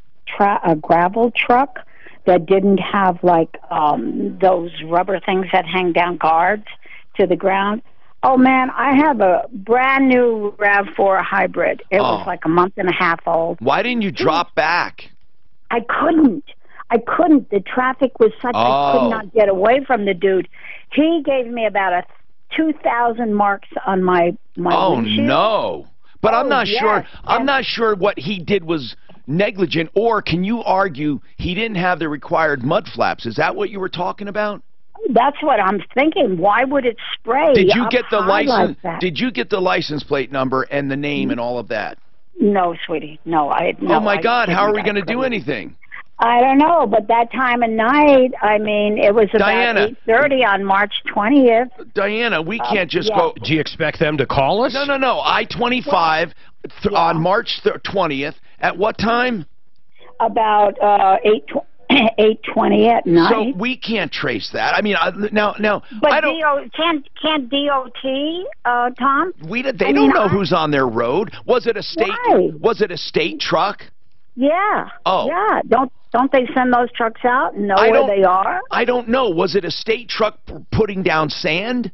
gravel truck that didn't have, like, those rubber things that hang down guards to the ground. Oh, man, I have a brand-new RAV4 hybrid. It was like a month and a half old. Why didn't you drop back? I couldn't. The traffic was such I could not get away from the dude. He gave me about 2,000 marks on my windshield. No. But I'm not sure. I'm not sure what he did was negligent, or can you argue he didn't have the required mud flaps? Is that what you were talking about? That's what I'm thinking. Why would it spray? Did you get the license? Like did you get the license plate number and the name and all of that? No, sweetie. No, oh my God! How are we going to do anything? I don't know, but that time of night, I mean, it was about 8:30 on March 20th. Diana, we can't just go. Do you expect them to call us? No. I-25 on March 20th. At what time? About 8:20 at night. So we can't trace that. I mean, now. But I don't. Can't DOT, Tom? They don't know who's on their road. Was it a state? Why? Was it a state truck? Yeah. Oh. Yeah. Don't they send those trucks out and know where they are? I don't know. Was it a state truck putting down sand?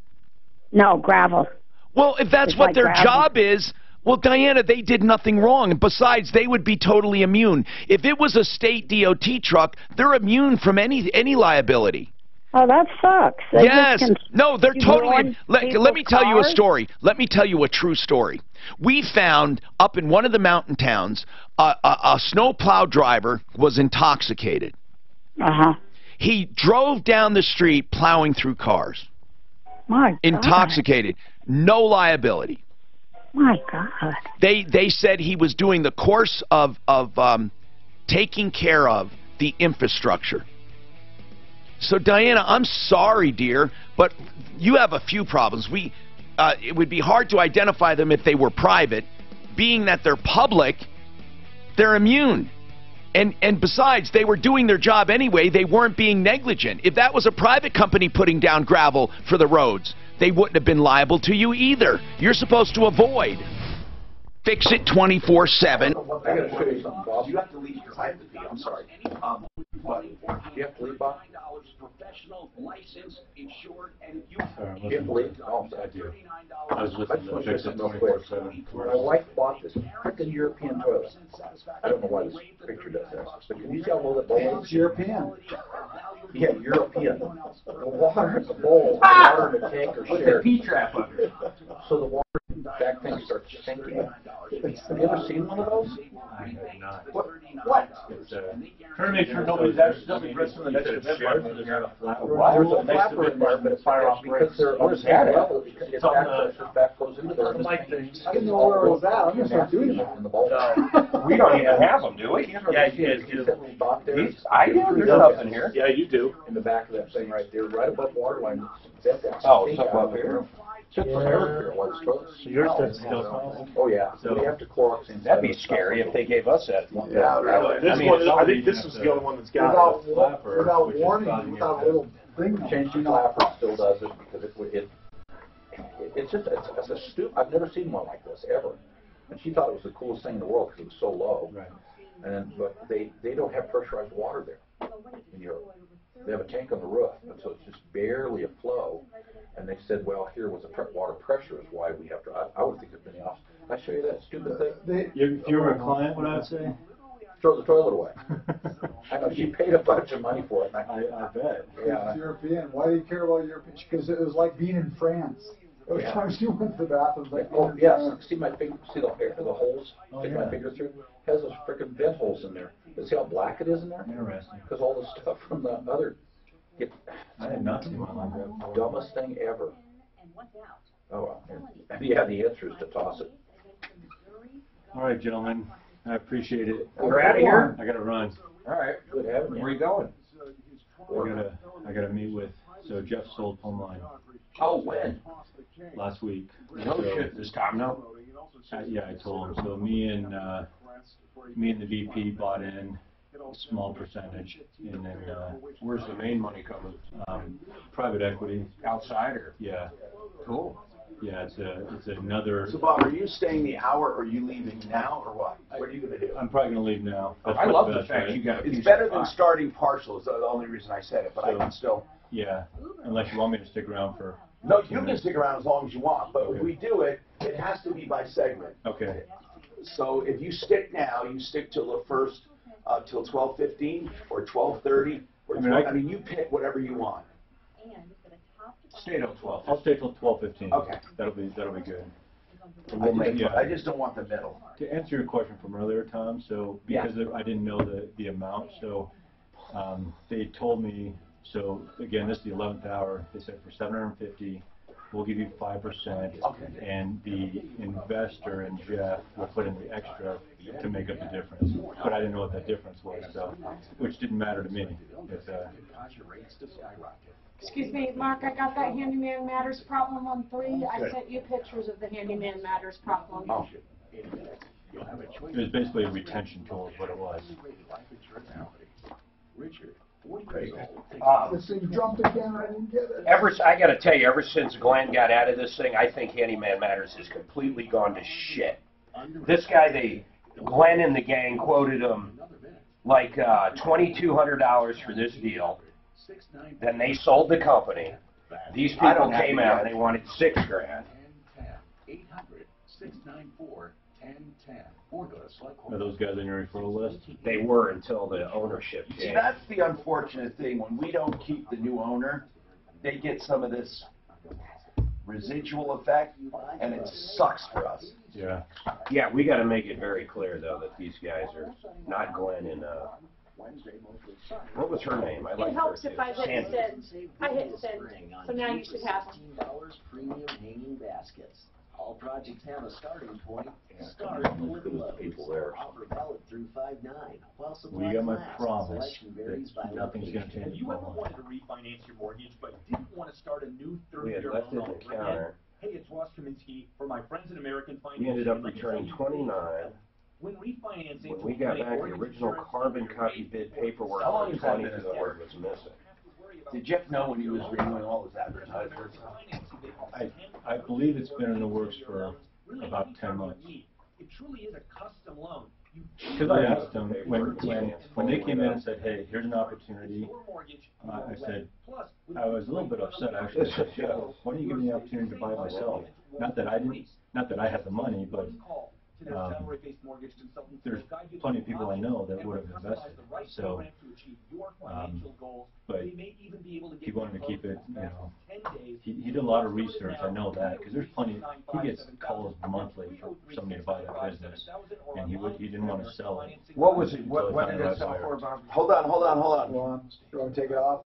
No, gravel. Well, if that's what their job is, well, Diana, they did nothing wrong. Besides, they would be totally immune. If it was a state DOT truck, they're immune from any liability. Oh, that sucks. Yes. No, they're totally... Let me tell you a story. Let me tell you a true story. We found up in one of the mountain towns, a snowplow driver was intoxicated. Uh-huh. He drove down the street plowing through cars. My God. Intoxicated. No liability. My God. They said he was doing the course of taking care of the infrastructure. So, Diana, I'm sorry, dear, but you have a few problems. It would be hard to identify them if they were private. Being that they're public, they're immune. And besides, they were doing their job anyway. They weren't being negligent. If that was a private company putting down gravel for the roads, they wouldn't have been liable to you either. You're supposed to avoid. Fix it 24/7. I got to show you something, Bob. You have to leave because I have to pee. I'm sorry. What? Do you have to leave, Bob? Professional, licensed, insured, and you have to leave? Oh, I do. I was listening to Fix It 24/7. My wife bought this freaking European toilet. I don't know why this picture does that, but can you tell where the bowl is? It's European. Yeah, European. The water in the bowl, the water in the tank are shared. P-trap under. So the water that thing starts sinking. Have you ever seen one of those? I have not. What? It's Trying to make sure nobody's actually resting the next event. There's a flapper in there, but it's fire off because they're on the same level. It's back goes into there. I didn't know where it was at. I'm gonna start doing that. In the ball. We don't even have them, do we? Yeah, you do. I do. There's nothing here. Yeah, you do. In the back of that thing right there, right above water line. Oh, something up here. So yours doesn't still. Oh yeah. So they have to Clorox. That'd be scary if they gave us that. Yeah, really. This one, I think this was the only one that's got it. Without warning, without a little thing. Changing flapper still does it because it's just it's a stupid. I've never seen one like this ever. And she thought it was the coolest thing in the world because it was so low. Right. And but they don't have pressurized water there in Europe. They have a tank on the roof, and so it's just barely a flow. And they said, well, here was a water pressure is why we have to. I would think it'd been the opposite. Can I show you that stupid thing? If you were a client, what I'd say? Throw the toilet away. I know she paid a bunch of money for it. I bet. Yeah. It's European. Why do you care about European? Because it was like being in France. Every time she went to the bathroom, like, oh yes. See my finger? See the holes? Stick my finger through. It has those freaking vent holes in there. See how black it is in there? Interesting. Because all the stuff from the other. I had not seen one like that. Dumbest thing ever. Oh well. And you have the answers to toss it. All right, gentlemen. I appreciate it. We're out of here. I gotta run. All right. Good having you. Where are you going? I gotta meet with. So Jeff sold phone line. Oh, when? Last week. No shit. This time, no. Yeah, I told him. So me and the VP bought in a small percentage, and then Where's the main money coming? Private equity. Outside or? Yeah. Cool. Yeah, it's another. So Bob, are you staying the hour or are you leaving now or what? What are you going to do? I'm probably going to leave now. I love the fact you got a piece It's better of than pie. starting partial is the only reason I said it, but I can still. Yeah, unless you want me to stick around for. No, you can stick around as long as you want, but if we do it, it has to be by segment. Okay. So if you stick now, you stick till the first, till 12:15 or 12:30 or 12, I mean, you pick whatever you want. Stay till 12. I'll stay till 12:15. Okay. That'll be good. I just don't want the middle. To answer your question from earlier, Tom, so because I didn't know the amount, so they told me. So again, this is the 11th hour. They said for 750, we'll give you 5%, and the investor and Jeff will put in the extra to make up the difference. But I didn't know what that difference was, so which didn't matter to me. Excuse me, Mark, I got that Handyman Matters problem on 3. I sent you pictures of the Handyman Matters problem. Oh. It was basically a retention tool is what it was. This thing jumped again. I didn't get it. I got to tell you, ever since Glenn got out of this thing, I think Handyman Matters has completely gone to shit. This guy, Glenn and the gang quoted him like $2,200 for this deal. Then they sold the company. These people came out and they wanted $6,000. 800-694-1010. Are those guys on your referral list? They were until the ownership changed. See, that's the unfortunate thing. When we don't keep the new owner, they get some of this residual effect, and it sucks for us. Yeah. Yeah, we got to make it very clear, though, that these guys are not Glenn and, what was her name? I like It helps her if I hit send. I hit send, so now you should have them. Premium hanging baskets. All projects have a starting point. Start with Lowe's. Offer valid through 5/9. While Well, you got my supplies last, promise selection varies by that nothing's going to location. change. You ever wanted to refinance your mortgage but didn't want to start a new We had 30-year left loan it all in the over again? counter. Hey, it's Ross Kaminsky for my friends at American Financial. We ended up returning 29. When refinancing, When we got back, the original carbon copy bid paperwork How long for has that been in 22 order? was missing. Did Jeff know when he was renewing all his advertisements? I believe it's been in the works for about 10 months. It truly is a custom loan. Because I asked them when they came in and said, "Hey, here's an opportunity," I said, I was a little bit upset actually. I said, "Joe, why don't you give me the opportunity to buy it myself? Not that I had the money, but There's plenty of people I know that would have invested. So, but he wanted to keep it, you know, he did a lot of research, I know that, because there's plenty, he gets calls monthly for somebody to buy that business, and he didn't want to sell it. What was it? What did it sell for, Bob? Hold on. You want to take it off?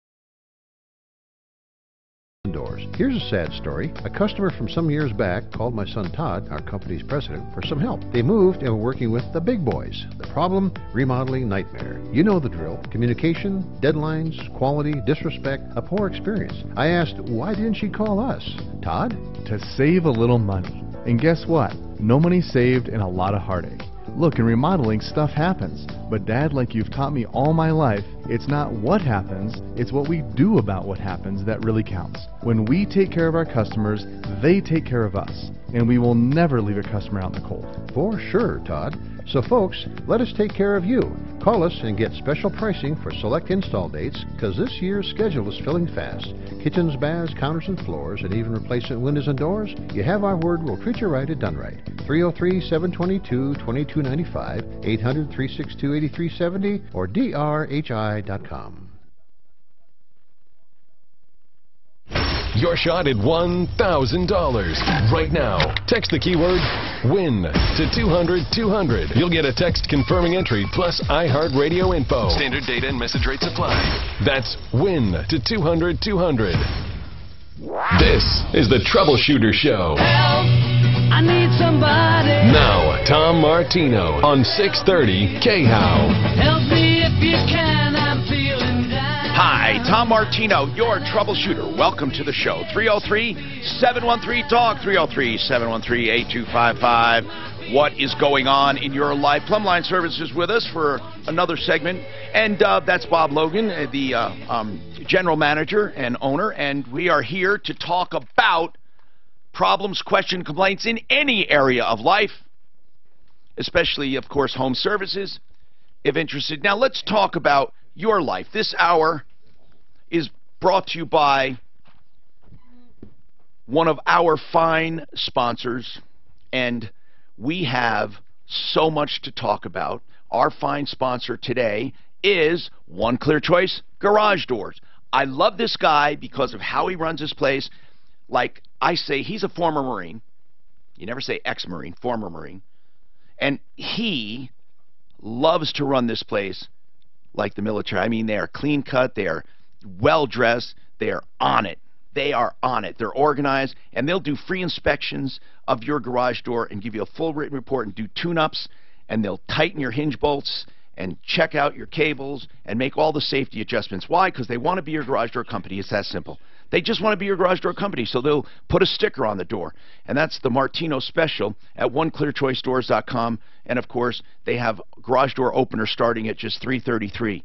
Doors. Here's a sad story. A customer from some years back called my son Todd, our company's president, for some help. They moved and were working with the big boys. The problem? Remodeling nightmare. You know the drill. Communication, deadlines, quality, disrespect, a poor experience. I asked, why didn't she call us? Todd? To save a little money. And guess what? No money saved and a lot of heartache. Look, in remodeling, stuff happens. But Dad, like you've taught me all my life, it's not what happens, it's what we do about what happens that really counts. When we take care of our customers, they take care of us. And we will never leave a customer out in the cold. For sure, Todd. So folks, let us take care of you. Call us and get special pricing for select install dates, because this year's schedule is filling fast. Kitchens, baths, counters and floors, and even replacement windows and doors. You have our word, we'll treat you right at Done Right. 303-722-2295, 800-362-8370, or drhi.com. Your shot at $1,000 right now. Text the keyword WIN to 200-200. You'll get a text confirming entry plus iHeartRadio info. Standard data and message rates apply. That's WIN to 200-200. This is the Troubleshooter Show. Help! I need somebody. Now, Tom Martino on 630 KHOW. Help me if you can. I'm feeling down. Hi, Tom Martino, your troubleshooter. Welcome to the show. 303-713-TALK, 303-713-8255. What is going on in your life? Plumline Services with us for another segment. And that's Bob Logan, the general manager and owner. And we are here to talk about problems, questions, complaints in any area of life, especially, of course, home services, if interested. Now, let's talk about your life. This hour is brought to you by one of our fine sponsors, and we have so much to talk about. Our fine sponsor today is One Clear Choice Garage Doors. I love this guy because of how he runs his place. Like I say, he's a former Marine. You never say ex-Marine, former Marine. And he loves to run this place like the military. I mean, they are clean-cut, they are well-dressed, they are on it. They are on it. They're organized, and they'll do free inspections of your garage door and give you a full written report and do tune-ups, and they'll tighten your hinge bolts and check out your cables and make all the safety adjustments. Why? Because they want to be your garage door company. It's that simple. They just want to be your garage door company, so they'll put a sticker on the door. And that's the Martino special at oneclearchoicedoors.com. And, of course, they have garage door openers starting at just $333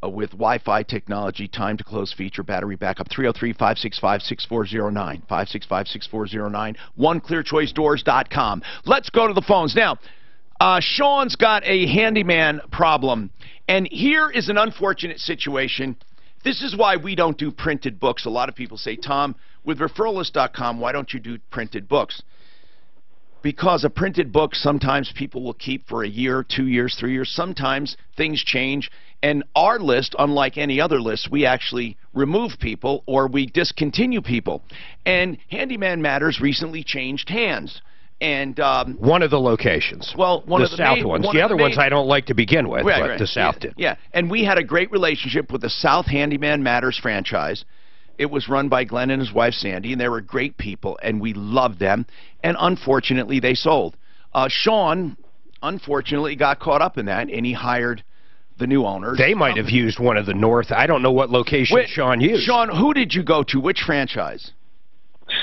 with Wi-Fi technology, time to close feature, battery backup, 303-565-6409, 565-6409, oneclearchoicedoors.com. Let's go to the phones. Now, Sean's got a handyman problem, and here is an unfortunate situation. This is why we don't do printed books. A lot of people say, Tom, with referralist.com, why don't you do printed books? Because a printed book, sometimes people will keep for a year, 2 years, 3 years. Sometimes things change. And our list, unlike any other list, we actually remove people or we discontinue people. And Handyman Matters recently changed hands. And one of the locations. Well, one of the south ones. The other ones I don't like to begin with, but the south did. Yeah, and we had a great relationship with the South Handyman Matters franchise. It was run by Glenn and his wife Sandy, and they were great people, and we loved them. And unfortunately, they sold. Sean, unfortunately, got caught up in that, and he hired the new owners. They might have used one of the north. I don't know what location Sean used. Sean, who did you go to? Which franchise?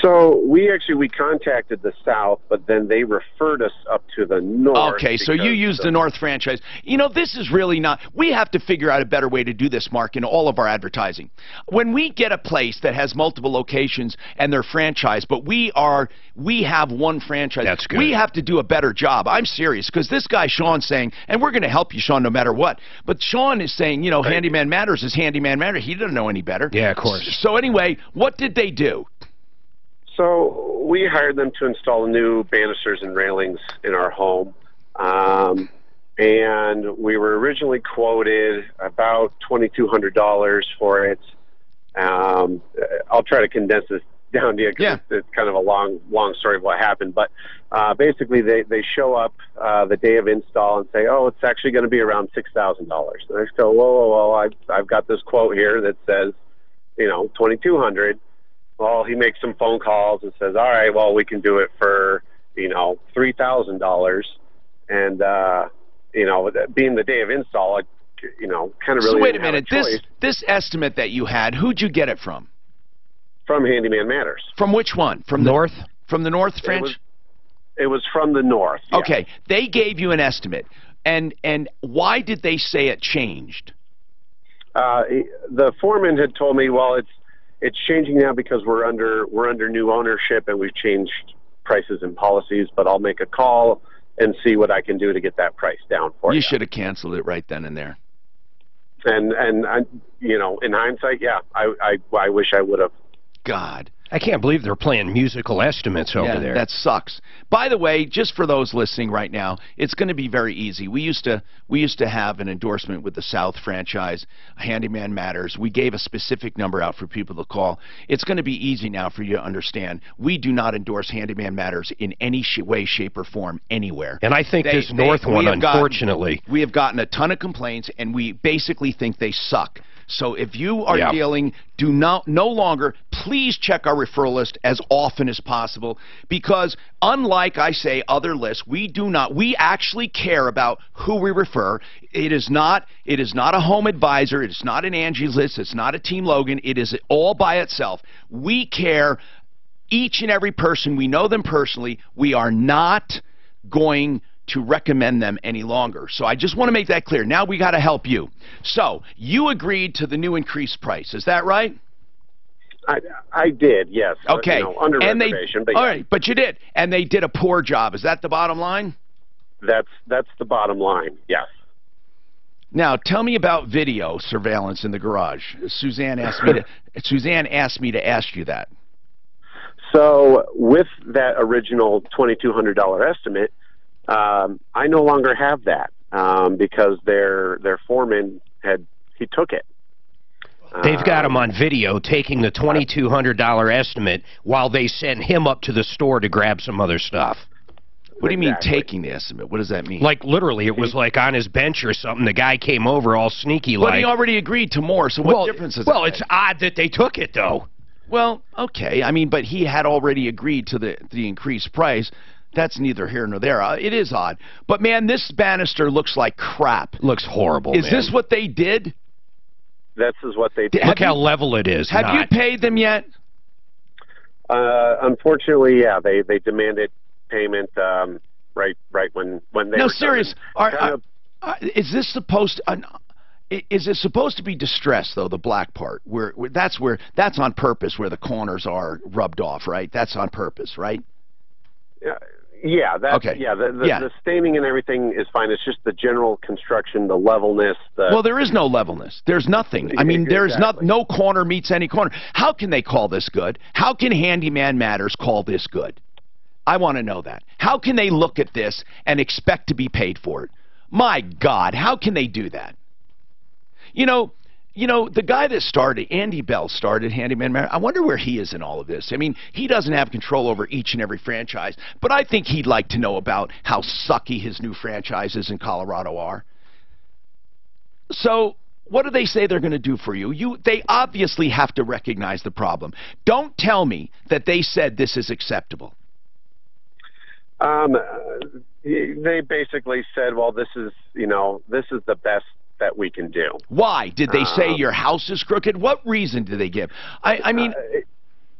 So we contacted the South, but then they referred us up to the North. Okay, so you used the North franchise. You know, this is really not... We have to figure out a better way to do this, Mark, in all of our advertising. When we get a place that has multiple locations and they're franchised, but we have one franchise. That's good. We have to do a better job. I'm serious, because this guy, Sean's saying, and we're going to help you, Sean, no matter what, but Sean is saying, you know, Handyman Matters is Handyman Matters. He doesn't know any better. Yeah, of course. So anyway, what did they do? So we hired them to install new banisters and railings in our home. And we were originally quoted about $2,200 for it. I'll try to condense this down to you because it's kind of a long story of what happened. But basically, they show up the day of install and say, "Oh, it's actually going to be around $6,000." And I go, "Whoa! I've got this quote here that says, $2,200." Well, he makes some phone calls and says, "All right, well, we can do it for $3,000." And being the day of install, kind of really. So wait a minute. This estimate that you had, who'd you get it from? From Handyman Matters. From which one? From North? From the North, French? It was from the North. Yeah. Okay. They gave you an estimate. And why did they say it changed? The foreman had told me, well, it's changing now because we're under new ownership and we've changed prices and policies, but I'll make a call and see what I can do to get that price down for you. You should have canceled it right then and there. And in hindsight, yeah, I wish I would have. God. I can't believe they're playing musical estimates over there. That sucks. By the way, just for those listening right now, it's going to be very easy. We used to have an endorsement with the South franchise, Handyman Matters. We gave a specific number out for people to call. It's going to be easy now for you to understand. We do not endorse Handyman Matters in any way, shape, or form anywhere. And I think this North one, unfortunately. We have gotten a ton of complaints, and we basically think they suck. So if you are dealing, no longer, please check our referral list as often as possible, because unlike, I say, other lists, we actually care about who we refer. It is not a home advisor. It's not an Angie's List. It's not a Team Logan. It is all by itself. We care each and every person. We know them personally. We are not going to recommend them any longer. So I just want to make that clear. Now we got to help you. So you agreed to the new increased price. Is that right? I did, yes. Okay. Under reservation. But all right, but you did. And they did a poor job. Is that the bottom line? That's the bottom line, yes. Now, tell me about video surveillance in the garage. Suzanne asked me to ask you that. So with that original $2,200 estimate, I no longer have that because their foreman he took it. They've got him on video taking the $2,200 estimate while they send him up to the store to grab some other stuff. What do you mean taking the estimate? What does that mean? Like literally, it was like on his bench or something. The guy came over all sneaky like. But he already agreed to more, so what difference does it make? Well, it's odd that they took it, though. Well, okay. I mean, but he had already agreed to the increased price. That's neither here nor there. It is odd. But, man, this banister looks like crap. Looks horrible, Is this what they did? This is what they did. Look how level it is. Have you paid them yet? Unfortunately, yeah. They demanded payment right when they No, were serious. Is this supposed to... Is it supposed to be distressed, though, the black part? That's on purpose, where the corners are rubbed off, right? That's on purpose, right? Yeah, the staining and everything is fine. It's just the general construction, the levelness. Well, there is no levelness. There's nothing. I mean, there's no corner meets any corner. How can they call this good? How can Handyman Matters call this good? I want to know that. How can they look at this and expect to be paid for it? My God, how can they do that? You know, the guy that started, Andy Bell, started Handyman Matters. I wonder where he is in all of this. I mean, he doesn't have control over each and every franchise, but I think he'd like to know about how sucky his new franchises in Colorado are. So what do they say they're going to do for you? They obviously have to recognize the problem. Don't tell me that they said this is acceptable. They basically said, well, this is the best that we can do. Why? Did they say your house is crooked? What reason did they give? I mean,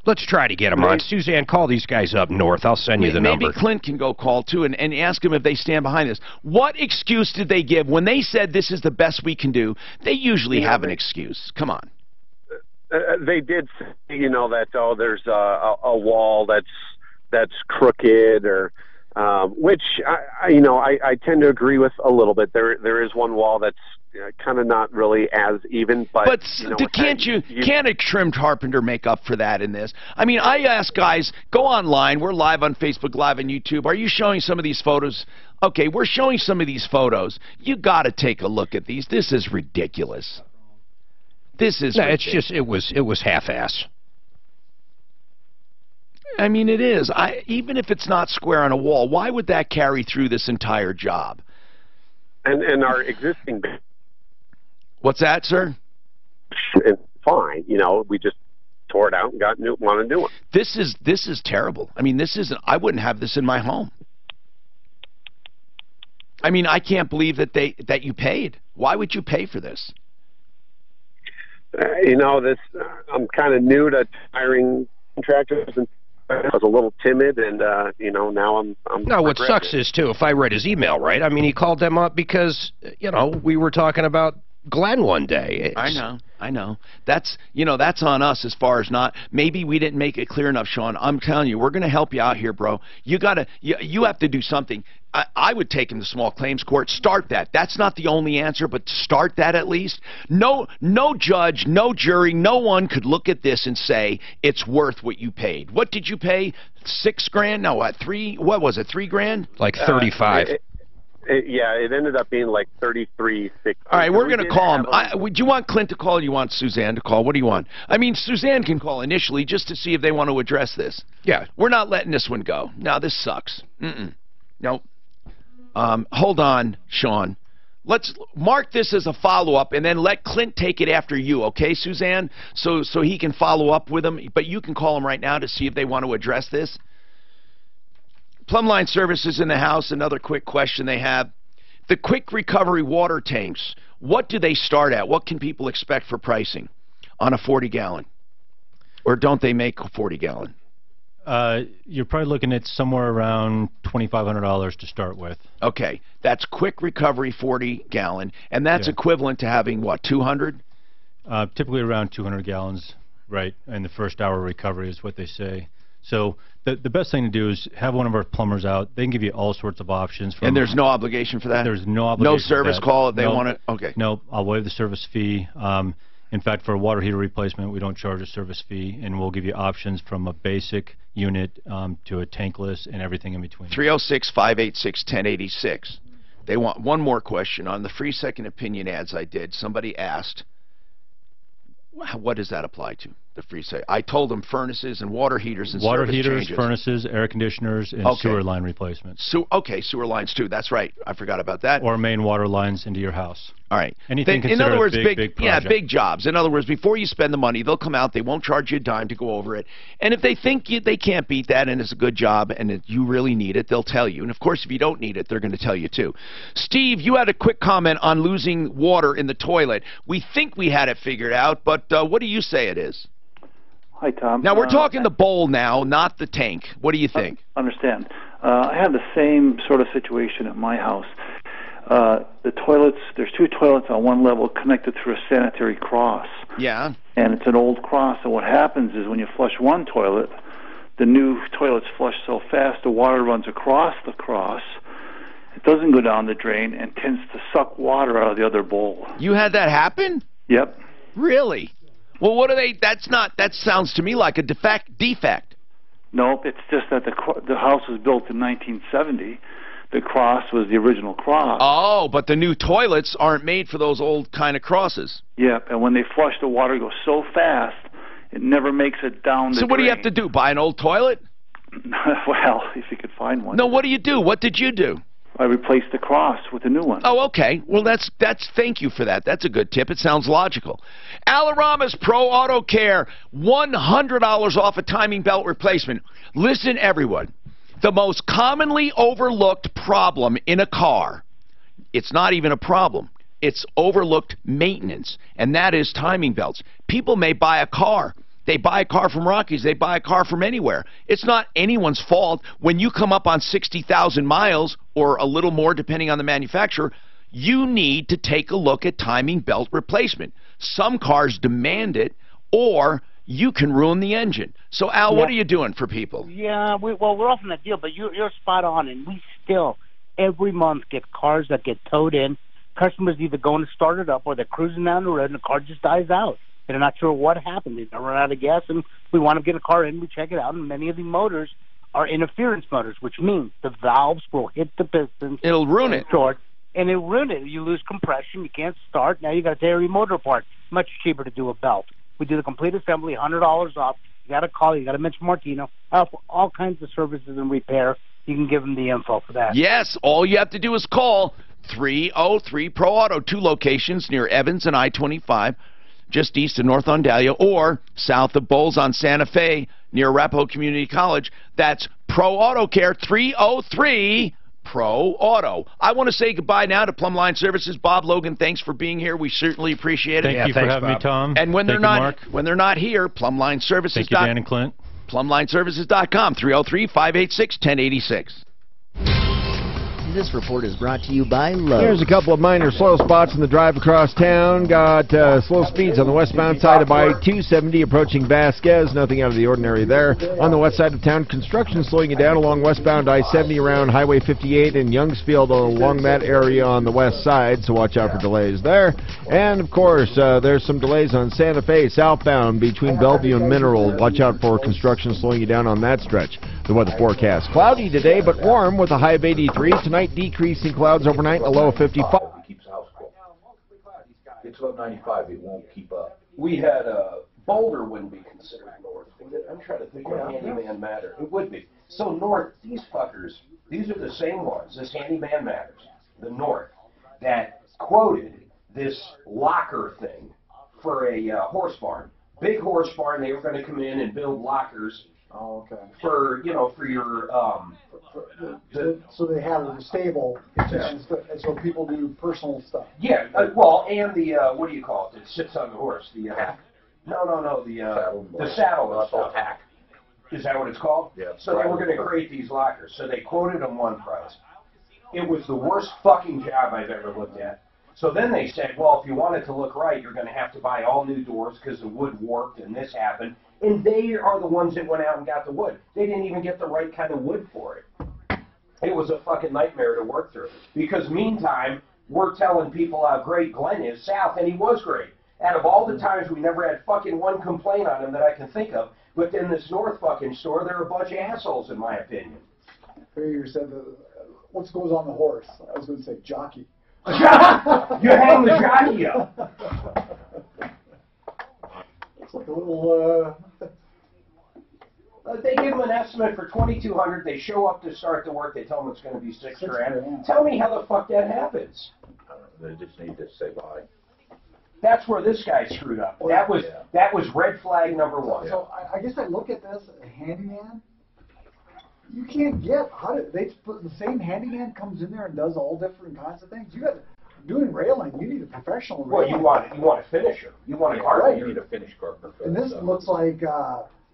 let's try to get them on. Suzanne, call these guys up north. I'll send you the number. Maybe Clint can go call, too, and ask them if they stand behind this. What excuse did they give? When they said this is the best we can do, they usually have an excuse. Come on. They did say, that, there's a wall that's crooked, or which I tend to agree with a little bit. There is one wall that's kind of not really as even. But you know, can't a trimmed carpenter make up for that in this? I mean, I ask guys, go online. We're live on Facebook, live on YouTube. Are you showing some of these photos? Okay, we're showing some of these photos. You got to take a look at these. This is ridiculous. This is ridiculous. It's just it was half-ass. I mean, it is. Even if it's not square on a wall, why would that carry through this entire job? And our existing. What's that, sir? It's fine. You know, we just tore it out and want a new one. This is terrible. I mean, I wouldn't have this in my home. I mean, I can't believe that you paid. Why would you pay for this? You know, I'm kind of new to hiring contractors, and I was a little timid, and you know, now I'm. No, what sucks is too, if I read his email right, I mean, he called them up because we were talking about Glenn one day. I know. That's on us as far as not. Maybe we didn't make it clear enough, Sean. I'm telling you, we're going to help you out here, bro. You have to do something. I would take him to small claims court. Start that. That's not the only answer, but start that at least. No judge, no jury, no one could look at this and say it's worth what you paid. What did you pay? $6 grand? No, what? What was it? $3 grand? Like 35. Yeah, it ended up being like 33.6. All right, we're going to call him. Would you want Clint to call or you want Suzanne to call? What do you want? I mean, Suzanne can call initially just to see if they want to address this. Yeah. We're not letting this one go. No, this sucks. Nope. Hold on, Sean. Let's mark this as a follow-up and then let Clint take it after you, okay, Suzanne? So he can follow up with them. But you can call him right now to see if they want to address this. Plumbline Services in the house, another quick question they have. The quick recovery water tanks, what do they start at? What can people expect for pricing on a 40-gallon? Or don't they make a 40-gallon? You're probably looking at somewhere around $2,500 to start with. Okay, that's quick recovery 40-gallon, and that's equivalent to having, what, 200? Typically around 200 gallons, right, and the first hour recovery is what they say. So the best thing to do is have one of our plumbers out. They can give you all sorts of options. And there's no obligation for that? There's no obligation. No service call if they want it? Okay. No, I'll waive the service fee. In fact, for a water heater replacement, we don't charge a service fee, and we'll give you options from a basic unit to a tankless and everything in between. 306-586-1086. They want one more question. On the free second opinion ads I did, somebody asked, what does that apply to? The free say. I told them furnaces and water heaters and water service heaters, changes. Furnaces, air conditioners, and sewer line replacements. Okay, sewer lines too. That's right. I forgot about that. Or main water lines into your house. All right. Anything in other words, big project. Yeah, big jobs. In other words, before you spend the money, they'll come out. They won't charge you a dime to go over it. And if they think they can't beat that and it's a good job and that you really need it, they'll tell you. And of course, if you don't need it, they're going to tell you too. Steve, you had a quick comment on losing water in the toilet. We think we had it figured out, but what do you say it is? Hi, Tom. Now, we're talking the bowl now, not the tank. What do you think? Understand. I have the same sort of situation at my house. The toilets, there's two toilets on one level connected through a sanitary cross. Yeah. And it's an old cross, and what happens is when you flush one toilet, the new toilets flush so fast the water runs across the cross. It doesn't go down the drain and tends to suck water out of the other bowl. You had that happen? Yep. Really? Well, what are they? That sounds to me like a defect. Nope, it's just that the house was built in 1970. The cross was the original cross. Oh, but the new toilets aren't made for those old kind of crosses. Yep, and when they flush, the water goes so fast, it never makes it down the drain. So what do you have to do, buy an old toilet? Well, if you could find one. No, what do you do? What did you do? I replaced the cross with a new one. Oh, okay. Well, that's thank you for that. That's a good tip. It sounds logical. Alarama's Pro Auto Care, $100 off a timing belt replacement. Listen, everyone. The most commonly overlooked problem in a car, it's not even a problem. It's overlooked maintenance, and that is timing belts. People may buy a car. They buy a car from Rockies. They buy a car from anywhere. It's not anyone's fault. When you come up on 60,000 miles or a little more, depending on the manufacturer, you need to take a look at timing belt replacement. Some cars demand it, or you can ruin the engine. So, Al, what are you doing for people? Yeah, we're offering that deal, but you're spot on, and we still, every month, get cars that get towed in customers either going to start it up or they're cruising down the road and the car just dies out. They're not sure what happened. They run out of gas, and we want to get a car in, we check it out, and many of the motors are interference motors, which means the valves will hit the pistons. It'll ruin it. Short, and it'll ruin it. You lose compression. You can't start. Now you got to tear your motor apart. Much cheaper to do a belt. We do the complete assembly, $100 off. You got to call. You got to mention Martino. For all kinds of services and repair. You can give them the info for that. Yes, all you have to do is call 303 Pro Auto. 2 locations near Evans and I-25, just east of North Ontario, or south of Bowles on Santa Fe near Arapahoe Community College. That's Pro Auto Care, 303 Pro Auto. I want to say goodbye now to Plumline Services. Bob, Logan, thanks for being here. We certainly appreciate it. Thank you for having me, Tom. And when they're not here, Plumline Services. Thank you, Dan and Clint. PlumlineServices.com, 303-586-1086. This report is brought to you by Lowe's. There's a couple of minor slow spots in the drive across town. Got slow speeds on the westbound side of I-270 approaching Vasquez. Nothing out of the ordinary there. On the west side of town, construction slowing you down along westbound I-70 around Highway 58 in Youngsfield along that area on the west side, so watch out for delays there. And, of course, there's some delays on Santa Fe southbound between Bellevue and Mineral. Watch out for construction slowing you down on that stretch. The weather forecast: cloudy today, but warm with a high of 83. Tonight, decreasing clouds overnight, a low of 55. It keeps the house cold. It's about 95. It won't keep up. We had Boulder wouldn't be considered north. I'm trying to think of Handyman Matter. It would be. So north, these fuckers, these are the same ones, this Handyman Matters, the north, that quoted this locker thing for a horse barn. Big horse barn, they were going to come in and build lockers. Oh, okay. For, you know, for your, so they have a stable, and so people do personal stuff. Yeah, well, and the, what do you call it? It sits on the horse. The, no, the saddle and stuff. Hack. Is that what it's called? Yeah. So they were going to create these lockers. So they quoted them one price. It was the worst fucking job I've ever looked at. So then they said, well, if you want it to look right, you're going to have to buy all new doors because the wood warped and this happened. And they are the ones that went out and got the wood. They didn't even get the right kind of wood for it. It was a fucking nightmare to work through. Because meantime, we're telling people how great Glenn is south, and he was great. Out of all the times, we never had fucking one complaint on him that I can think of. But in this north fucking store, they're a bunch of assholes, in my opinion. You said, what goes on the horse? I was going to say jockey. You hang the jockey up. It's like a little, they give them an estimate for $2,200. They show up to start the work. They tell them it's going to be $6,000. Tell me how the fuck that happens. They just need to say bye. That's where this guy screwed up. That was red flag number one. So I guess I look at this, a handyman. You can't get they put the same handyman comes in there and does all different kinds of things. You got doing railing. You need a professional. Well, you want a finisher. You want a carpenter. You need a finished carpenter. And this looks like.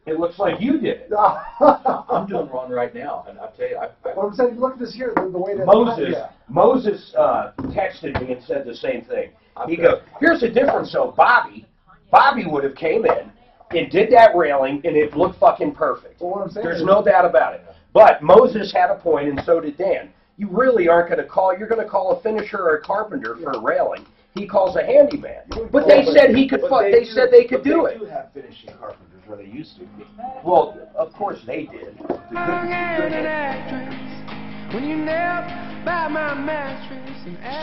It looks like you did it. I'm doing one right now, and I'll tell you. Well, I'm saying, look at this here. The way that Moses texted me and said the same thing. He goes, "Here's the difference, though, Bobby would have came in and did that railing, and it looked fucking perfect. Well, what I'm saying There's no doubt about it. But Moses had a point, and so did Dan. You really aren't going to call. You're going to call a finisher or a carpenter for a railing. He calls a handyman. But they said he could. They said they could do it. They do have finishing carpenters, or they used to. Well, of course they did.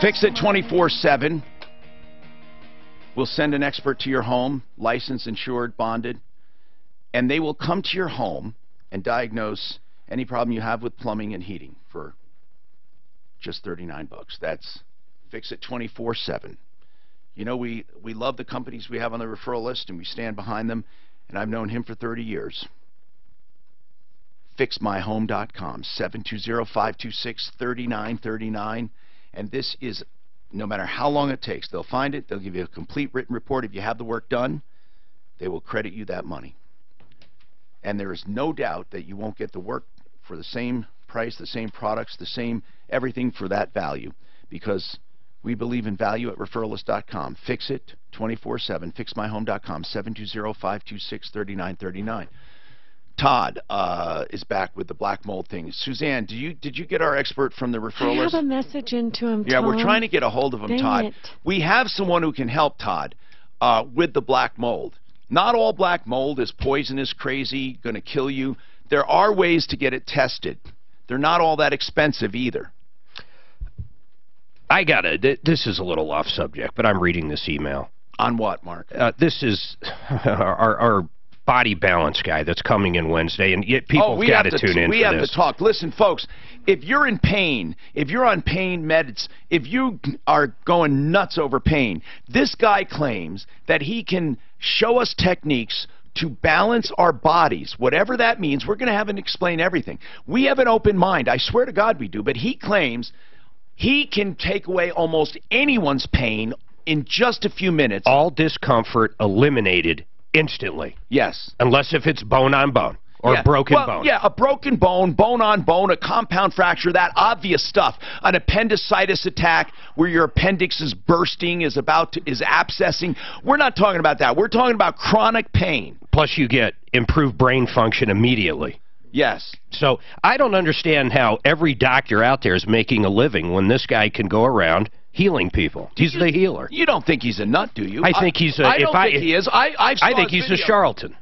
Fix It 24/7. We'll send an expert to your home, licensed, insured, bonded, and they will come to your home and diagnose any problem you have with plumbing and heating for just $39. That's Fix It 24/7. You know, we love the companies we have on the referral list, and we stand behind them, and I've known him for 30 years. FixMyHome.com, 720-526-3939, and this is, no matter how long it takes, they'll find it, they'll give you a complete written report. If you have the work done, they will credit you that money. And there is no doubt that you won't get the work for the same price, the same products, the same everything for that value, because we believe in value at referralist.com. Fix It 24/7. FixMyHome.com, 720-526-3939. Todd is back with the black mold thing. Suzanne, did you get our expert from the referral list? I have a message into him, Yeah, Tom. we're trying to get a hold of him, Dang Todd. it. We have someone who can help Todd with the black mold. Not all black mold is poisonous, crazy, going to kill you. There are ways to get it tested. They're not all that expensive either. This is a little off subject, but I'm reading this email. On what, Mark? This is our body balance guy that's coming in Wednesday, and yet people's got to tune in for this. We have to talk. Listen, folks, if you're in pain, if you're on pain meds, if you are going nuts over pain, this guy claims that he can show us techniques to balance our bodies, whatever that means. We're going to have him explain everything. We have an open mind. I swear to God we do. But he claims he can take away almost anyone's pain in just a few minutes. All discomfort eliminated instantly. Yes. Unless if it's bone on bone or broken bone. Yeah, a broken bone, bone on bone, a compound fracture, that obvious stuff. An appendicitis attack where your appendix is bursting, is abscessing. We're not talking about that. We're talking about chronic pain. Plus you get improved brain function immediately. Yes. So I don't understand how every doctor out there is making a living when this guy can go around healing people. He's the healer. You don't think he's a nut, do you? I think he's a... I don't think he is. I think he's a charlatan.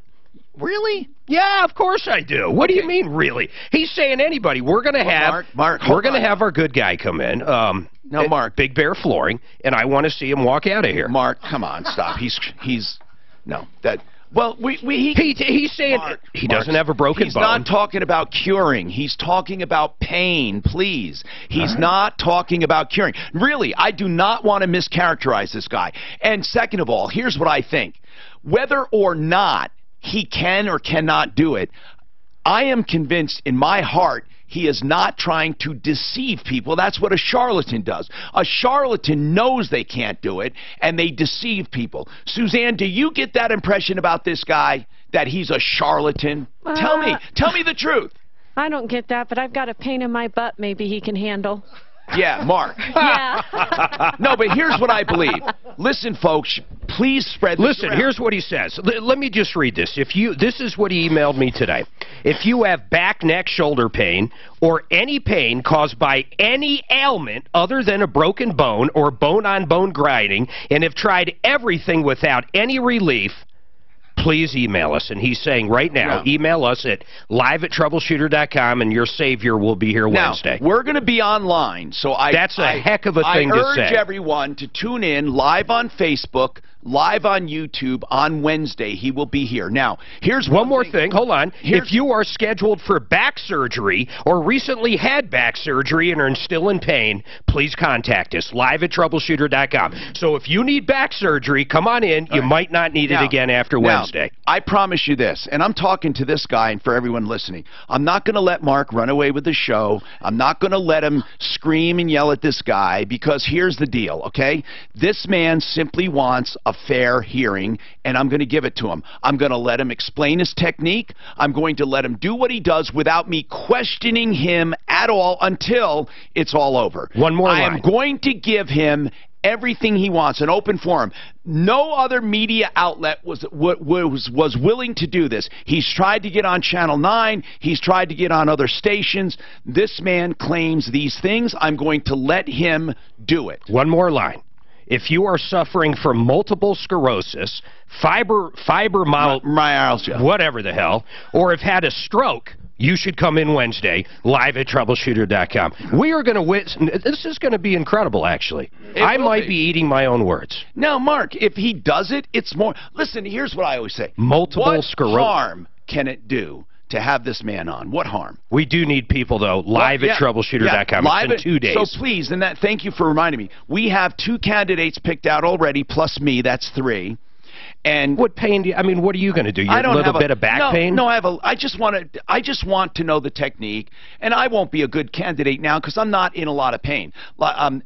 Really? Yeah, of course I do. What do you mean, really? He's saying anybody. We're going to have... Mark, we're going to have our good guy come in. No, Mark. Big Bear Flooring, and I want to see him walk out of here. Mark, come on, stop. He's... No, that... Well, he's saying he doesn't have a broken bone. He's not talking about curing. He's talking about pain, please. He's not talking about curing. Really, I do not want to mischaracterize this guy. And second of all, here's what I think. Whether or not he can or cannot do it, I am convinced in my heart he is not trying to deceive people. That's what a charlatan does. A charlatan knows they can't do it, and they deceive people. Suzanne, do you get that impression about this guy, that he's a charlatan? Tell me the truth. I don't get that, but I've got a pain in my butt maybe he can handle. Yeah, Mark. Yeah. No, but here's what I believe. Listen, folks, please spread this around. Here's what he says. Let me just read this. This is what he emailed me today. If you have back, neck, shoulder pain, or any pain caused by any ailment other than a broken bone or bone-on-bone grinding, and have tried everything without any relief, please email us. And he's saying right now, email us at live@troubleshooter.com, and your savior will be here Wednesday. Now, we're going to be online, so that's a heck of a thing to say. I urge everyone to tune in live on Facebook, live on YouTube on Wednesday. He will be here. Now, here's one more thing. Hold on. If you are scheduled for back surgery or recently had back surgery and are still in pain, please contact us, live@troubleshooter.com. So if you need back surgery, come on in. You might not need it again after Wednesday. I promise you this, and I'm talking to this guy and for everyone listening. I'm not going to let Mark run away with the show. I'm not going to let him scream and yell at this guy, because here's the deal, okay? This man simply wants a fair hearing, and I'm going to give it to him. I'm going to let him explain his technique. I'm going to let him do what he does without me questioning him at all until it's all over. One more line. I am going to give him everything he wants, an open forum. No other media outlet was willing to do this. He's tried to get on Channel 9. He's tried to get on other stations. This man claims these things. I'm going to let him do it. One more line. If you are suffering from multiple sclerosis, fibromyalgia, whatever the hell, or have had a stroke, you should come in Wednesday, live@troubleshooter.com. We are going to this is going to be incredible, actually. I might be eating my own words. Now, Mark, if he does it, it's more... Listen, here's what I always say. Multiple sclerosis. What harm can it do to have this man on? What harm? We do need people, though, live@troubleshooter.com. It's been 2 days. So please, and thank you for reminding me. We have 2 candidates picked out already, plus me. That's 3. And what pain do you, I mean, what are you going to do? You have a little bit of back pain? No, I just want to know the technique, and I won't be a good candidate now because I'm not in a lot of pain. But how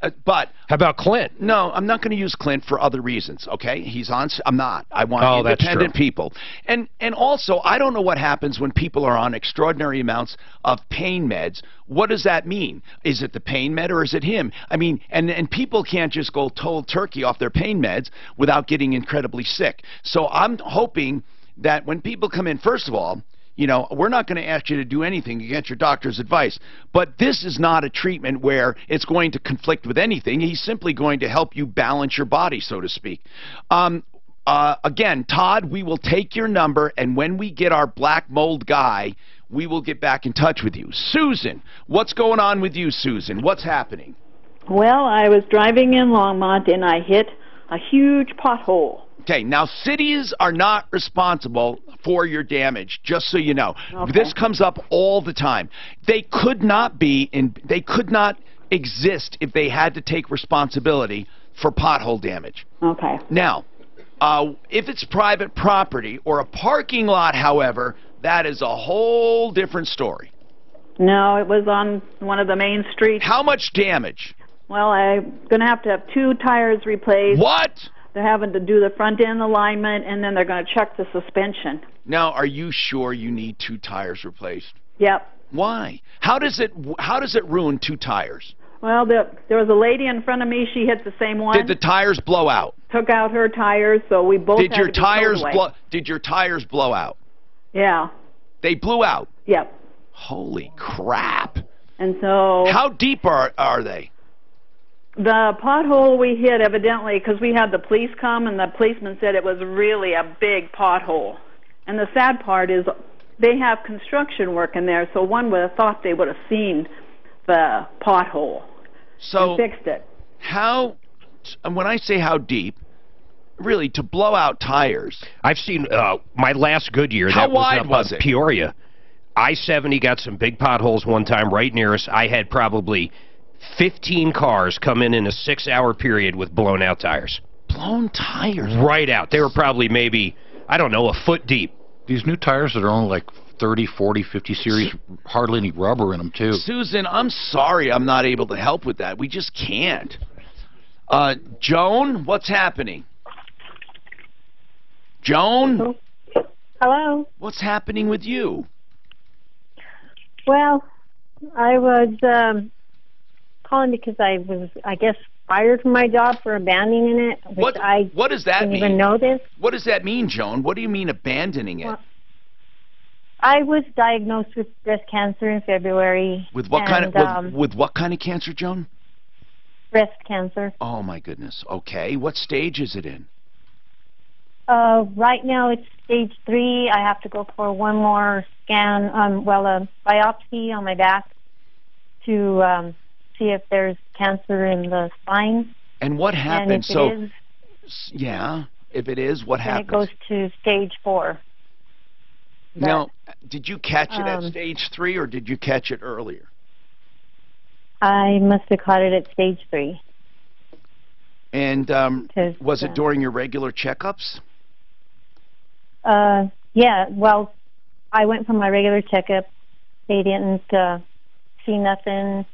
about Clint? No, I'm not going to use Clint for other reasons. Okay, he's on. I'm not. I want independent people. And also, I don't know what happens when people are on extraordinary amounts of pain meds. What does that mean? Is it the pain med or is it him? I mean, and people can't just go cold turkey off their pain meds without getting incredibly sick. So I'm hoping that when people come in, first of all, You know, we're not going to ask you to do anything against your doctor's advice. But this is not a treatment where it's going to conflict with anything. He's simply going to help you balance your body, so to speak. Again, Todd, we will take your number, and when we get our black mold guy, we will get back in touch with you. Susan, what's going on with you, Susan? What's happening? Well, I was driving in Longmont, and I hit a huge pothole. Okay, now cities are not responsible for your damage, just so you know. Okay. This comes up all the time. They could not exist if they had to take responsibility for pothole damage. Okay. Now, if it's private property or a parking lot, however, that is a whole different story. No, it was on one of the main streets. How much damage? Well, I'm going to have 2 tires replaced. What? They're having to do the front end alignment, and then they're going to check the suspension. Now, are you sure you need 2 tires replaced? Yep. Why? How does it ruin 2 tires? Well, there was a lady in front of me. She hit the same one. Did the tires blow out? Took out her tires, so we both Did had your to be tires towed away. blow? Did your tires blow out? Yeah. They blew out. Yep. Holy crap! And so. How deep are they? The pothole we hit, evidently, because we had the police come, and the policeman said it was really a big pothole. And the sad part is they have construction work in there, so one would have thought they would have seen the pothole and fixed it. How, and when I say how deep, really, to blow out tires. I've seen my last Goodyear. How that wide was it? Peoria. I-70 got some big potholes one time right near us. I had probably 15 cars come in a 6-hour period with blown out tires. Blown tires? Right out. They were probably maybe, I don't know, a foot deep. These new tires that are only like 30, 40, 50 series, hardly any rubber in them, too. Susan, I'm sorry I'm not able to help with that. We just can't. Joan, what's happening? Joan? Hello? What's happening with you? Well, I was calling because I was, I guess, fired from my job for abandoning it. What does that mean? Didn't even know this. What does that mean, Joan? What do you mean abandoning it? Well, I was diagnosed with breast cancer in February. With what kind of with what kind of cancer, Joan? Breast cancer. Oh my goodness. Okay. What stage is it in? Right now it's stage 3. I have to go for one more scan, a biopsy on my back to see if there's cancer in the spine. And what happens? And if it is, what happens? It goes to stage 4. Now, did you catch it at stage 3 or did you catch it earlier? I must have caught it at stage 3. And was it during your regular checkups? Yeah, well, I went for my regular checkup. They didn't see nothing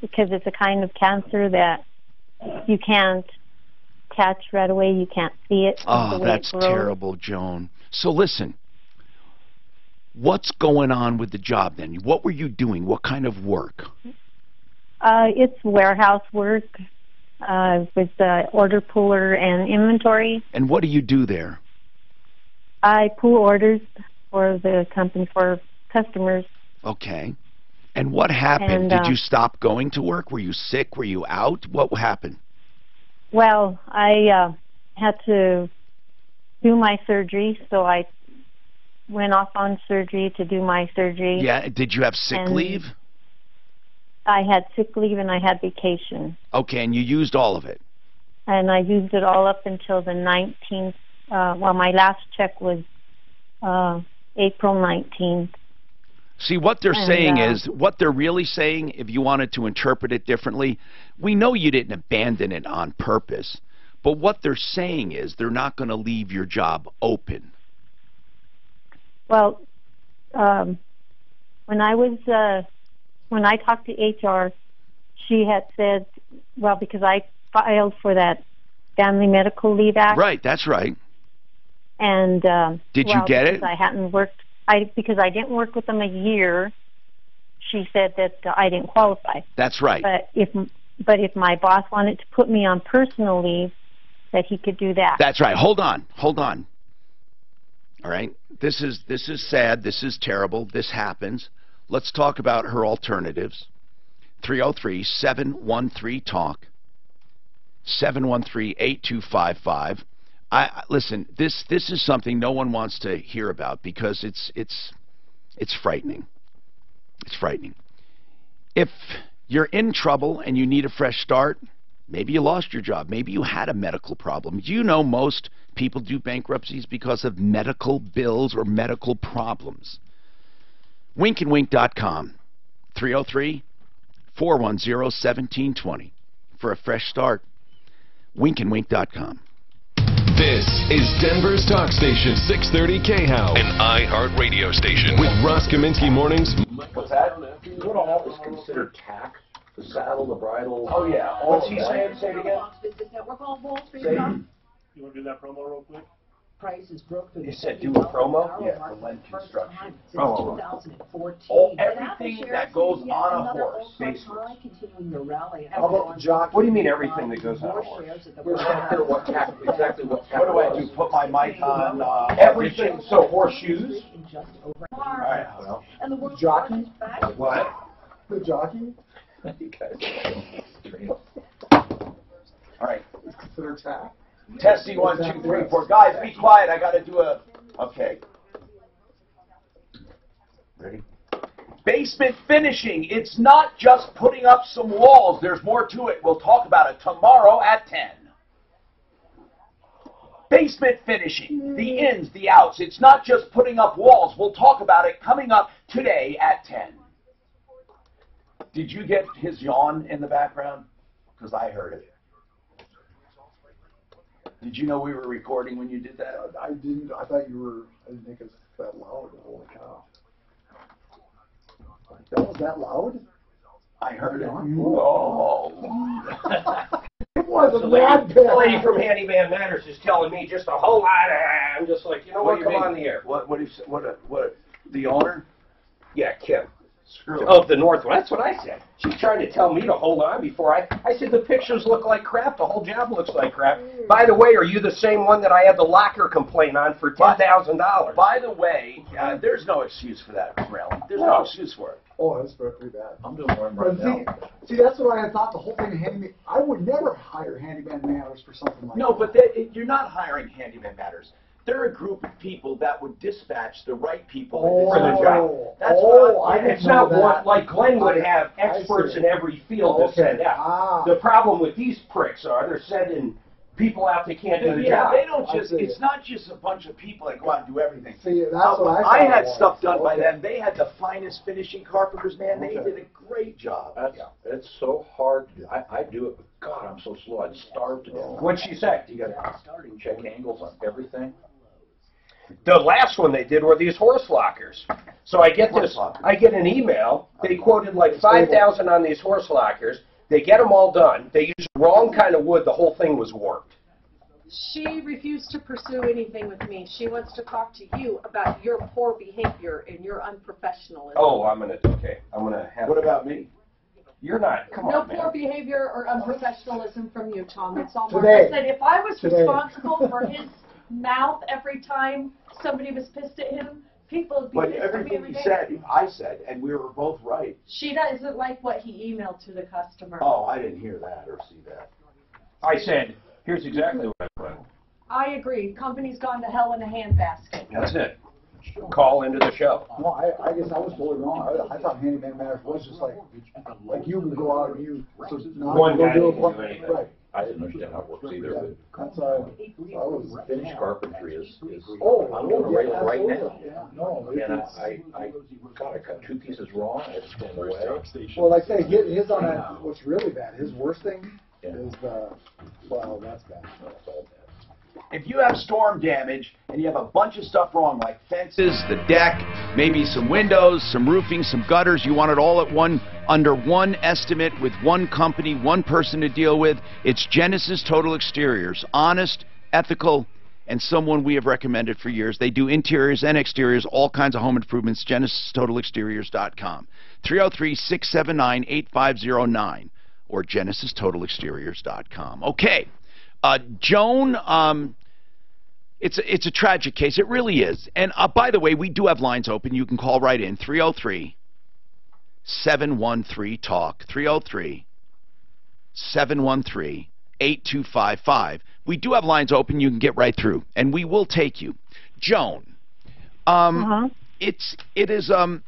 because it's a kind of cancer that you can't catch right away. You can't see it. Oh, that's terrible, Joan. So listen, what's going on with the job then? What were you doing? What kind of work? It's warehouse work with order puller and inventory. And what do you do there? I pull orders for the company, for customers. Okay. And what happened? Did you stop going to work? Were you sick? Were you out? What happened? Well, I had to do my surgery, so I went off on surgery to do my surgery. Yeah. Did you have sick leave? I had sick leave and I had vacation. Okay, and you used all of it? And I used it all up until the 19th. My last check was April 19th. See, what they're saying is, what they're really saying, if you wanted to interpret it differently, we know you didn't abandon it on purpose, but what they're saying is they're not going to leave your job open. Well, when I talked to HR, she had said, well, because I filed for that Family Medical Leave Act. Right, that's right. And did you get it? I hadn't worked. Because I didn't work with them a year. She said that I didn't qualify. That's right. But if my boss wanted to put me on personal leave, that he could do that. That's right. Hold on. All right? This is sad. This is terrible. This happens. Let's talk about her alternatives. 303-713-TALK. 713-8255. Listen, this is something no one wants to hear about because it's frightening. It's frightening. If you're in trouble and you need a fresh start, maybe you lost your job, maybe you had a medical problem. Do you know most people do bankruptcies because of medical bills or medical problems? Winkandwink.com. 303-410-1720 for a fresh start. Winkandwink.com. This is Denver's talk station, 630 KHOW, an iHeart radio station with Ross Kaminsky Mornings. What's that? What all is considered tack? The saddle, the bridle. Oh, yeah. What's he saying? Say it again. You want to do that promo real quick? Prices broke through. You said do a promo? Yeah, for Lent construction. Oh, everything that goes on a horse, basically. How about the jockey? What do you mean everything that goes on a horse? We're not clear what tack, exactly what tack. What do I do? Put my mic on? Everything. So horseshoes? All right, well. The jockey? What? The jockey? You guys. All right. It's considered tack. Testing 1, 2, 3, 4. Guys, be quiet. I got to do a... Okay. Ready? Basement finishing. It's not just putting up some walls. There's more to it. We'll talk about it tomorrow at 10. Basement finishing. The ins, the outs. It's not just putting up walls. We'll talk about it coming up today at 10. Did you get his yawn in the background? Because I heard it. Did you know we were recording when you did that? I didn't. I thought you were. I didn't think it was that loud. Holy cow! That was that loud? I heard it. Whoa. It was a The lady from Handyman Matters is telling me just a whole lot. I'm just like, you know what? Come on the air. What? The owner? Yeah, Kim. Screw it. Of the Northwest. That's what I said. She's trying to tell me to hold on before I said the pictures look like crap. The whole job looks like crap. By the way, are you the same one that I had the locker complaint on for $10,000? By the way, there's no excuse for that, Rally. There's no excuse for it. Oh, that's pretty bad. I'm doing one right now. See, that's what I had thought. The whole thing of handyman. I would never hire Handyman Matters for something like that. No, but you're not hiring Handyman Matters. They're a group of people that would dispatch the right people for the job. That's it's not what, like Glenn would have experts in every field to send out. The problem with these pricks are they're sending people out that can't do the job. They don't just, it's not just a bunch of people that go out and do everything. See, that's what I had stuff done by them. They had the finest finishing carpenters, man. They did a great job. It's so hard. I do it, but God, I'm so slow. I'd starve to death. What'd she say? You got to check angles on everything. The last one they did were these horse lockers. So I get this. I get an email. They quoted like $5,000 on these horse lockers. They get them all done. They use the wrong kind of wood. The whole thing was warped. She refused to pursue anything with me. She wants to talk to you about your poor behavior and your unprofessionalism. Oh, I'm gonna have. What about me? You're not. Come no on, man. poor behavior or unprofessionalism from you, Tom. It's all Today. I said if I was responsible for his mouth every time somebody was pissed at him, people would be But pissed at me everything every he day. said, I said, and we were both right. She doesn't like what he emailed to the customer. Oh, I didn't hear that or see that. I said, here's exactly what I put. I agree. Company's gone to hell in a handbasket. That's it. Call into the show. No, I guess I was totally wrong. I thought Handyman Matters was just like you would go out and you. So One guy didn't do anything. Right. I didn't understand how it works either. That's Finish carpentry is I'm oh, doing a yeah, railing right now. Yeah, no, And I cut two pieces wrong. I just threw them away. well, like I say, his on that. What's really bad, his worst thing is well, that's bad. That's all bad. If you have storm damage and you have a bunch of stuff wrong, like fences, the deck, maybe some windows, some roofing, some gutters, you want it all at under one estimate with one company, one person to deal with, it's Genesis Total Exteriors. Honest, ethical, and someone we have recommended for years. They do interiors and exteriors, all kinds of home improvements. GenesisTotalExteriors.com. 303-679-8509 or GenesisTotalExteriors.com. Okay. Joan, It's a tragic case. It really is. And by the way, we do have lines open. You can call right in, 303-713-TALK, 303-713-8255. We do have lines open. You can get right through, and we will take you. Joan, it is a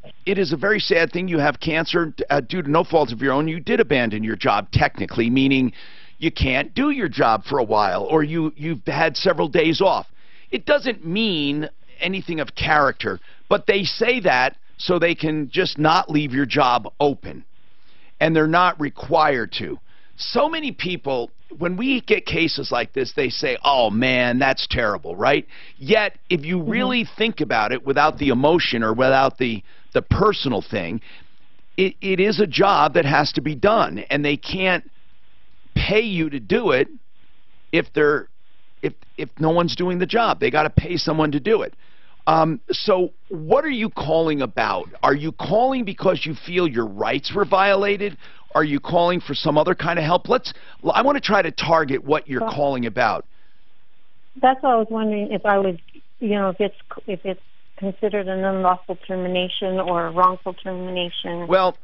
very sad thing. You have cancer due to no fault of your own. You did abandon your job technically, meaning you can't do your job for a while, or you've had several days off. It doesn't mean anything of character, but they say that so they can just not leave your job open, and they're not required to. So many people, when we get cases like this, they say, oh man, that's terrible, right? Yet, if you really think about it without the emotion or without the personal thing, it is a job that has to be done, and they can't pay you to do it if no one's doing the job. They got to pay someone to do it. So what are you calling about? Are you calling because you feel your rights were violated? Are you calling for some other kind of help? I want to try to target what you're calling about. That's what I was wondering, if I would, if it's considered an unlawful termination or a wrongful termination. Well,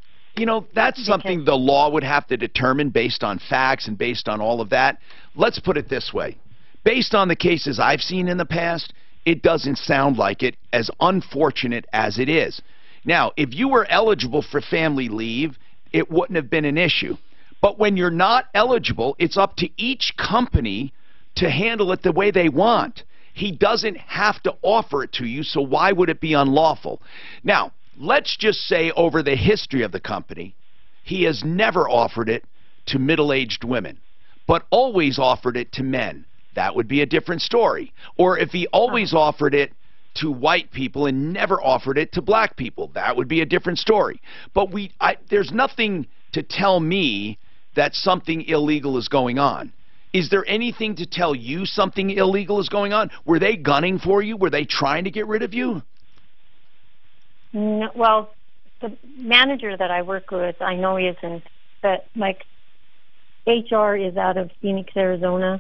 that's something the law would have to determine based on facts and based on all of that. Let's put it this way. Based on the cases I've seen in the past, it doesn't sound like it, as unfortunate as it is. Now, if you were eligible for family leave, it wouldn't have been an issue. But when you're not eligible, it's up to each company to handle it the way they want. He doesn't have to offer it to you, so why would it be unlawful? Now, let's just say over the history of the company, he has never offered it to middle-aged women, but always offered it to men. That would be a different story. Or if he always offered it to white people and never offered it to black people, that would be a different story. But there's nothing to tell me that something illegal is going on. Is there anything to tell you something illegal is going on? Were they gunning for you? Were they trying to get rid of you? No, well, the manager that I work with, I know he isn't, but HR is out of Phoenix, Arizona.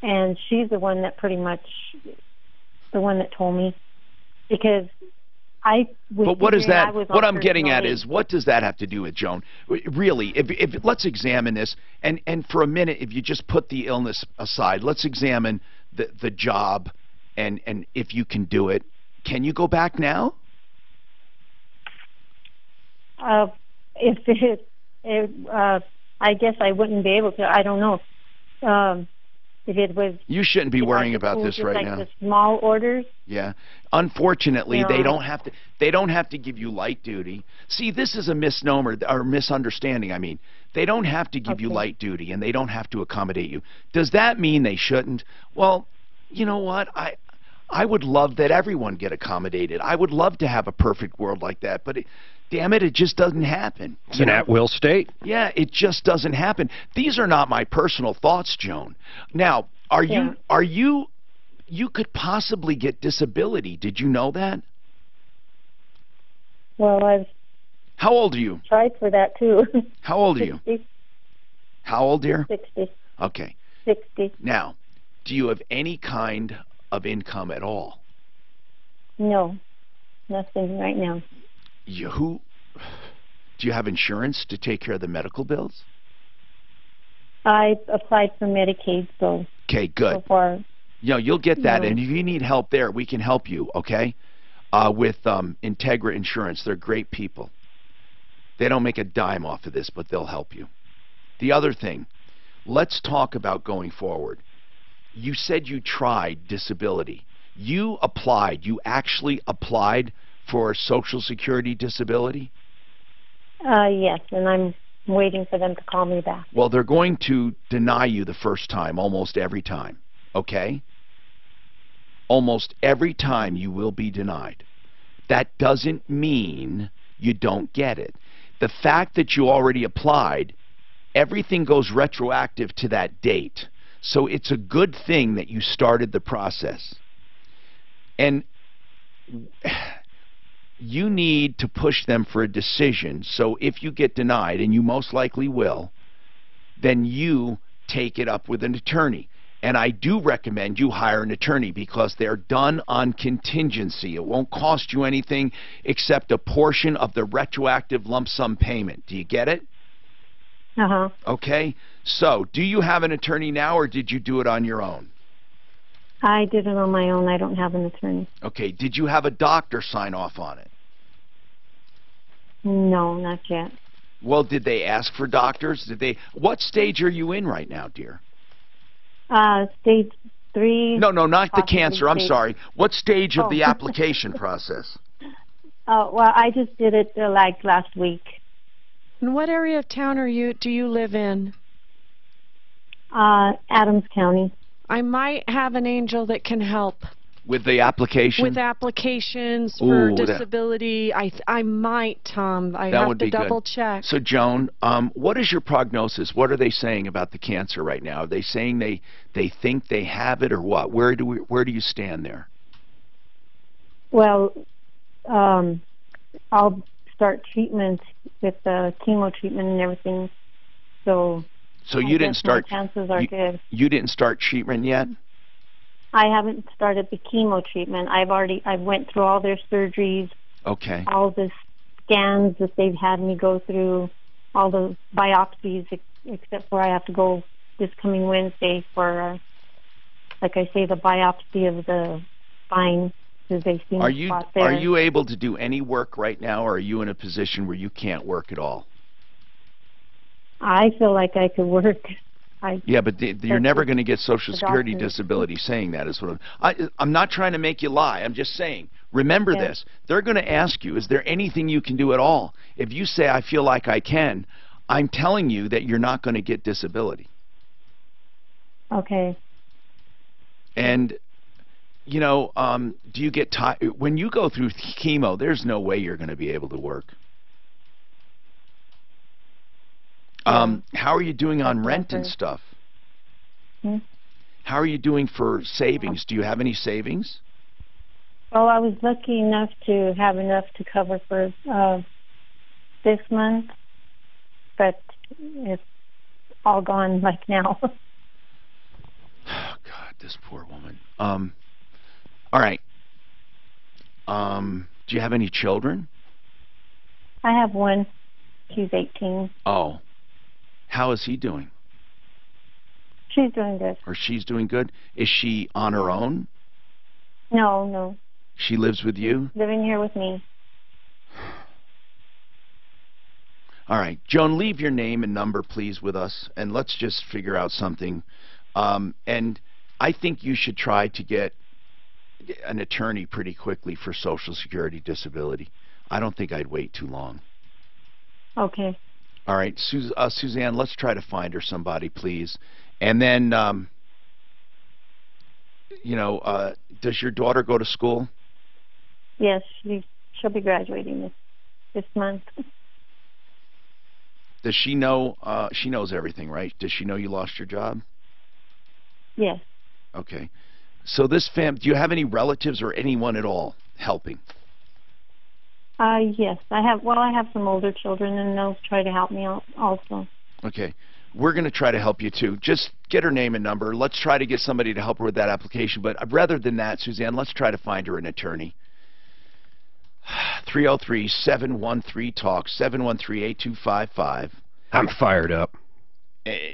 And she's the one that told me, because I was. But what is that? What I'm getting at is, what does that have to do with Joan? Really, if let's examine this, and for a minute, if you just put the illness aside, let's examine the job, and if you can do it. Can you go back now? I guess I wouldn't be able to. I don't know. If it was, you shouldn't be worrying about this right now. The small orders. Yeah, unfortunately, they don't have to. They don't have to give you light duty. See, this is a misnomer or misunderstanding. I mean, they don't have to give you light duty, and they don't have to accommodate you. Does that mean they shouldn't? Well, you know what? I would love that everyone get accommodated. I would love to have a perfect world like that, but damn it, it just doesn't happen. It's an at-will state. Yeah, it just doesn't happen. These are not my personal thoughts, Joan. Now, you could possibly get disability. Did you know that? Well, How old are you? Tried for that too. How old are you? 60. How old, dear? 60. Okay. 60. Now, do you have any kind of income at all? No, nothing right now. Do you have insurance to take care of the medical bills? I applied for Medicaid, so. Okay, good. So far. You'll get that, and if you need help there, we can help you, okay? With Integra Insurance. They're great people. They don't make a dime off of this, but they'll help you. The other thing, let's talk about going forward. You said you tried disability. You actually applied for Social Security disability? Yes, and I'm waiting for them to call me back. Well, they're going to deny you the first time, almost every time, okay? Almost every time you will be denied. That doesn't mean you don't get it. The fact that you already applied, everything goes retroactive to that date. So it's a good thing that you started the process. And you need to push them for a decision. So if you get denied, and you most likely will, then you take it up with an attorney. And I do recommend you hire an attorney because they're done on contingency. It won't cost you anything except a portion of the retroactive lump sum payment. Do you get it? Uh-huh. Okay. So, do you have an attorney now, or did you do it on your own? I did it on my own. I don't have an attorney. Okay. Did you have a doctor sign off on it? No, not yet. Well, did they ask for doctors? What stage are you in right now, dear? Stage 3. No, not the cancer. I'm stage. sorry. What stage of Oh. the application process? Well, I just did it like last week. In what area of town do you live in? Adams County. I might have an angel that can help. With the application? With applications for Ooh, disability. I might, Tom. I that have would to be double good. check. So, Joan, what is your prognosis? What are they saying about the cancer right now? Are they saying they think they have it, or what? Where do you stand there? Well, I'll start treatment with the chemo treatment and everything. So you didn't start. My chances are good. You didn't start treatment yet? I haven't started the chemo treatment. I went through all their surgeries. Okay. All the scans that they've had me go through, all the biopsies, except for I have to go this coming Wednesday for, like I say, the biopsy of the spine. Because they see a spot there. Are you able to do any work right now, or are you in a position where you can't work at all? I feel like I could work. Yeah, but you're never going to get Social Security disability saying that. Is what I'm not trying to make you lie. I'm just saying, remember this. They're going to ask you, is there anything you can do at all? If you say, I feel like I can, I'm telling you that you're not going to get disability. Okay. And, you know, do you get tired? When you go through chemo, there's no way you're going to be able to work. How are you doing on rent and stuff? How are you doing for savings? Do you have any savings? Well, I was lucky enough to have enough to cover for this month, but it's all gone like now. Oh, God, this poor woman. All right. Do you have any children? I have one. She's 18. Oh. How is he doing? She's doing good. Or she's doing good? Is she on her own? No. She lives with you? Living here with me. All right. Joan, leave your name and number, please, with us, and let's just figure out something. And I think you should try to get an attorney pretty quickly for Social Security disability. I don't think I'd wait too long. Okay. All right, Suzanne, let's try to find her somebody, please. And then, does your daughter go to school? Yes, she'll be graduating this month. Does she know? She knows everything, right? Does she know you lost your job? Yes. Okay. So do you have any relatives or anyone at all helping? Yes, I have. Well, I have some older children, and they'll try to help me out also. Okay. We're going to try to help you, too. Just get her name and number. Let's try to get somebody to help her with that application. But rather than that, Suzanne, let's try to find her an attorney. 303-713-TALK, 713-8255. I'm fired up.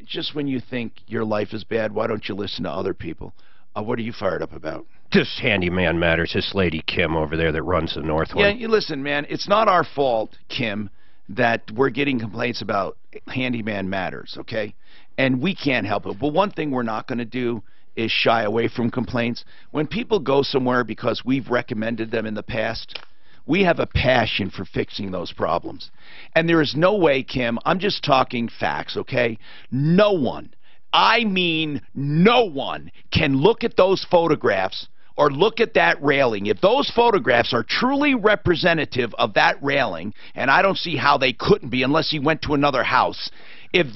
Just when you think your life is bad, why don't you listen to other people? What are you fired up about? This handyman matters. This lady Kim over there that runs the Northwood. Yeah, you listen, man. It's not our fault, Kim, that we're getting complaints about handyman matters, okay? And we can't help it. But one thing we're not going to do is shy away from complaints. When people go somewhere because we've recommended them in the past, we have a passion for fixing those problems. And there is no way, Kim, I'm just talking facts, okay? No one, I mean no one, can look at those photographs or look at that railing. If those photographs are truly representative of that railing, and I don't see how they couldn't be unless he went to another house, if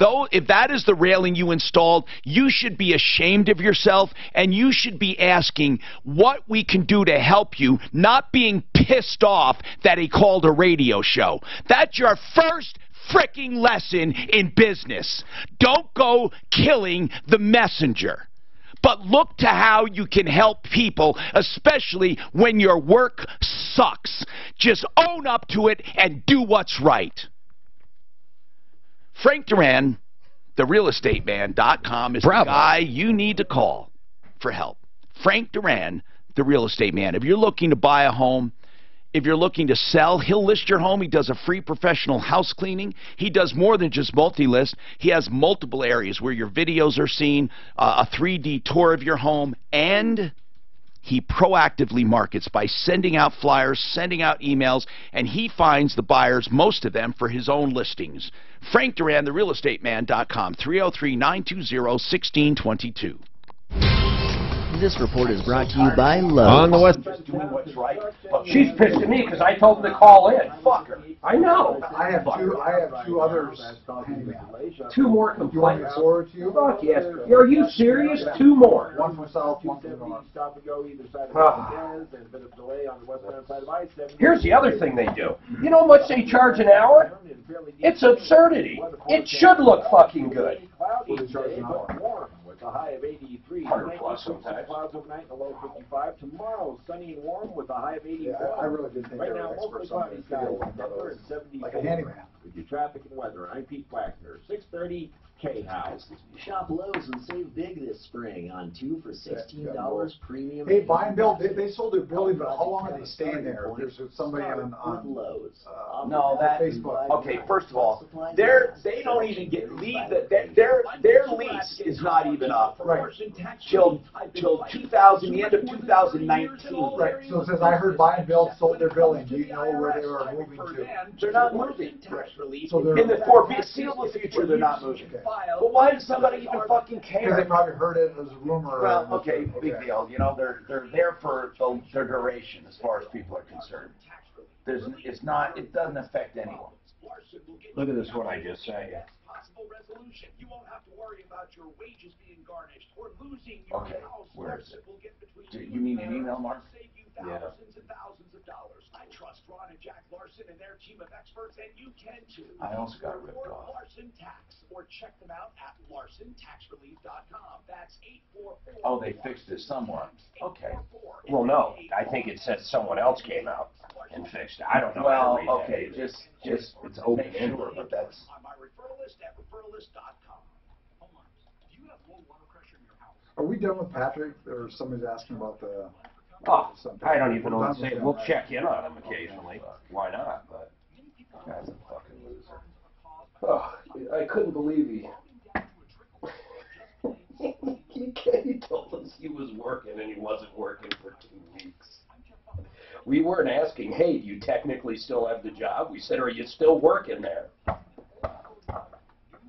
that is the railing you installed, you should be ashamed of yourself, and you should be asking what we can do to help you, not being pissed off that he called a radio show. That's your first fricking lesson in business. Don't go killing the messenger. But look to how you can help people, especially when your work sucks. Just own up to it and do what's right. Frank Duran, therealestateman.com is the guy you need to call for help. Frank Duran, the real estate man. If you're looking to buy a home, if you're looking to sell, he'll list your home. He does a free professional house cleaning. He does more than just multi-list. He has multiple areas where your videos are seen, a 3D tour of your home, and he proactively markets by sending out flyers, sending out emails, and he finds the buyers, most of them, for his own listings. Frank Duran, therealestateman.com, 303-920-1622. This report is brought to you by Lowe's. On the West. Doing what's right. She's pissed at me because I told them to call in. Fuck her. I know. I have two others pending. Two more You want me complaints. to forward to you? Fuck yes. Are you serious? Two more. One from south, one from north. Here's the other thing they do. You know how much they charge an hour? It's absurdity. It should look fucking good. What do they charge an hour? A high of 83. 100 plus sometimes. Clouds overnight, a low 55. Tomorrow, sunny and warm with a high of 84. Yeah, I really did think right they were now, mostly experts on cloudy the skies, field, Denver and 74. like a handyman. With your traffic and weather, I'm Pete Wagner, 630 K-House. Shop Lowe's and save big this spring on 2 for $16 premium. Hey, buy and build. They sold their building, but how long are they staying there? If there's somebody on Lowe's. No, that Facebook. Okay, first of all, they don't even get their lease is not even up till 2000, the end of 2019. Right. So it says I heard buy and build sold their building. Do you know where they are moving to? They're not moving. So they're In the foreseeable future, they're not moving. But why does somebody even fucking Because they care? probably heard it as a rumor. Well, okay, big deal. You know, they're there for their duration as far as people are concerned. It doesn't affect anyone. Look at this one I just sang. Okay, where is it? Do you mean an email, Mark? Yeah. I also got ripped off. Oh, they fixed it somewhere. Okay. Well, no. I think it says someone else came out and fixed it. I don't know. Well, how to read that okay, either. just it's open make sure, but that's. Are we done with Patrick, or somebody's asking about the? Oh, something? I don't even know what We're to done say. with We'll that. check in on him occasionally. Why not? But Guy's a fucking loser. Oh, I couldn't believe he told us he was working and he wasn't working for 2 weeks. We weren't asking, hey, do you technically still have the job? We said, are you still working there?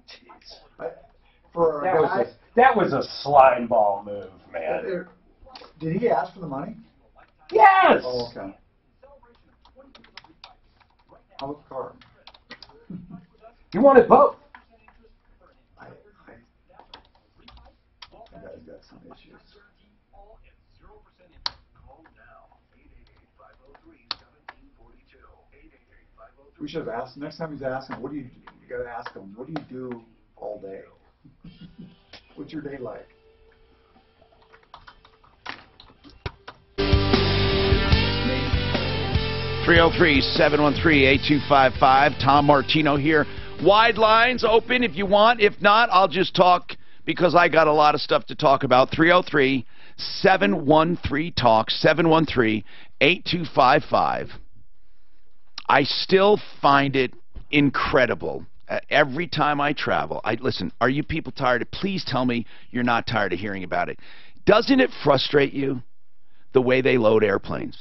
Jeez. For a guy, That was a slime ball move, man. did he ask for the money? Yes! Oh, okay. How about the car? You wanted both. That guy's got some issues. We should have asked, next time he's asking, you gotta ask him, what do you do all day? What's your day like? (303-713-8255). Tom Martino here. Wide lines open if you want. If not, I'll just talk because I got a lot of stuff to talk about. 303-713-TALK, 713-8255. I still find it incredible. Every time I travel, listen, are you people tired? Please tell me you're not tired of hearing about it. Doesn't it frustrate you the way they load airplanes?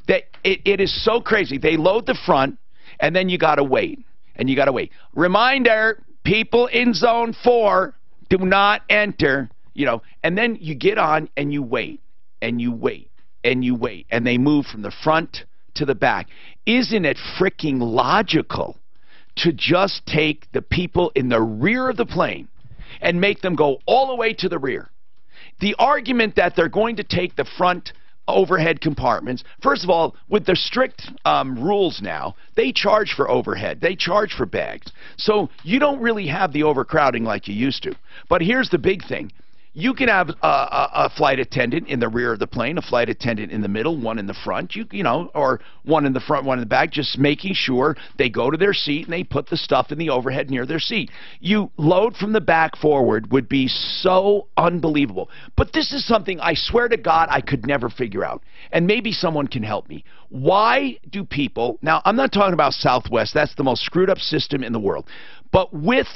It is so crazy. They load the front, and then you got to wait, and you got to wait. Reminder, people in Zone 4, do not enter, and then you get on, and you wait, and you wait, and you wait, and they move from the front to the back. Isn't it freaking logical to just take the people in the rear of the plane and make them go all the way to the rear? The argument that they're going to take the front overhead compartments, first of all, with the strict rules now, they charge for overhead. They charge for bags. So you don't really have the overcrowding like you used to. But here's the big thing. You can have a flight attendant in the rear of the plane, a flight attendant in the middle, one in the front, you know, or one in the front, one in the back, just making sure they go to their seat and they put the stuff in the overhead near their seat. You load from the back forward would be so unbelievable. But this is something I swear to God I could never figure out. And maybe someone can help me. Why do people, now I'm not talking about Southwest, that's the most screwed up system in the world, but with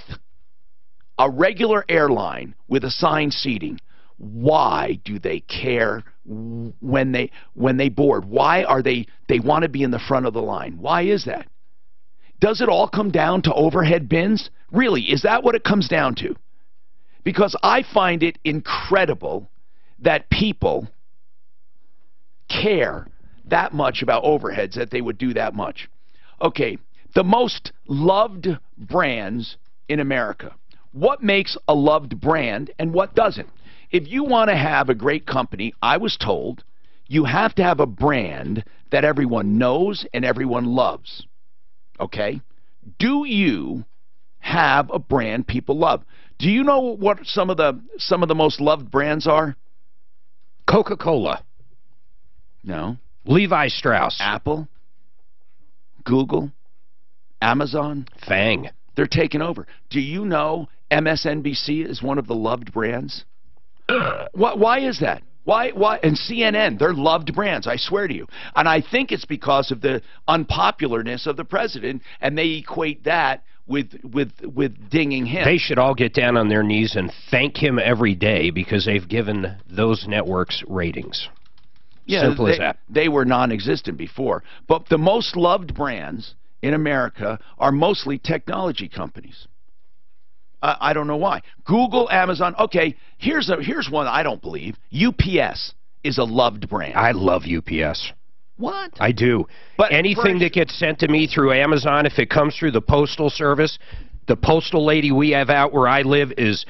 a regular airline with assigned seating, why do they care when they board? Why are they want to be in the front of the line? Why is that? Does it all come down to overhead bins? Really, is that what it comes down to? Because I find it incredible that people care that much about overheads, that they would do that much. Okay, the most loved brands in America. What makes a loved brand and what doesn't? If you want to have a great company, I was told, you have to have a brand that everyone knows and everyone loves. Okay? Do you have a brand people love? Do you know what some of the most loved brands are? Coca-Cola. No. Levi Strauss. Apple. Google. Amazon. Fang. They're taking over. Do you know MSNBC is one of the loved brands? Why is that? Why? And CNN, they're loved brands, I swear to you. And I think it's because of the unpopularness of the president, and they equate that with dinging him. They should all get down on their knees and thank him every day because they've given those networks ratings. Yeah, simple as that. They were non-existent before. But the most loved brands in America are mostly technology companies. I don't know why. Google, Amazon. Okay, here's one I don't believe. UPS is a loved brand. I love UPS. What? I do. But anything that gets sent to me through Amazon, if it comes through the postal service, the postal lady we have out where I live is,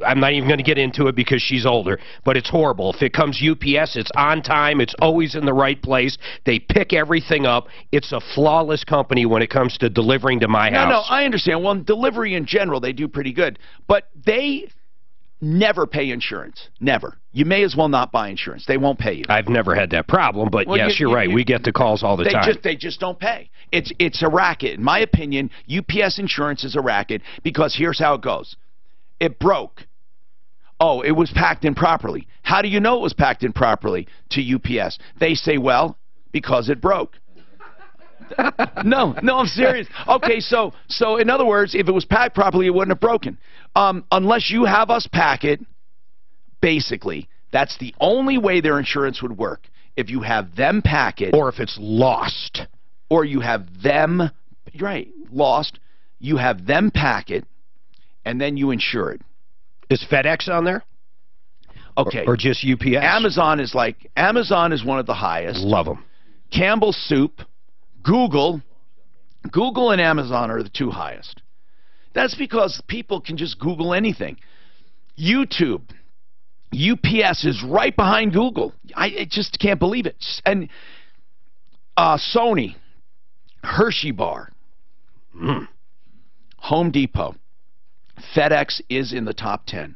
I'm not even going to get into it because she's older, but it's horrible. If it comes UPS, it's on time. It's always in the right place. They pick everything up. It's a flawless company when it comes to delivering to my house. No, I understand. Well, in delivery in general, they do pretty good. But they never pay insurance. Never. You may as well not buy insurance. They won't pay you. I've never had that problem, but well, yes, you're right. We get the calls all the time. They just don't pay. It's a racket. In my opinion, UPS insurance is a racket because here's how it goes. It broke. Oh, it was packed improperly. How do you know it was packed improperly to UPS? They say, well, because it broke. No, I'm serious. Okay, so in other words, if it was packed properly, it wouldn't have broken. Unless you have us pack it, basically, that's the only way their insurance would work. If you have them pack it. Or if it's lost. Or you have them, right, lost. You have them pack it, and then you insure it. Is FedEx on there? Okay. Or just UPS? Amazon is one of the highest. Love them. Campbell's Soup. Google and Amazon are the two highest. That's because people can just Google anything. YouTube, UPS is right behind Google. I just can't believe it. And Sony, Hershey Bar, Home Depot, FedEx is in the top 10.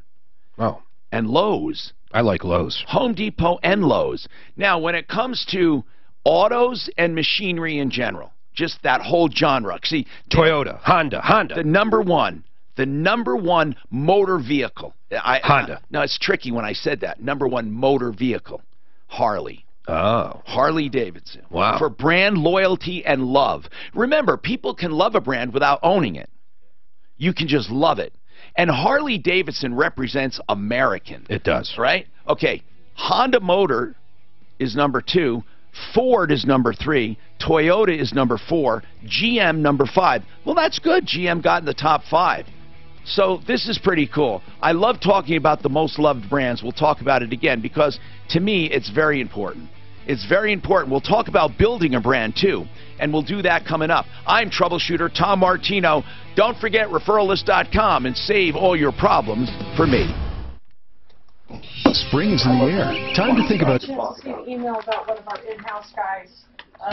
Oh. And Lowe's. I like Lowe's. Home Depot and Lowe's. Now, when it comes to autos and machinery in general, just that whole genre. See, Toyota, Honda. The number one motor vehicle. Honda. No, it's tricky when I said that. Number one motor vehicle, Harley. Oh. Harley Davidson. Wow. For brand loyalty and love. Remember, people can love a brand without owning it. You can just love it. And Harley Davidson represents American. It does. Right? Okay. Honda Motor is number 2. Ford is number 3. Toyota is number 4. GM number 5. Well, that's good. GM got in the top 5. So this is pretty cool. I love talking about the most loved brands. We'll talk about it again because, to me, it's very important. It's very important. We'll talk about building a brand, too, and we'll do that coming up. I'm Troubleshooter Tom Martino. Don't forget referralist.com and save all your problems for me. Spring is in the air. Time to think about... I received an email about one of our in-house guys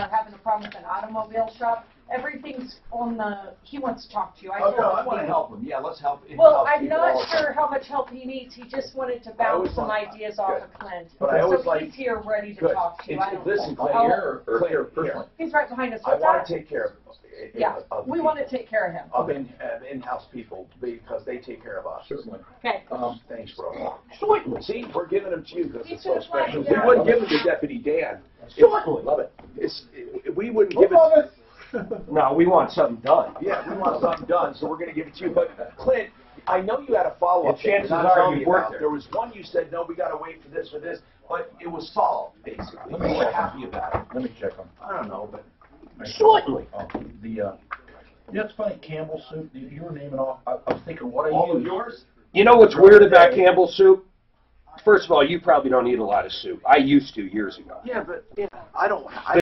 having a problem with an automobile shop, everything's on the, he wants to talk to you. Oh, no, I want to help him. Yeah, let's help him. Well, I'm not sure how much help he needs. He just wanted to bounce some want- ideas off of Clint. But I always so like- he's here ready to Good. talk to you. I don't Listen, know. Clint, here or Claire, personally? He's right behind us. I What's want that? to take care of Yeah, we want to take care of him. of in-house people because they take care of us. Certainly. Okay. Thanks, bro. Certainly. See, we're giving them to you because He's it's so gonna fly special. you down. We wouldn't give them to Deputy Dan. Certainly. Love it. We wouldn't give it. No, we want something done. Yeah, we want something done, so we're going to give it to you. But Clint, I know you had a follow-up. And chances that are telling you've me worked about. there. There was one you said, no, we got to wait for this, but it was solved, basically. You were happy about it. Let me check them. I don't know, but Certainly. It's funny, Campbell soup, you were naming off, I was thinking what I all of use. yours? You know what's weird about Campbell's soup? First of all, you probably don't eat a lot of soup. I used to years ago. Yeah, but I don't.